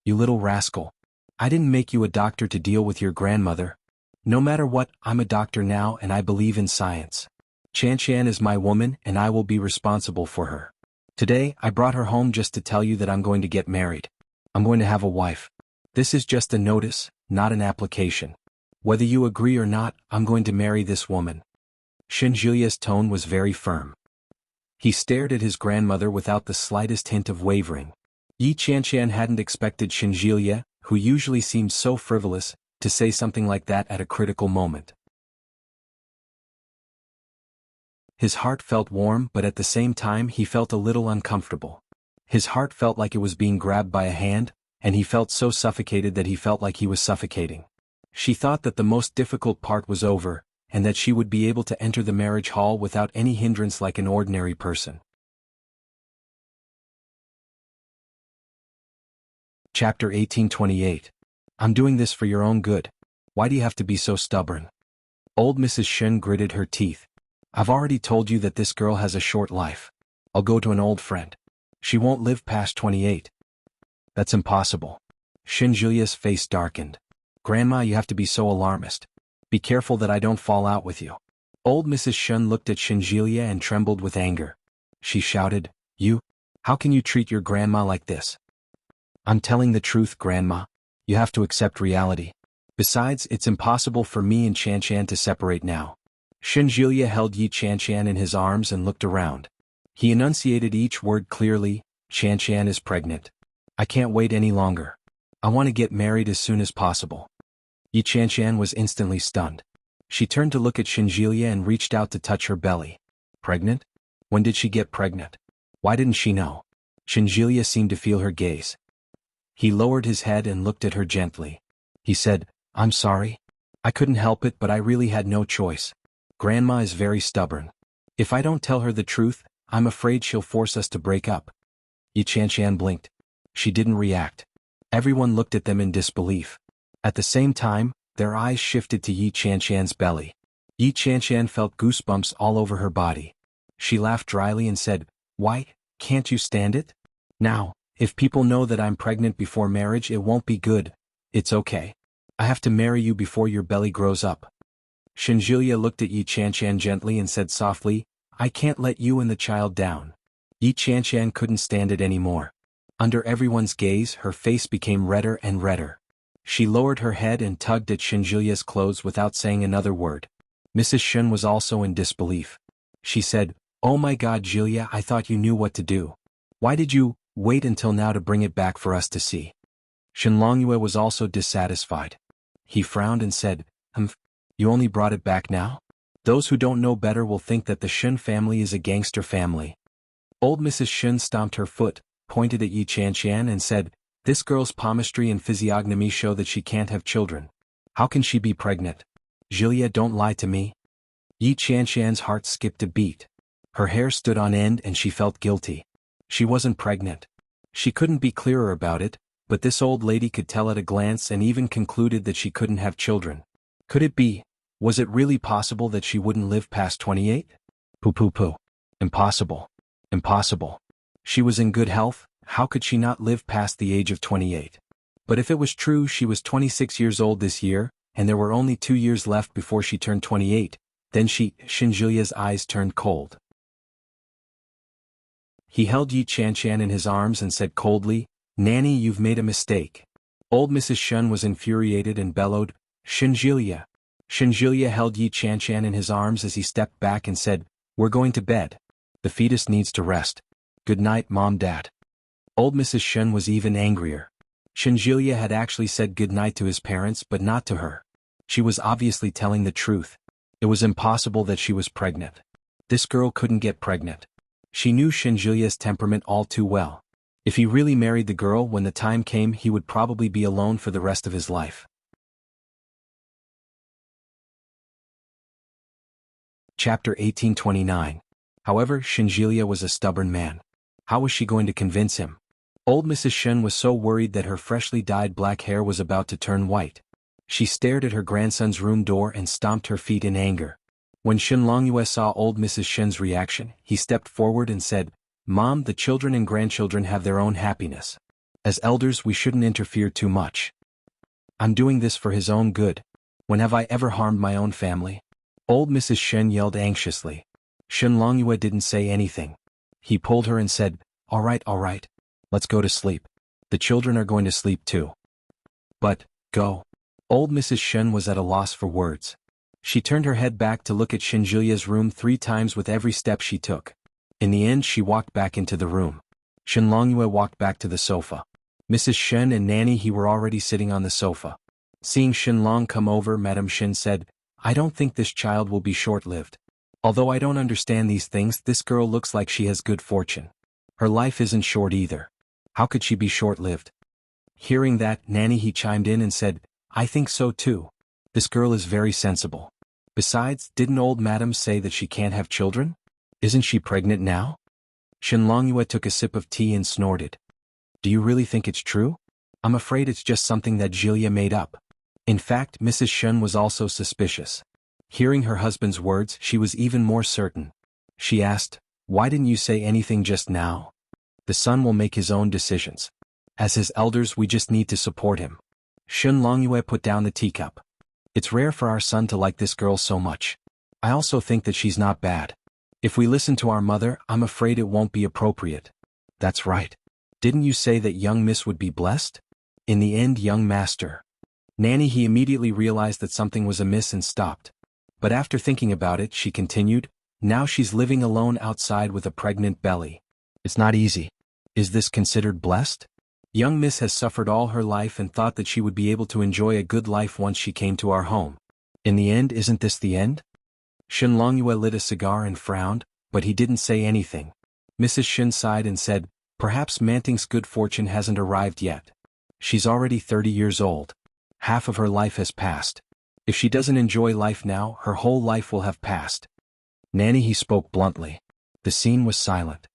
[SPEAKER 1] You little rascal. I didn't make you a doctor to deal with your grandmother. No matter what, I'm a doctor now and I believe in science. Chan is my woman and I will be responsible for her. Today, I brought her home just to tell you that I'm going to get married. I'm going to have a wife. This is just a notice, not an application. Whether you agree or not, I'm going to marry this woman. Shen Julia's tone was very firm. He stared at his grandmother without the slightest hint of wavering. Yi Chan hadn't expected Shen Julia, who usually seemed so frivolous, to say something like that at a critical moment. His heart felt warm, but at the same time he felt a little uncomfortable. His heart felt like it was being grabbed by a hand, and he felt so suffocated that he felt like he was suffocating. She thought that the most difficult part was over, and that she would be able to enter the marriage hall without any hindrance like an ordinary person. Chapter 1828. I'm doing this for your own good. Why do you have to be so stubborn? Old Mrs. Shen gritted her teeth. I've already told you that this girl has a short life. I'll go to an old friend. She won't live past 28. That's impossible. Shen Julia's face darkened. Grandma, you have to be so alarmist. Be careful that I don't fall out with you. Old Mrs. Shen looked at Shen Julia and trembled with anger. She shouted, You? How can you treat your grandma like this? I'm telling the truth, Grandma. You have to accept reality. Besides, it's impossible for me and Chan to separate now. Shen Julia held Yi Chan in his arms and looked around. He enunciated each word clearly. Chan is pregnant. I can't wait any longer. I want to get married as soon as possible. Yi Chan was instantly stunned. She turned to look at Shen Julia and reached out to touch her belly. Pregnant? When did she get pregnant? Why didn't she know? Shen Julia seemed to feel her gaze. He lowered his head and looked at her gently. He said, I'm sorry. I couldn't help it, but I really had no choice. Grandma is very stubborn. If I don't tell her the truth, I'm afraid she'll force us to break up. Yi Chan blinked. She didn't react. Everyone looked at them in disbelief. At the same time, their eyes shifted to Yi Chan's belly. Yi Chan felt goosebumps all over her body. She laughed dryly and said, Why, can't you stand it? Now, if people know that I'm pregnant before marriage, it won't be good. It's okay. I have to marry you before your belly grows up. Shen Julia looked at Yi Chan gently and said softly, I can't let you and the child down. Yi Chan couldn't stand it anymore. Under everyone's gaze, her face became redder and redder. She lowered her head and tugged at Shen Julia's clothes without saying another word. Mrs. Shen was also in disbelief. She said, Oh my God, Julia, I thought you knew what to do. Why did you Wait until now to bring it back for us to see. Shen Longyue was also dissatisfied. He frowned and said, You only brought it back now? Those who don't know better will think that the Shen family is a gangster family. Old Mrs. Shen stomped her foot, pointed at Yi Qianqian and said, This girl's palmistry and physiognomy show that she can't have children. How can she be pregnant? Julia, don't lie to me. Yi Qianqian's heart skipped a beat. Her hair stood on end and she felt guilty. She wasn't pregnant. She couldn't be clearer about it, but this old lady could tell at a glance and even concluded that she couldn't have children. Could it be? Was it really possible that she wouldn't live past 28? Pooh. Impossible. Impossible. She was in good health, how could she not live past the age of 28? But if it was true she was 26 years old this year, and there were only 2 years left before she turned 28, then Shen Julia's eyes turned cold. He held Yi Qianqian in his arms and said coldly, Nanny, you've made a mistake. Old Mrs. Shen was infuriated and bellowed, Shen Julia. Shen Julia held Yi Qianqian in his arms as he stepped back and said, We're going to bed. The fetus needs to rest. Good night, Mom, Dad. Old Mrs. Shen was even angrier. Shen Julia had actually said good night to his parents but not to her. She was obviously telling the truth. It was impossible that she was pregnant. This girl couldn't get pregnant. She knew Shen Julia's temperament all too well. If he really married the girl when the time came, he would probably be alone for the rest of his life. Chapter 1829. However, Shen Julia was a stubborn man. How was she going to convince him? Old Mrs. Shen was so worried that her freshly dyed black hair was about to turn white. She stared at her grandson's room door and stomped her feet in anger. When Shen Longyue saw old Mrs. Shen's reaction, he stepped forward and said, Mom, the children and grandchildren have their own happiness. As elders, we shouldn't interfere too much. I'm doing this for his own good. When have I ever harmed my own family? Old Mrs. Shen yelled anxiously. Shen Longyue didn't say anything. He pulled her and said, All right. Let's go to sleep. The children are going to sleep too. But, go. Old Mrs. Shen was at a loss for words. She turned her head back to look at Shen Julia's room 3 times with every step she took. In the end, she walked back into the room. Shen Longyue walked back to the sofa. Mrs. Shen and Nanny He were already sitting on the sofa. Seeing Shen Long come over, Madame Shen said, I don't think this child will be short-lived. Although I don't understand these things, this girl looks like she has good fortune. Her life isn't short either. How could she be short-lived? Hearing that, Nanny He chimed in and said, I think so too. This girl is very sensible. Besides, didn't old Madame say that she can't have children? Isn't she pregnant now? Shen Longyue took a sip of tea and snorted. Do you really think it's true? I'm afraid it's just something that Julia made up. In fact, Mrs. Shen was also suspicious. Hearing her husband's words, she was even more certain. She asked, Why didn't you say anything just now? The son will make his own decisions. As his elders, we just need to support him. Shen Longyue put down the teacup. It's rare for our son to like this girl so much. I also think that she's not bad. If we listen to our mother, I'm afraid it won't be appropriate. That's right. Didn't you say that young miss would be blessed? In the end, young master. Nanny He immediately realized that something was amiss and stopped. But after thinking about it, she continued, Now she's living alone outside with a pregnant belly. It's not easy. Is this considered blessed? Young miss has suffered all her life and thought that she would be able to enjoy a good life once she came to our home. In the end, isn't this the end? Shen Longyue lit a cigar and frowned, but he didn't say anything. Mrs. Shen sighed and said, Perhaps Manting's good fortune hasn't arrived yet. She's already 30 years old. Half of her life has passed. If she doesn't enjoy life now, her whole life will have passed. Nanny He spoke bluntly. The scene was silent.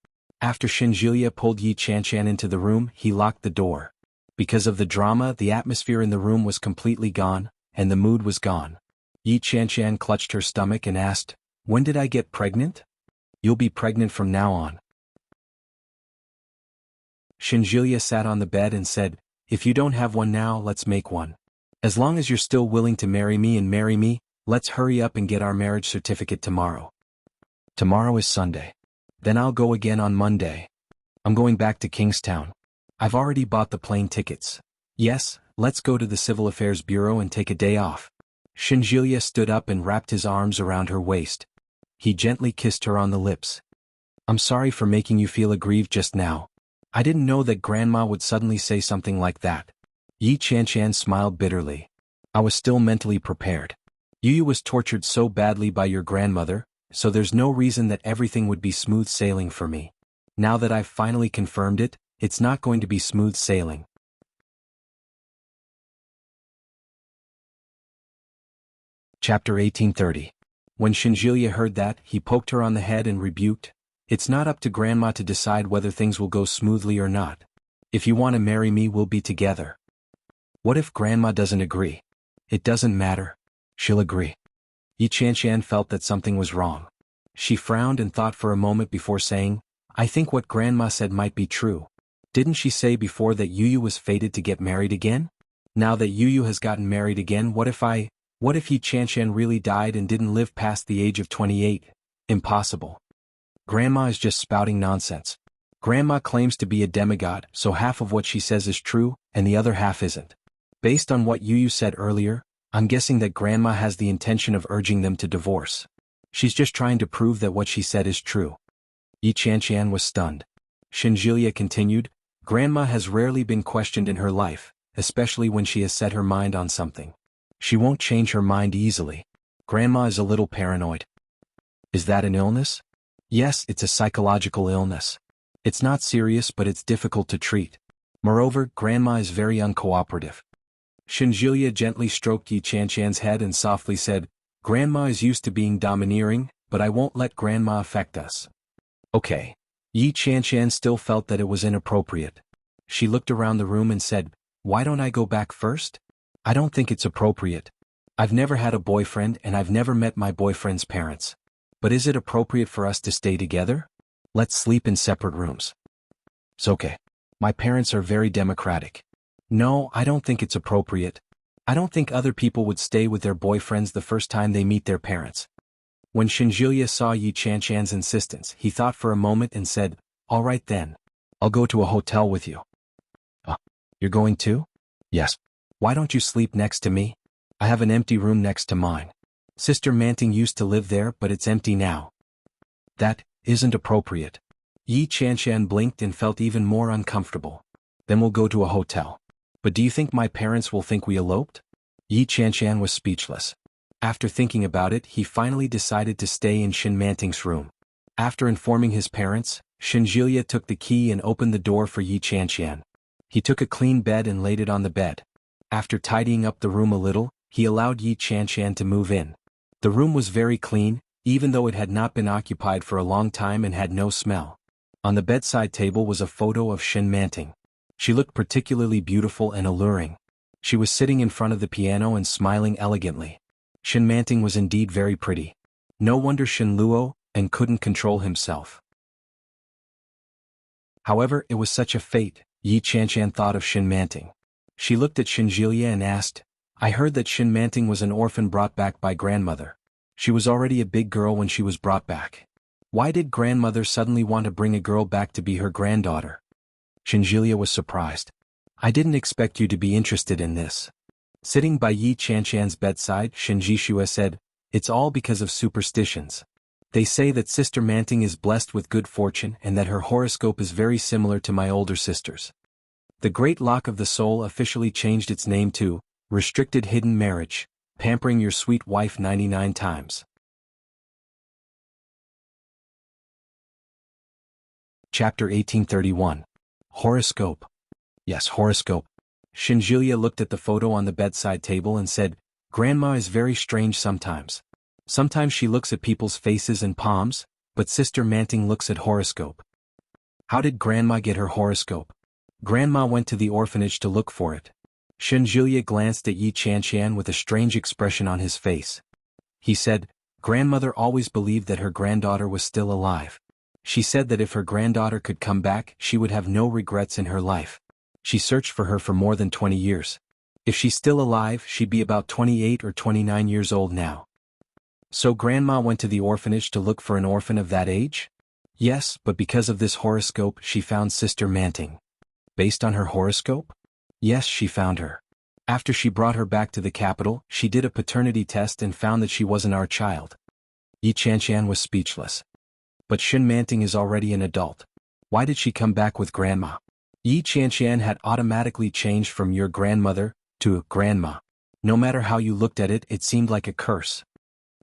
[SPEAKER 1] After Shen Julia pulled Yi Qianqian into the room, he locked the door. Because of the drama, the atmosphere in the room was completely gone, and the mood was gone. Yi Qianqian clutched her stomach and asked, When did I get pregnant? You'll be pregnant from now on. Shen Julia sat on the bed and said, If you don't have one now, let's make one. As long as you're still willing to marry me, let's hurry up and get our marriage certificate tomorrow. Tomorrow is Sunday. Then I'll go again on Monday. I'm going back to Kingstown. I've already bought the plane tickets. Yes, let's go to the Civil Affairs Bureau and take a day off. Shen Julia stood up and wrapped his arms around her waist. He gently kissed her on the lips. I'm sorry for making you feel aggrieved just now. I didn't know that Grandma would suddenly say something like that. Yi Qianshan smiled bitterly. I was still mentally prepared. Yu was tortured so badly by your grandmother, so there's no reason that everything would be smooth sailing for me. Now that I've finally confirmed it, it's not going to be smooth sailing. Chapter 1830. When Shinjilia heard that, he poked her on the head and rebuked, "It's not up to Grandma to decide whether things will go smoothly or not. If you want to marry me, we'll be together." What if Grandma doesn't agree? It doesn't matter. She'll agree. Yi Qianshan felt that something was wrong. She frowned and thought for a moment before saying, "I think what Grandma said might be true. Didn't she say before that Yu was fated to get married again? Now that Yu has gotten married again, what if Yi Qianshan really died and didn't live past the age of 28? Impossible. Grandma is just spouting nonsense. Grandma claims to be a demigod, so half of what she says is true, and the other half isn't. Based on what Yu said earlier, I'm guessing that Grandma has the intention of urging them to divorce. She's just trying to prove that what she said is true." Yi Qianshan was stunned. Shinjilia continued, "Grandma has rarely been questioned in her life, especially when she has set her mind on something. She won't change her mind easily. Grandma is a little paranoid." "Is that an illness?" "Yes, it's a psychological illness. It's not serious, but it's difficult to treat. Moreover, Grandma is very uncooperative." Shinjilia gently stroked Yi Qianshan's head and softly said, "Grandma is used to being domineering, but I won't let Grandma affect us." "Okay." Yi Qianshan still felt that it was inappropriate. She looked around the room and said, "Why don't I go back first? I don't think it's appropriate. I've never had a boyfriend and I've never met my boyfriend's parents. But is it appropriate for us to stay together? Let's sleep in separate rooms." "It's okay. My parents are very democratic." "No, I don't think it's appropriate. I don't think other people would stay with their boyfriends the first time they meet their parents." When Shinjilia saw Yi Qianshan's insistence, he thought for a moment and said, "All right then. I'll go to a hotel with you." You're going too?" "Yes. Why don't you sleep next to me? I have an empty room next to mine. Sister Manting used to live there, but it's empty now." "That isn't appropriate." Yi Qianshan blinked and felt even more uncomfortable. "Then we'll go to a hotel. But do you think my parents will think we eloped?" Yi Qianshan was speechless. After thinking about it, he finally decided to stay in Shin Manting's room. After informing his parents, Shinjilia took the key and opened the door for Yi Qianshan. He took a clean bed and laid it on the bed. After tidying up the room a little, he allowed Yi Qianshan to move in. The room was very clean, even though it had not been occupied for a long time and had no smell. On the bedside table was a photo of Shin Manting. She looked particularly beautiful and alluring. She was sitting in front of the piano and smiling elegantly. Shin Manting was indeed very pretty. No wonder Shin Luo and couldn't control himself. However, it was such a fate. Yi Qianshan thought of Shin Manting. She looked at Shinjilia and asked, "I heard that Shin Manting was an orphan brought back by grandmother. She was already a big girl when she was brought back. Why did grandmother suddenly want to bring a girl back to be her granddaughter?" Shinjilia was surprised. "I didn't expect you to be interested in this." Sitting by Yi Qianshan's bedside, Shinjishua said, "It's all because of superstitions. They say that Sister Manting is blessed with good fortune and that her horoscope is very similar to my older sister's. The Great Lock of the Soul officially changed its name to Restricted Hidden Marriage, pampering your sweet wife 99 times. Chapter 1831. Horoscope. Yes, horoscope. Shinjilia looked at the photo on the bedside table and said, "Grandma is very strange sometimes. Sometimes she looks at people's faces and palms, but Sister Manting looks at horoscope." "How did Grandma get her horoscope?" "Grandma went to the orphanage to look for it." Shinjilia glanced at Yi Qianshan with a strange expression on his face. He said, "Grandmother always believed that her granddaughter was still alive. She said that if her granddaughter could come back, she would have no regrets in her life. She searched for her for more than 20 years. If she's still alive, she'd be about 28 or 29 years old now." "So Grandma went to the orphanage to look for an orphan of that age?" "Yes, but because of this horoscope, she found Sister Manting." "Based on her horoscope?" "Yes, she found her. After she brought her back to the capital, she did a paternity test and found that she wasn't our child." Yi Qianshan was speechless. "But Shin Manting is already an adult. Why did she come back with Grandma?" Yi Qianqian had automatically changed from your grandmother to grandma. No matter how you looked at it, it seemed like a curse.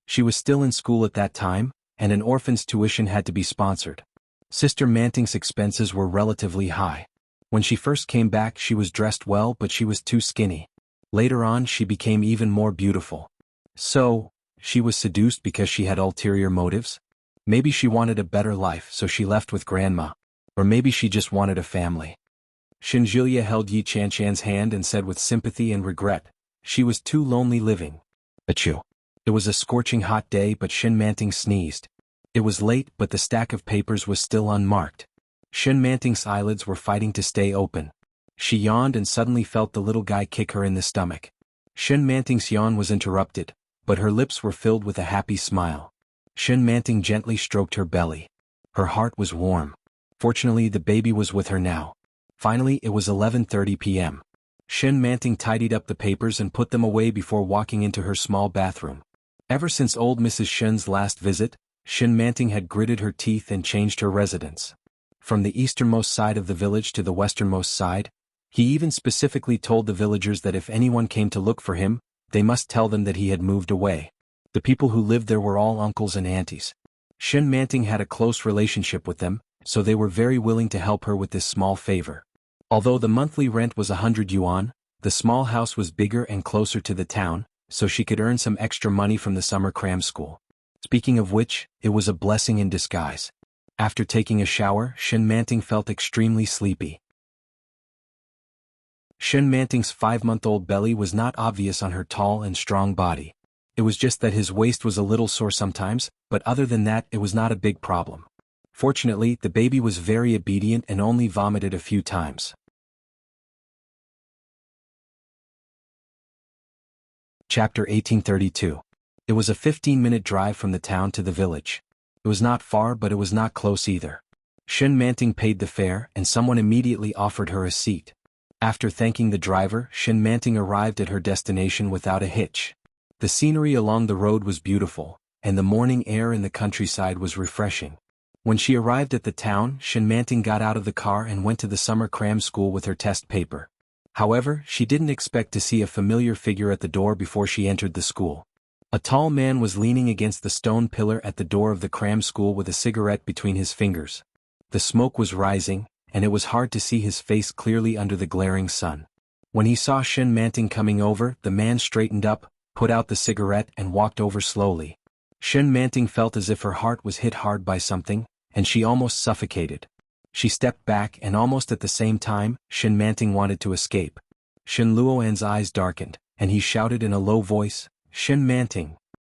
[SPEAKER 1] She was still in school at that time, and an orphan's tuition had to be sponsored. Sister Manting's expenses were relatively high. When she first came back, she was dressed well, but she was too skinny. Later on, she became even more beautiful. So, she was seduced because she had ulterior motives? Maybe she wanted a better life, so she left with grandma. Or maybe she just wanted a family. Shinjulia held Yi Qianqian's hand and said with sympathy and regret, she was too lonely living. Achoo. It was a scorching hot day, but Shin Manting sneezed. It was late, but the stack of papers was still unmarked. Shin Manting's eyelids were fighting to stay open. She yawned and suddenly felt the little guy kick her in the stomach. Shin Manting's yawn was interrupted, but her lips were filled with a happy smile. Shin Manting gently stroked her belly. Her heart was warm. Fortunately, the baby was with her now. Finally, it was 11:30 p.m. Shin Manting tidied up the papers and put them away before walking into her small bathroom. Ever since old Mrs. Shin's last visit, Shin Manting had gritted her teeth and changed her residence. From the easternmost side of the village to the westernmost side, he even specifically told the villagers that if anyone came to look for him, they must tell them that he had moved away. The people who lived there were all uncles and aunties. Shin Manting had a close relationship with them, so they were very willing to help her with this small favor. Although the monthly rent was 100 yuan, the small house was bigger and closer to the town, so she could earn some extra money from the summer cram school. Speaking of which, it was a blessing in disguise. After taking a shower, Shin Manting felt extremely sleepy. Shin Manting's 5-month-old belly was not obvious on her tall and strong body. It was just that his waist was a little sore sometimes, but other than that it was not a big problem. Fortunately, the baby was very obedient and only vomited a few times. Chapter 1832. It was a 15-minute drive from the town to the village. It was not far, but it was not close either. Shin Manting paid the fare, and someone immediately offered her a seat. After thanking the driver, Shin Manting arrived at her destination without a hitch. The scenery along the road was beautiful, and the morning air in the countryside was refreshing. When she arrived at the town, Shin Manting got out of the car and went to the summer cram school with her test paper. However, she didn't expect to see a familiar figure at the door before she entered the school. A tall man was leaning against the stone pillar at the door of the cram school with a cigarette between his fingers. The smoke was rising, and it was hard to see his face clearly under the glaring sun. When he saw Shin Manting coming over, the man straightened up, put out the cigarette and walked over slowly. Shin Manting felt as if her heart was hit hard by something, and she almost suffocated. She stepped back and almost at the same time, Shin Manting wanted to escape. Shin Luoan's eyes darkened, and he shouted in a low voice, "Shin Manting."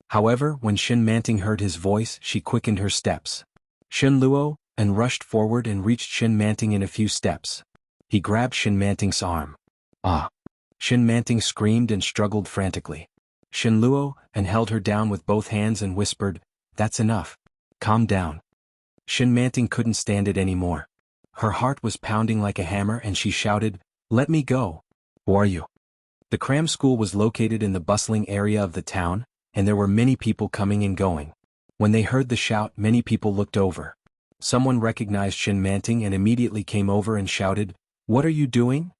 [SPEAKER 1] However, when Shin Manting heard his voice, she quickened her steps. Shin Luo, and rushed forward and reached Shin Manting in a few steps. He grabbed Shin Manting's arm. "Ah!" Shin Manting screamed and struggled frantically. Shin Luo, and held her down with both hands and whispered, "That's enough. Calm down." Shin Manting couldn't stand it anymore. Her heart was pounding like a hammer and she shouted, "Let me go. Who are you?" The cram school was located in the bustling area of the town, and there were many people coming and going. When they heard the shout, many people looked over. Someone recognized Shin Manting and immediately came over and shouted, "What are you doing?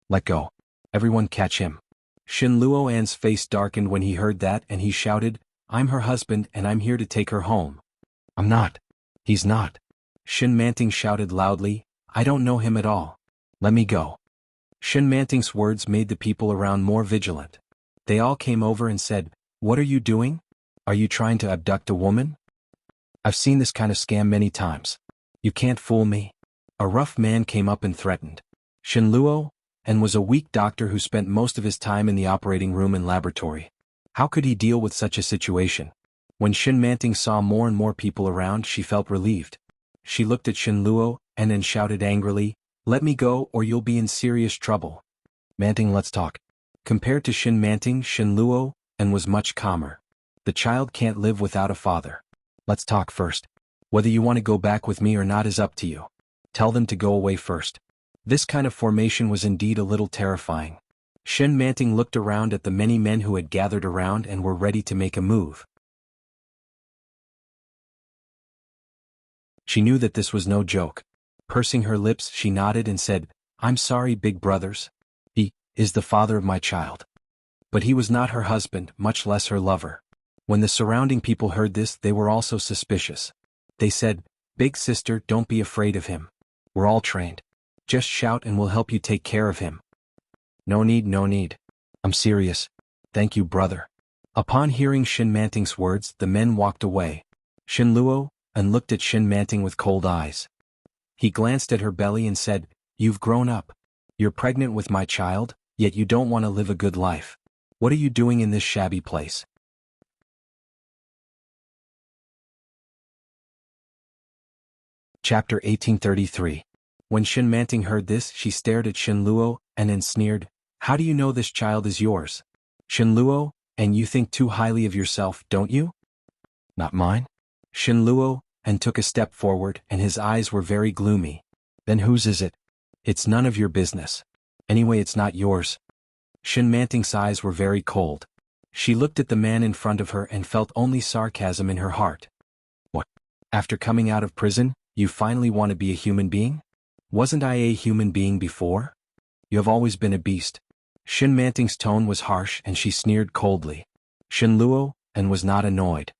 [SPEAKER 1] Let go. Everyone catch him." Shin Luoan's face darkened when he heard that and he shouted, "I'm her husband and I'm here to take her home." "I'm not. He's not." Shin Manting shouted loudly, "I don't know him at all. Let me go." Shin Manting's words made the people around more vigilant. They all came over and said, "What are you doing? Are you trying to abduct a woman? I've seen this kind of scam many times. You can't fool me." A rough man came up and threatened. Shin Luo, and was a weak doctor who spent most of his time in the operating room and laboratory. How could he deal with such a situation? When Shin Manting saw more and more people around, she felt relieved. She looked at Shin Luo, and then shouted angrily, "Let me go or you'll be in serious trouble." "Manting, let's talk." Compared to Shin Manting, Shin Luo, and was much calmer. "The child can't live without a father. Let's talk first. Whether you want to go back with me or not is up to you. Tell them to go away first." This kind of formation was indeed a little terrifying. Shin Manting looked around at the many men who had gathered around and were ready to make a move. She knew that this was no joke. Pursing her lips, she nodded and said, I'm sorry, big brothers. He is the father of my child. But he was not her husband, much less her lover. When the surrounding people heard this, they were also suspicious. They said, "Big sister, don't be afraid of him. We're all trained. Just shout and we'll help you take care of him." No need, no need. I'm serious. Thank you, brother. Upon hearing Shin Manting's words, the men walked away. Shin Luo and looked at Shin Manting with cold eyes. He glanced at her belly and said, "You've grown up. You're pregnant with my child, yet you don't want to live a good life. What are you doing in this shabby place?" Chapter 1833. When Shin Manting heard this, she stared at Shin Luo and then sneered, "How do you know this child is yours? Shin Luo, and you think too highly of yourself, don't you?" "Not mine." Shin Luo and took a step forward and his eyes were very gloomy. "Then whose is it?" "It's none of your business. Anyway, it's not yours." Shin Manting's eyes were very cold. She looked at the man in front of her and felt only sarcasm in her heart. "What? After coming out of prison, you finally want to be a human being? Wasn't I a human being before? You have always been a beast." Shin Manting's tone was harsh and she sneered coldly. Shin Luo and was not annoyed.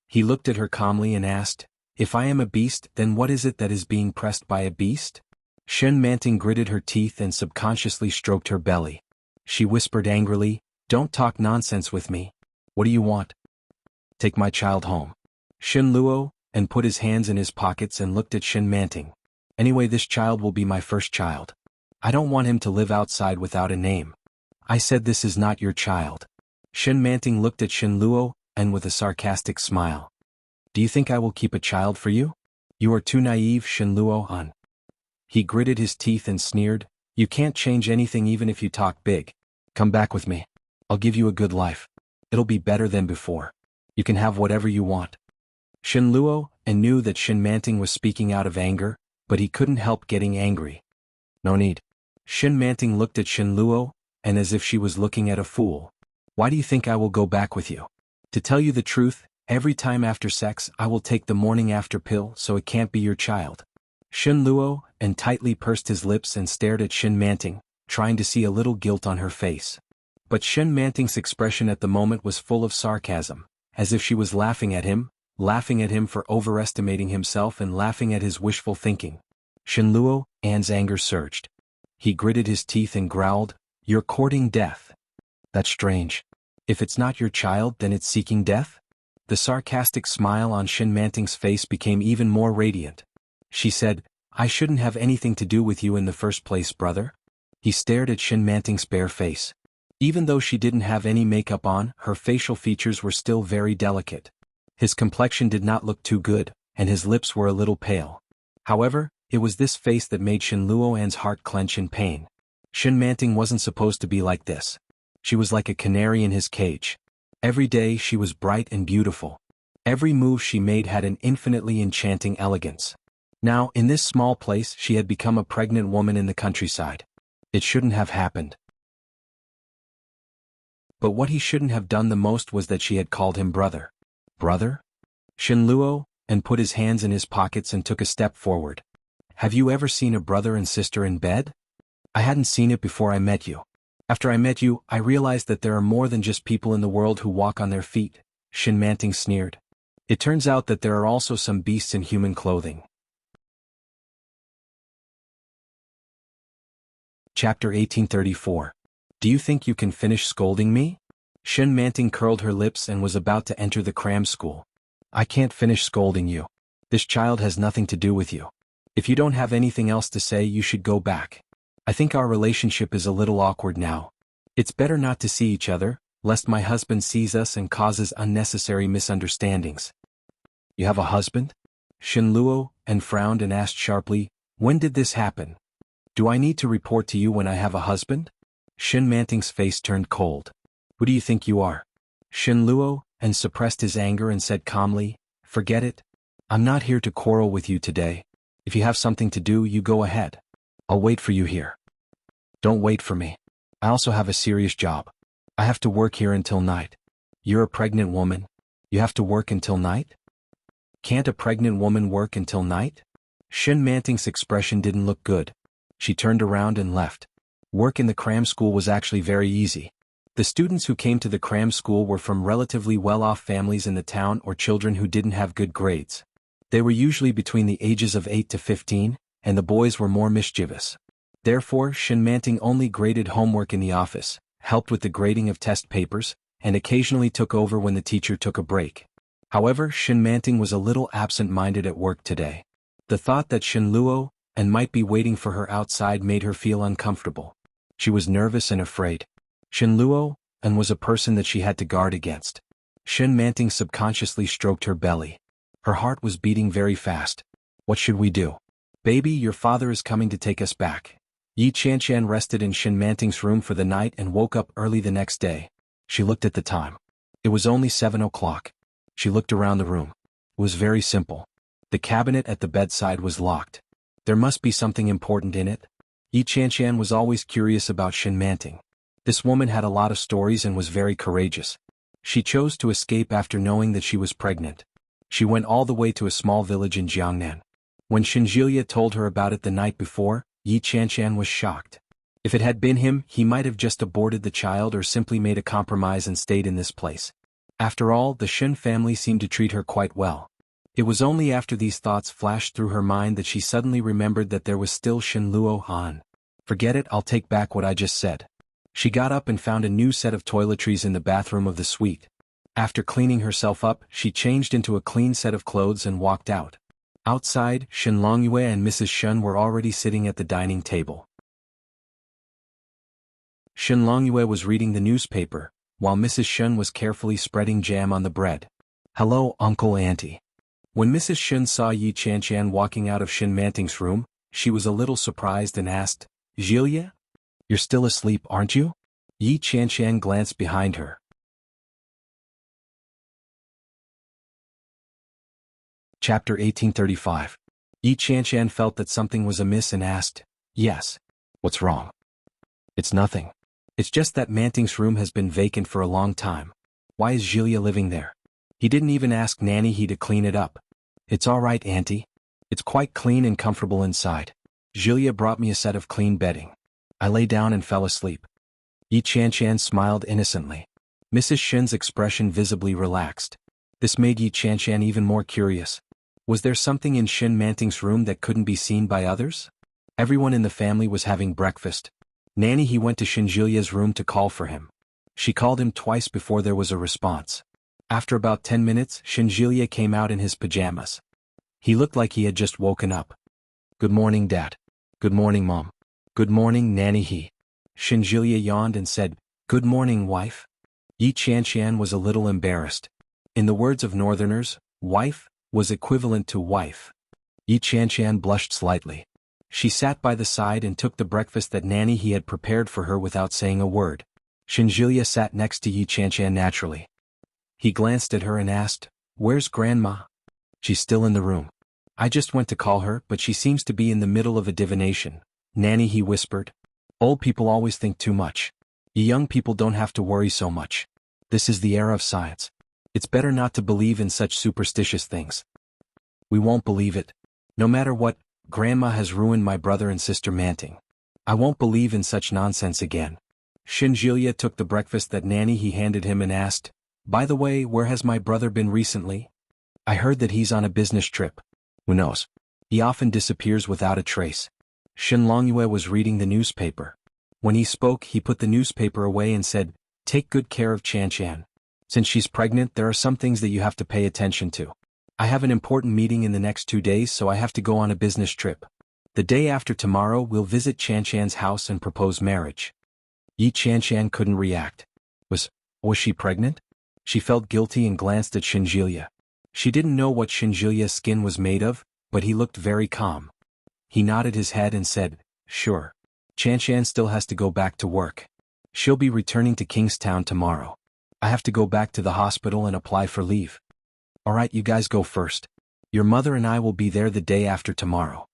[SPEAKER 1] He looked at her calmly and asked, "If I am a beast, then what is it that is being pressed by a beast?" Shin Manting gritted her teeth and subconsciously stroked her belly. She whispered angrily, "Don't talk nonsense with me. What do you want?" "Take my child home." Shin Luo and put his hands in his pockets and looked at Shin Manting. "Anyway, this child will be my first child. I don't want him to live outside without a name. I said this is not your child." Shin Manting looked at Shin Luo and with a sarcastic smile. "Do you think I will keep a child for you? You are too naive, Shin Luo-an." He gritted his teeth and sneered, "You can't change anything even if you talk big. Come back with me. I'll give you a good life. It'll be better than before. You can have whatever you want." Shin Luo and knew that Shin Manting was speaking out of anger, but he couldn't help getting angry. "No need." Shin Manting looked at Shin Luo, and as if she was looking at a fool. "Why do you think I will go back with you? To tell you the truth, every time after sex I will take the morning after pill, so it can't be your child." Shin Luo and tightly pursed his lips and stared at Shin Manting, trying to see a little guilt on her face. But Shin Manting's expression at the moment was full of sarcasm, as if she was laughing at him for overestimating himself and laughing at his wishful thinking. Shin Luo An's anger surged. He gritted his teeth and growled, "You're courting death. That's strange. If it's not your child, then it's seeking death?" The sarcastic smile on Shin Manting's face became even more radiant. She said, "I shouldn't have anything to do with you in the first place, brother." He stared at Shin Manting's bare face. Even though she didn't have any makeup on, her facial features were still very delicate. His complexion did not look too good, and his lips were a little pale. However, it was this face that made Shin Luo-an's heart clench in pain. Shin Manting wasn't supposed to be like this. She was like a canary in his cage. Every day she was bright and beautiful. Every move she made had an infinitely enchanting elegance. Now, in this small place, she had become a pregnant woman in the countryside. It shouldn't have happened. But what he shouldn't have done the most was that she had called him brother. Brother? Shin Luo and put his hands in his pockets and took a step forward. "Have you ever seen a brother and sister in bed?" "I hadn't seen it before I met you. After I met you, I realized that there are more than just people in the world who walk on their feet," Shin Manting sneered. "It turns out that there are also some beasts in human clothing." Chapter 1834. "Do you think you can finish scolding me?" Shin Manting curled her lips and was about to enter the cram school. "I can't finish scolding you. This child has nothing to do with you. If you don't have anything else to say, you should go back. I think our relationship is a little awkward now. It's better not to see each other, lest my husband sees us and causes unnecessary misunderstandings." "You have a husband?" Shin Luo and frowned and asked sharply, "When did this happen? Do I need to report to you when I have a husband?" Shin Manting's face turned cold. "Who do you think you are?" Shin Luo and suppressed his anger and said calmly, "Forget it. I'm not here to quarrel with you today. If you have something to do, you go ahead. I'll wait for you here." "Don't wait for me. I also have a serious job. I have to work here until night." "You're a pregnant woman. You have to work until night?" "Can't a pregnant woman work until night?" Shin Manting's expression didn't look good. She turned around and left. Work in the cram school was actually very easy. The students who came to the cram school were from relatively well-off families in the town or children who didn't have good grades. They were usually between the ages of 8 to 15, and the boys were more mischievous. Therefore, Shin Manting only graded homework in the office, helped with the grading of test papers, and occasionally took over when the teacher took a break. However, Shin Manting was a little absent-minded at work today. The thought that Shin Luo and might be waiting for her outside made her feel uncomfortable. She was nervous and afraid. Shin Luo and was a person that she had to guard against. Shin Manting subconsciously stroked her belly. Her heart was beating very fast. What should we do? Baby, your father is coming to take us back. Yi Qianshan rested in Shin Manting's room for the night and woke up early the next day. She looked at the time. It was only 7 o'clock. She looked around the room. It was very simple. The cabinet at the bedside was locked. There must be something important in it. Yi Qianshan was always curious about Shin Manting. This woman had a lot of stories and was very courageous. She chose to escape after knowing that she was pregnant. She went all the way to a small village in Jiangnan. When Shinjilia told her about it the night before, Yi Qianshan was shocked. If it had been him, he might have just aborted the child or simply made a compromise and stayed in this place. After all, the Shin family seemed to treat her quite well. It was only after these thoughts flashed through her mind that she suddenly remembered that there was still Shin Luo Han. Forget it, I'll take back what I just said. She got up and found a new set of toiletries in the bathroom of the suite. After cleaning herself up, she changed into a clean set of clothes and walked out. Outside, Shin Longyue and Mrs. Shun were already sitting at the dining table. Shin Longyue was reading the newspaper, while Mrs. Shun was carefully spreading jam on the bread. Hello, Uncle Auntie. When Mrs. Shun saw Yi Qianshan walking out of Shin Manting's room, she was a little surprised and asked, Jilia? You're still asleep, aren't you? Yi Qianshan glanced behind her. Chapter 1835. Yi Qianshan felt that something was amiss and asked, Yes. What's wrong? It's nothing. It's just that Manting's room has been vacant for a long time. Why is Jilia living there? He didn't even ask Nanny He to clean it up. It's all right, Auntie. It's quite clean and comfortable inside. Jilia brought me a set of clean bedding. I lay down and fell asleep. Yi Qianshan smiled innocently. Mrs. Shin's expression visibly relaxed. This made Yi Qianshan even more curious. Was there something in Shin Manting's room that couldn't be seen by others? Everyone in the family was having breakfast. Nanny He went to Shinjilia's room to call for him. She called him twice before there was a response. After about 10 minutes, Shinjilia came out in his pajamas. He looked like he had just woken up. Good morning, Dad. Good morning, Mom. Good morning, Nanny He. Shinjilia yawned and said, Good morning, wife. Yi Qianshan was a little embarrassed. In the words of Northerners, wife was equivalent to wife. Yi Qianshan blushed slightly. She sat by the side and took the breakfast that Nanny He had prepared for her without saying a word. Shinjilia sat next to Yi Qianshan naturally. He glanced at her and asked, Where's Grandma? She's still in the room. I just went to call her, but she seems to be in the middle of a divination. Nanny He whispered. Old people always think too much. You young people don't have to worry so much. This is the era of science. It's better not to believe in such superstitious things. We won't believe it. No matter what, Grandma has ruined my brother and sister Manting. I won't believe in such nonsense again. Shinjilia took the breakfast that Nanny He handed him and asked, By the way, where has my brother been recently? I heard that he's on a business trip. Who knows? He often disappears without a trace. Shin Longyue was reading the newspaper. When he spoke, he put the newspaper away and said, Take good care of Qianshan. Since she's pregnant, there are some things that you have to pay attention to. I have an important meeting in the next 2 days, so I have to go on a business trip. The day after tomorrow, we'll visit Qianshan's house and propose marriage. Yi Qianshan couldn't react. Was she pregnant? She felt guilty and glanced at Shinjilia. She didn't know what Shinjilia's skin was made of, but he looked very calm. He nodded his head and said, Sure. Qianshan still has to go back to work. She'll be returning to Kingstown tomorrow. I have to go back to the hospital and apply for leave. All right, you guys go first. Your mother and I will be there the day after tomorrow.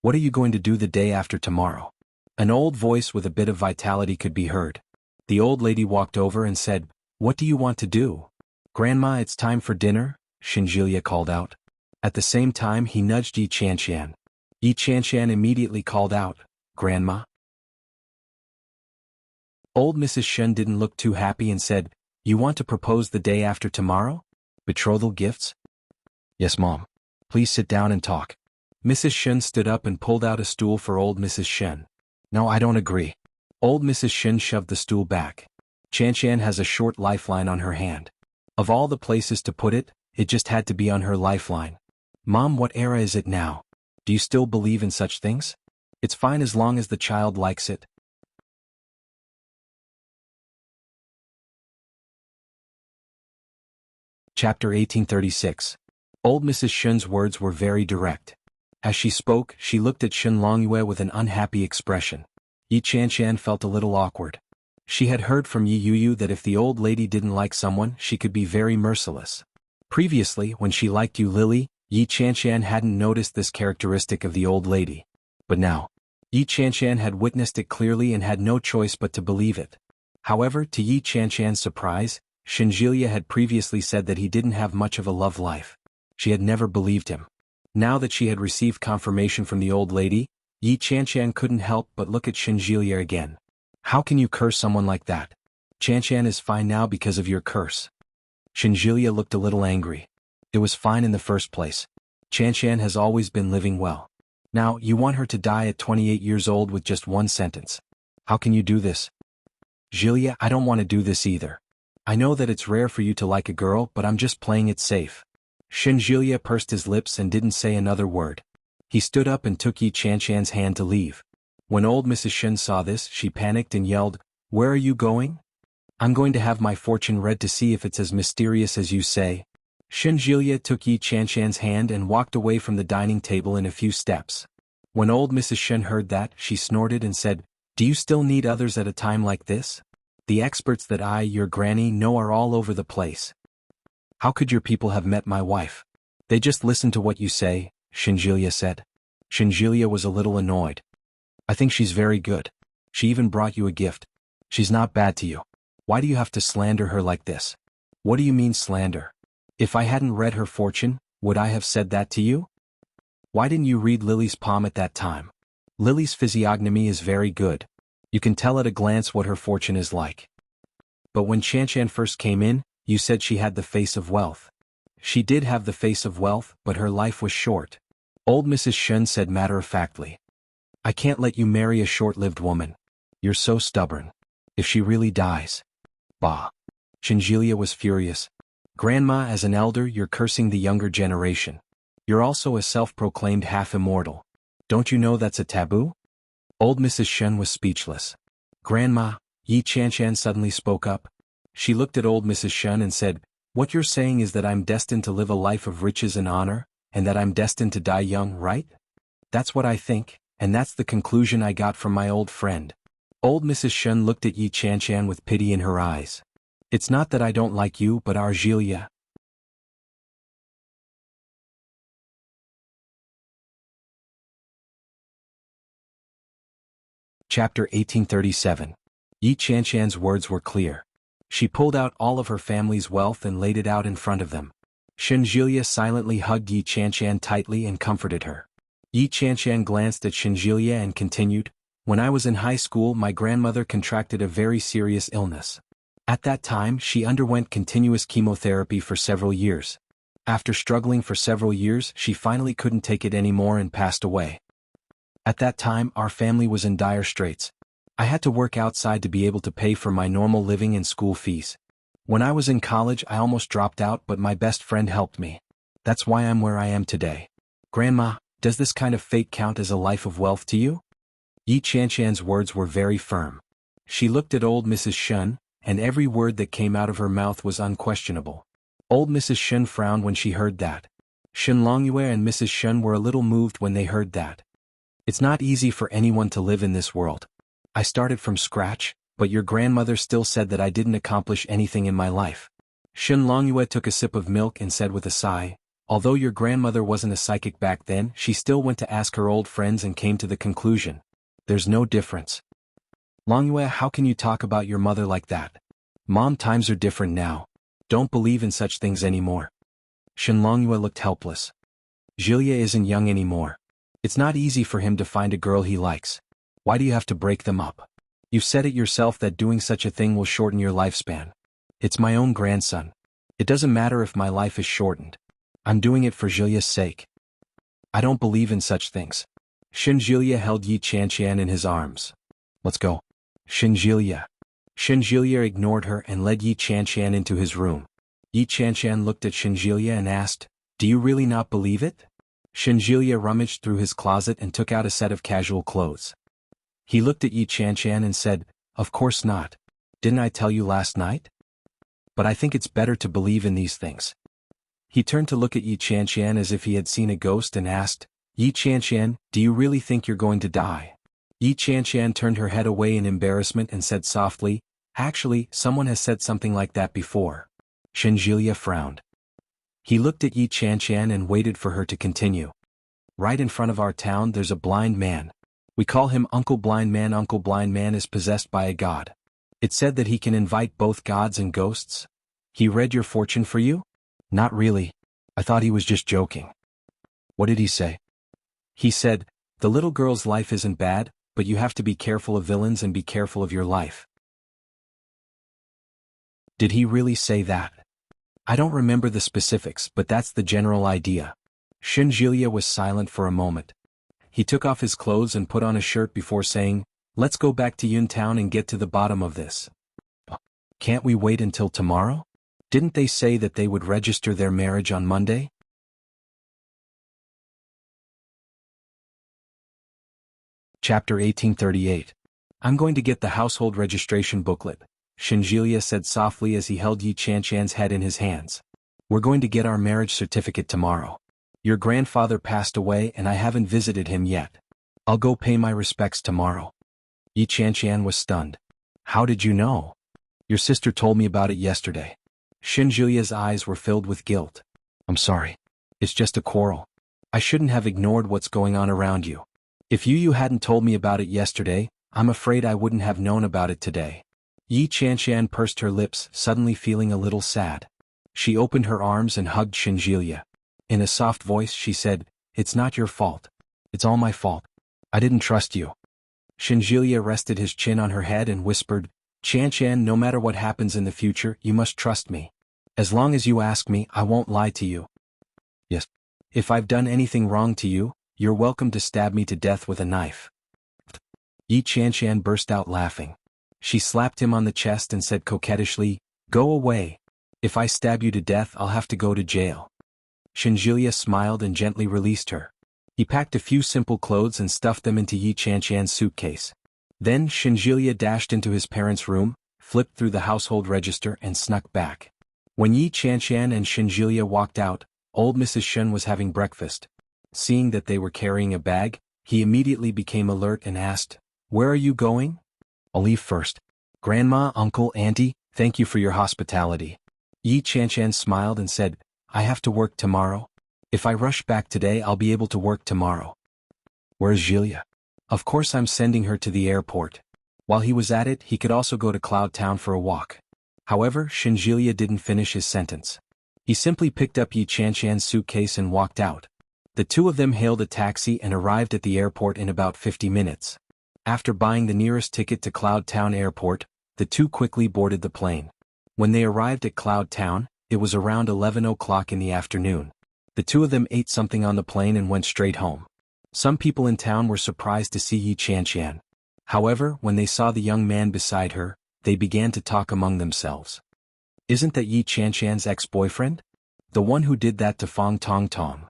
[SPEAKER 1] What are you going to do the day after tomorrow? An old voice with a bit of vitality could be heard. The old lady walked over and said, What do you want to do? Grandma, it's time for dinner, Shinjilia called out. At the same time, he nudged Yi Qianshan. Yi Qianshan immediately called out, Grandma? Old Mrs. Shun didn't look too happy and said, "You want to propose the day after tomorrow? Betrothal gifts?" "Yes, Mom. Please sit down and talk." Mrs. Shun stood up and pulled out a stool for old Mrs. Shun. "No, I don't agree." Old Mrs. Shun shoved the stool back. Chan has a short lifeline on her hand. Of all the places to put it, it just had to be on her lifeline. "Mom, what era is it now? Do you still believe in such things? It's fine as long as the child likes it." Chapter 1836. Old Mrs. Shun's words were very direct. As she spoke, she looked at Shun Longyue with an unhappy expression. Yi Chanshan felt a little awkward. She had heard from Yi Yuyu that if the old lady didn't like someone, she could be very merciless. Previously, when she liked Yu Lily, Yi Chanshan hadn't noticed this characteristic of the old lady. But now, Yi Chanshan had witnessed it clearly and had no choice but to believe it. However, to Yi Chanshan's surprise, Shinjilia had previously said that he didn't have much of a love life. She had never believed him. Now that she had received confirmation from the old lady, Yi Chanshan couldn't help but look at Shinjilia again. "How can you curse someone like that? Chanshan is fine now because of your curse." Shinjilia looked a little angry. It was fine in the first place. Chanshan has always been living well. Now, you want her to die at 28 years old with just one sentence. How can you do this? "Jilia, I don't want to do this either. I know that it's rare for you to like a girl, but I'm just playing it safe." Shinjilia pursed his lips and didn't say another word. He stood up and took Yi Chanshan's hand to leave. When old Mrs. Shun saw this, she panicked and yelled, "Where are you going?" "I'm going to have my fortune read to see if it's as mysterious as you say." Shinjilia took Yi Chanshan's hand and walked away from the dining table in a few steps. When old Mrs. Shun heard that, she snorted and said, "Do you still need others at a time like this? The experts that I, your granny, know are all over the place. How could your people have met my wife? They just listen to what you say," Shinjilia said. Shinjilia was a little annoyed. "I think she's very good. She even brought you a gift. She's not bad to you. Why do you have to slander her like this?" "What do you mean slander? If I hadn't read her fortune, would I have said that to you? Why didn't you read Lily's palm at that time? Lily's physiognomy is very good. You can tell at a glance what her fortune is like. But when Chanshan first came in, you said she had the face of wealth. She did have the face of wealth, but her life was short." Old Mrs. Shun said matter-of-factly. "I can't let you marry a short-lived woman. You're so stubborn. If she really dies." "Bah." Shinjilia was furious. "Grandma, as an elder, you're cursing the younger generation. You're also a self-proclaimed half-immortal. Don't you know that's a taboo?" Old Mrs. Shun was speechless. "Grandma," Yi Chanshan suddenly spoke up. She looked at old Mrs. Shun and said, "What you're saying is that I'm destined to live a life of riches and honor, and that I'm destined to die young, right? That's what I think, and that's the conclusion I got from my old friend." Old Mrs. Shun looked at Yi Chanshan with pity in her eyes. "It's not that I don't like you, but Argelia." Chapter 1837. Yi Chanshan's words were clear. She pulled out all of her family's wealth and laid it out in front of them. Shinjilia silently hugged Yi Chanshan tightly and comforted her. Yi Chanshan glanced at Shinjilia and continued, "When I was in high school, my grandmother contracted a very serious illness. At that time, she underwent continuous chemotherapy for several years. After struggling for several years, she finally couldn't take it anymore and passed away. At that time, our family was in dire straits. I had to work outside to be able to pay for my normal living and school fees. When I was in college, I almost dropped out, but my best friend helped me. That's why I'm where I am today. Grandma, does this kind of fate count as a life of wealth to you?" Yi Chanshan's words were very firm. She looked at old Mrs. Shun, and every word that came out of her mouth was unquestionable. Old Mrs. Shun frowned when she heard that. Shun Longyue and Mrs. Shun were a little moved when they heard that. "It's not easy for anyone to live in this world. I started from scratch, but your grandmother still said that I didn't accomplish anything in my life." Shun Longyue took a sip of milk and said with a sigh, "Although your grandmother wasn't a psychic back then, she still went to ask her old friends and came to the conclusion. There's no difference." "Longyue, how can you talk about your mother like that? Mom, times are different now. Don't believe in such things anymore." Shun Longyue looked helpless. "Jilia isn't young anymore. It's not easy for him to find a girl he likes. Why do you have to break them up? You've said it yourself that doing such a thing will shorten your lifespan. It's my own grandson. It doesn't matter if my life is shortened. I'm doing it for Julia's sake. I don't believe in such things. Shinjilia held Yi Qianqian in his arms. Let's go. Shinjilia. Shinjilia ignored her and led Yi Qianqian into his room. Yi Qianqian looked at Shinjilia and asked, "Do you really not believe it?" Shinjilia rummaged through his closet and took out a set of casual clothes. He looked at Yi Qianqian and said, "Of course not. Didn't I tell you last night? But I think it's better to believe in these things." He turned to look at Yi Qianqian as if he had seen a ghost and asked, "Yi Qianqian, do you really think you're going to die?" Yi Qianqian turned her head away in embarrassment and said softly, "Actually, someone has said something like that before." Shinjilia frowned. He looked at Yi Qianqian and waited for her to continue. "Right in front of our town there's a blind man. We call him Uncle Blind Man. Uncle Blind Man is possessed by a god. It's said that he can invite both gods and ghosts. He read your fortune for you?" "Not really. I thought he was just joking." "What did he say?" "He said, the little girl's life isn't bad, but you have to be careful of villains and be careful of your life." "Did he really say that?" "I don't remember the specifics, but that's the general idea." Shinjilia was silent for a moment. He took off his clothes and put on a shirt before saying, "Let's go back to Yuntown and get to the bottom of this." "Can't we wait until tomorrow? Didn't they say that they would register their marriage on Monday?" Chapter 1838. "I'm going to get the household registration booklet," Shinjilia said softly as he held Yi Qianqian's head in his hands. "We're going to get our marriage certificate tomorrow. Your grandfather passed away and I haven't visited him yet. I'll go pay my respects tomorrow." Yi Qianqian was stunned. "How did you know?" "Your sister told me about it yesterday." Shinjilia's eyes were filled with guilt. "I'm sorry. It's just a quarrel. I shouldn't have ignored what's going on around you. If you hadn't told me about it yesterday, I'm afraid I wouldn't have known about it today." Yi Qianqian pursed her lips, suddenly feeling a little sad. She opened her arms and hugged Shinjilia. In a soft voice she said, "It's not your fault. It's all my fault. I didn't trust you." Shinjilia rested his chin on her head and whispered, "Qianqian, no matter what happens in the future, you must trust me. As long as you ask me, I won't lie to you. Yes. If I've done anything wrong to you, you're welcome to stab me to death with a knife." Yi Qianqian burst out laughing. She slapped him on the chest and said coquettishly, "Go away. If I stab you to death I'll have to go to jail." Shinjilia smiled and gently released her. He packed a few simple clothes and stuffed them into Yi Qianqian's suitcase. Then Shinjilia dashed into his parents' room, flipped through the household register and snuck back. When Yi Qianqian and Shinjilia walked out, old Mrs. Shun was having breakfast. Seeing that they were carrying a bag, he immediately became alert and asked, "Where are you going?" "I'll leave first. Grandma, uncle, auntie, thank you for your hospitality." Yi Qianqian smiled and said, "I have to work tomorrow. If I rush back today I'll be able to work tomorrow." "Where's Julia?" "Of course I'm sending her to the airport." While he was at it he could also go to Cloud Town for a walk. However, Shinjilia didn't finish his sentence. He simply picked up Yi Qianqian's suitcase and walked out. The two of them hailed a taxi and arrived at the airport in about 50 minutes. After buying the nearest ticket to Cloud Town Airport, the two quickly boarded the plane. When they arrived at Cloud Town, it was around 11 o'clock in the afternoon. The two of them ate something on the plane and went straight home. Some people in town were surprised to see Yi Qianqian. However, when they saw the young man beside her, they began to talk among themselves. "Isn't that Yi Qianqian's ex-boyfriend? The one who did that to Fong Tong Tong?"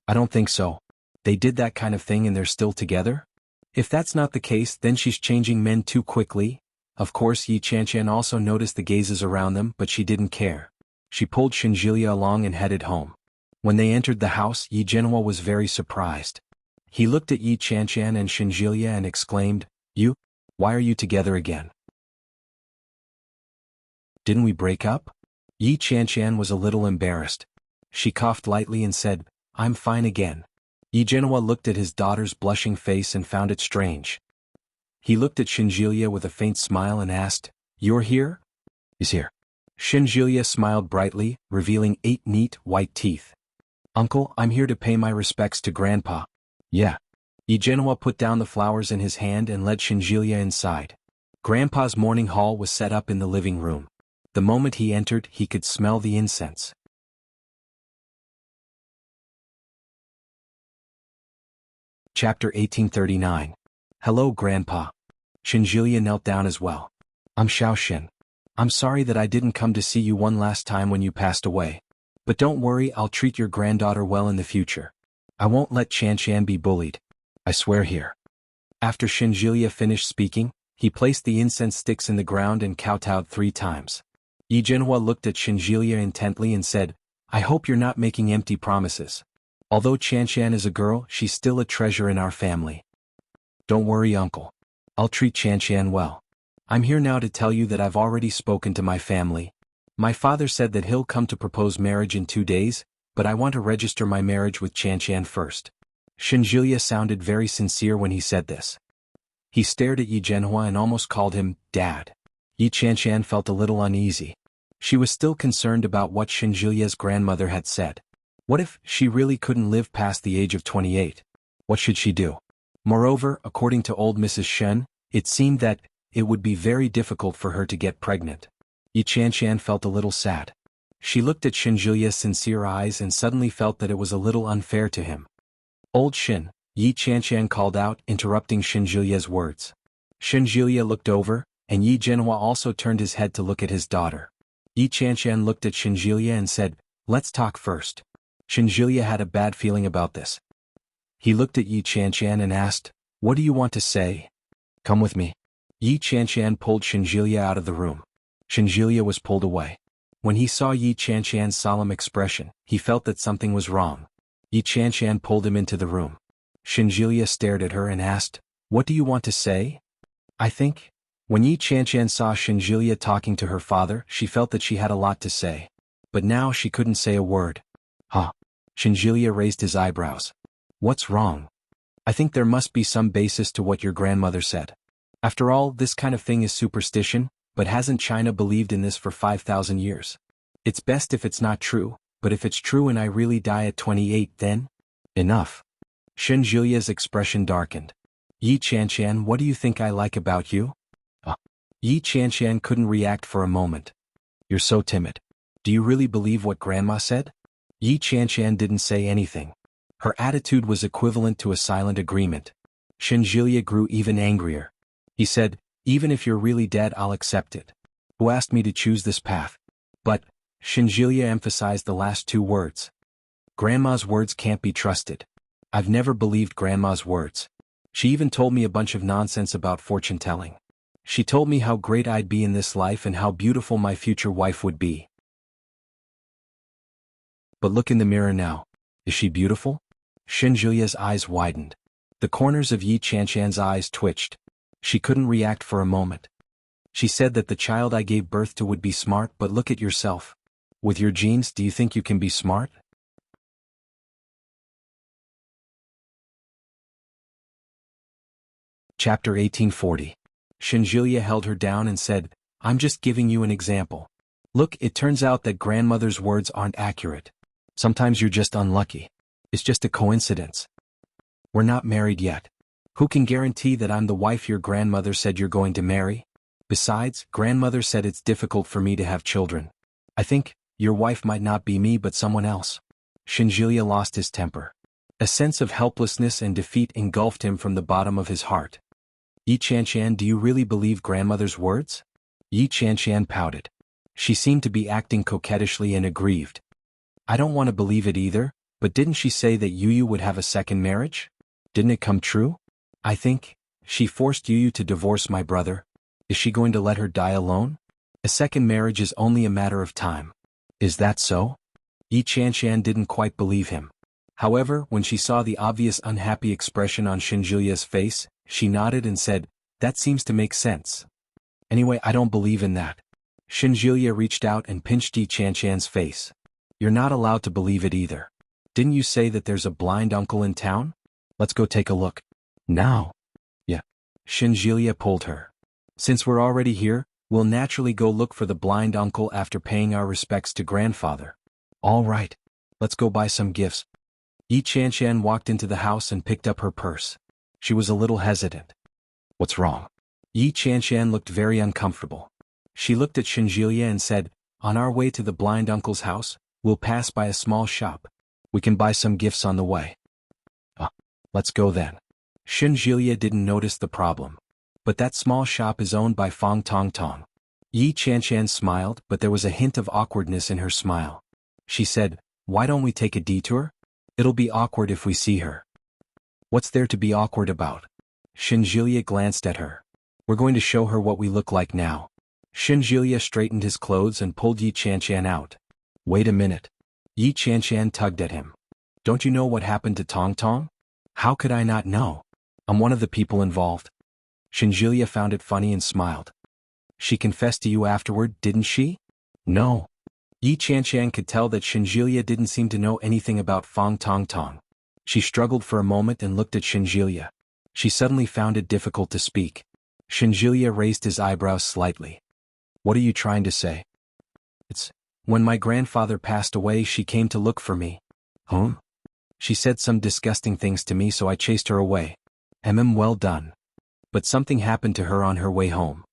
[SPEAKER 1] "I don't think so. They did that kind of thing and they're still together?" "If that's not the case, then she's changing men too quickly." Of course Yi Qianqian also noticed the gazes around them, but she didn't care. She pulled Shinjilia along and headed home. When they entered the house, Yi Zhenhua was very surprised. He looked at Yi Qianqian and Shinjilia and exclaimed, "You? Why are you together again? Didn't we break up?" Yi Qianqian was a little embarrassed. She coughed lightly and said, "I'm fine again." Yi Zhenhua looked at his daughter's blushing face and found it strange. He looked at Shinjilia with a faint smile and asked, "You're here?" "He's here." Shinjilia smiled brightly, revealing 8 neat, white teeth. "Uncle, I'm here to pay my respects to Grandpa." "Yeah. Yi Zhenhua put down the flowers in his hand and led Shinjilia inside. Grandpa's morning hall was set up in the living room. The moment he entered, he could smell the incense. Chapter 1839. Hello, Grandpa. Shinjilia knelt down as well. I'm Xiaoxin. I'm sorry that I didn't come to see you one last time when you passed away. But don't worry, I'll treat your granddaughter well in the future. I won't let Qianqian be bullied. I swear here. After Shinjilia finished speaking, he placed the incense sticks in the ground and kowtowed 3 times. Yi Zhenhua looked at Shinjilia intently and said, I hope you're not making empty promises. Although Qianqian is a girl, she's still a treasure in our family. Don't worry, uncle. I'll treat Qianqian well. I'm here now to tell you that I've already spoken to my family. My father said that he'll come to propose marriage in 2 days, but I want to register my marriage with Qianqian first. Shinjilia sounded very sincere when he said this. He stared at Yi Zhenhua and almost called him Dad. Yi Qianqian felt a little uneasy. She was still concerned about what Shinjilia's grandmother had said. What if she really couldn't live past the age of 28? What should she do? Moreover, according to old Mrs. Shen, it seemed that it would be very difficult for her to get pregnant. Yi Qianqian felt a little sad. She looked at Shinjilia's sincere eyes and suddenly felt that it was a little unfair to him. Old Shin, Yi Qianqian called out, interrupting Shinjilia's words. Shinjilia looked over, and Yi Zhenhua also turned his head to look at his daughter. Yi Qianqian looked at Shinjilia and said, Let's talk first. Shinjilia had a bad feeling about this. He looked at Yi Qianqian and asked, What do you want to say? Come with me. Yi Qianqian pulled Shinjilia out of the room. Shinjilia was pulled away. When he saw Yi Qianqian's solemn expression, he felt that something was wrong. Yi Qianqian pulled him into the room. Shinjilia stared at her and asked, What do you want to say? I think. When Yi Qianqian saw Shinjilia talking to her father, she felt that she had a lot to say. But now she couldn't say a word. Huh? Shinjilia raised his eyebrows. What's wrong? I think there must be some basis to what your grandmother said. After all, this kind of thing is superstition, but hasn't China believed in this for 5,000 years? It's best if it's not true, but if it's true and I really die at 28 then? Enough. Shinjilia's expression darkened. Yi Qianqian, what do you think I like about you? Yi Qianqian couldn't react for a moment. You're so timid. Do you really believe what Grandma said? Yi Qianqian didn't say anything. Her attitude was equivalent to a silent agreement. Shinjilia grew even angrier. He said, Even if you're really dead, I'll accept it. Who asked me to choose this path? But, Shinjilia emphasized the last 2 words. Grandma's words can't be trusted. I've never believed Grandma's words. She even told me a bunch of nonsense about fortune-telling. She told me how great I'd be in this life and how beautiful my future wife would be. But look in the mirror now. Is she beautiful? Shinjilia's eyes widened. The corners of Yi Qianqian's eyes twitched. She couldn't react for a moment. She said that the child I gave birth to would be smart, but look at yourself. With your genes, do you think you can be smart? Chapter 1840. Shinjilia held her down and said, I'm just giving you an example. Look, it turns out that grandmother's words aren't accurate. Sometimes you're just unlucky. It's just a coincidence. We're not married yet. Who can guarantee that I'm the wife your grandmother said you're going to marry? Besides, grandmother said it's difficult for me to have children. I think, your wife might not be me but someone else. Shinjilia lost his temper. A sense of helplessness and defeat engulfed him from the bottom of his heart. Yi Qianqian, do you really believe grandmother's words? Yi Qianqian pouted. She seemed to be acting coquettishly and aggrieved. I don't want to believe it either, but didn't she say that Yu would have a second marriage? Didn't it come true? I think, she forced Yu to divorce my brother. Is she going to let her die alone? A second marriage is only a matter of time. Is that so? Yi Qianqian didn't quite believe him. However, when she saw the obvious unhappy expression on Shinjilia's face, she nodded and said, That seems to make sense. Anyway, I don't believe in that. Shinjilia reached out and pinched Yi Qianqian's face. You're not allowed to believe it either. Didn't you say that there's a blind uncle in town? Let's go take a look. Now. Yeah. Shinjilia pulled her. Since we're already here, we'll naturally go look for the blind uncle after paying our respects to grandfather. All right. Let's go buy some gifts. Yi Qianqian walked into the house and picked up her purse. She was a little hesitant. What's wrong? Yi Qianshan looked very uncomfortable. She looked at Shinjilia and said, on our way to the blind uncle's house, we'll pass by a small shop. We can buy some gifts on the way. Let's go then. Shinjilia didn't notice the problem. But that small shop is owned by Fong Tong Tong. Yi Qianshan smiled, but there was a hint of awkwardness in her smile. She said, why don't we take a detour? It'll be awkward if we see her. What's there to be awkward about? Shinjilia glanced at her. We're going to show her what we look like now. Shinjilia straightened his clothes and pulled Yi Qianshan out. Wait a minute. Yi Qianshan tugged at him. Don't you know what happened to Tong Tong? How could I not know? I'm one of the people involved. Shinjilia found it funny and smiled. She confessed to you afterward, didn't she? No. Yi Qianshan could tell that Shinjilia didn't seem to know anything about Fong Tong Tong. She struggled for a moment and looked at Shinjilia. She suddenly found it difficult to speak. Shinjilia raised his eyebrows slightly. What are you trying to say? It's, when my grandfather passed away she came to look for me. Huh? She said some disgusting things to me so I chased her away. Well done. But something happened to her on her way home.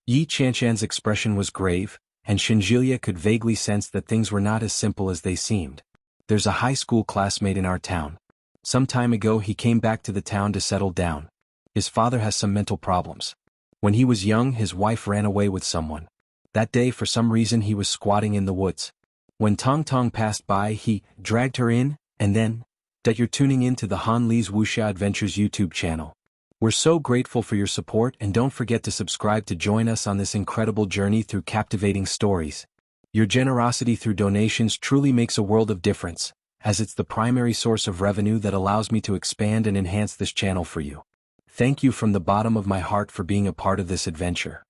[SPEAKER 1] Yi Qianshan's expression was grave, and Shinjilia could vaguely sense that things were not as simple as they seemed. There's a high school classmate in our town. Some time ago he came back to the town to settle down. His father has some mental problems. When he was young his wife ran away with someone. That day for some reason he was squatting in the woods. When Tong Tong passed by he dragged her in, and then, that you're tuning in to the Han Li's Wuxia Adventures YouTube channel. We're so grateful for your support and don't forget to subscribe to join us on this incredible journey through captivating stories. Your generosity through donations truly makes a world of difference, as it's the primary source of revenue that allows me to expand and enhance this channel for you. Thank you from the bottom of my heart for being a part of this adventure.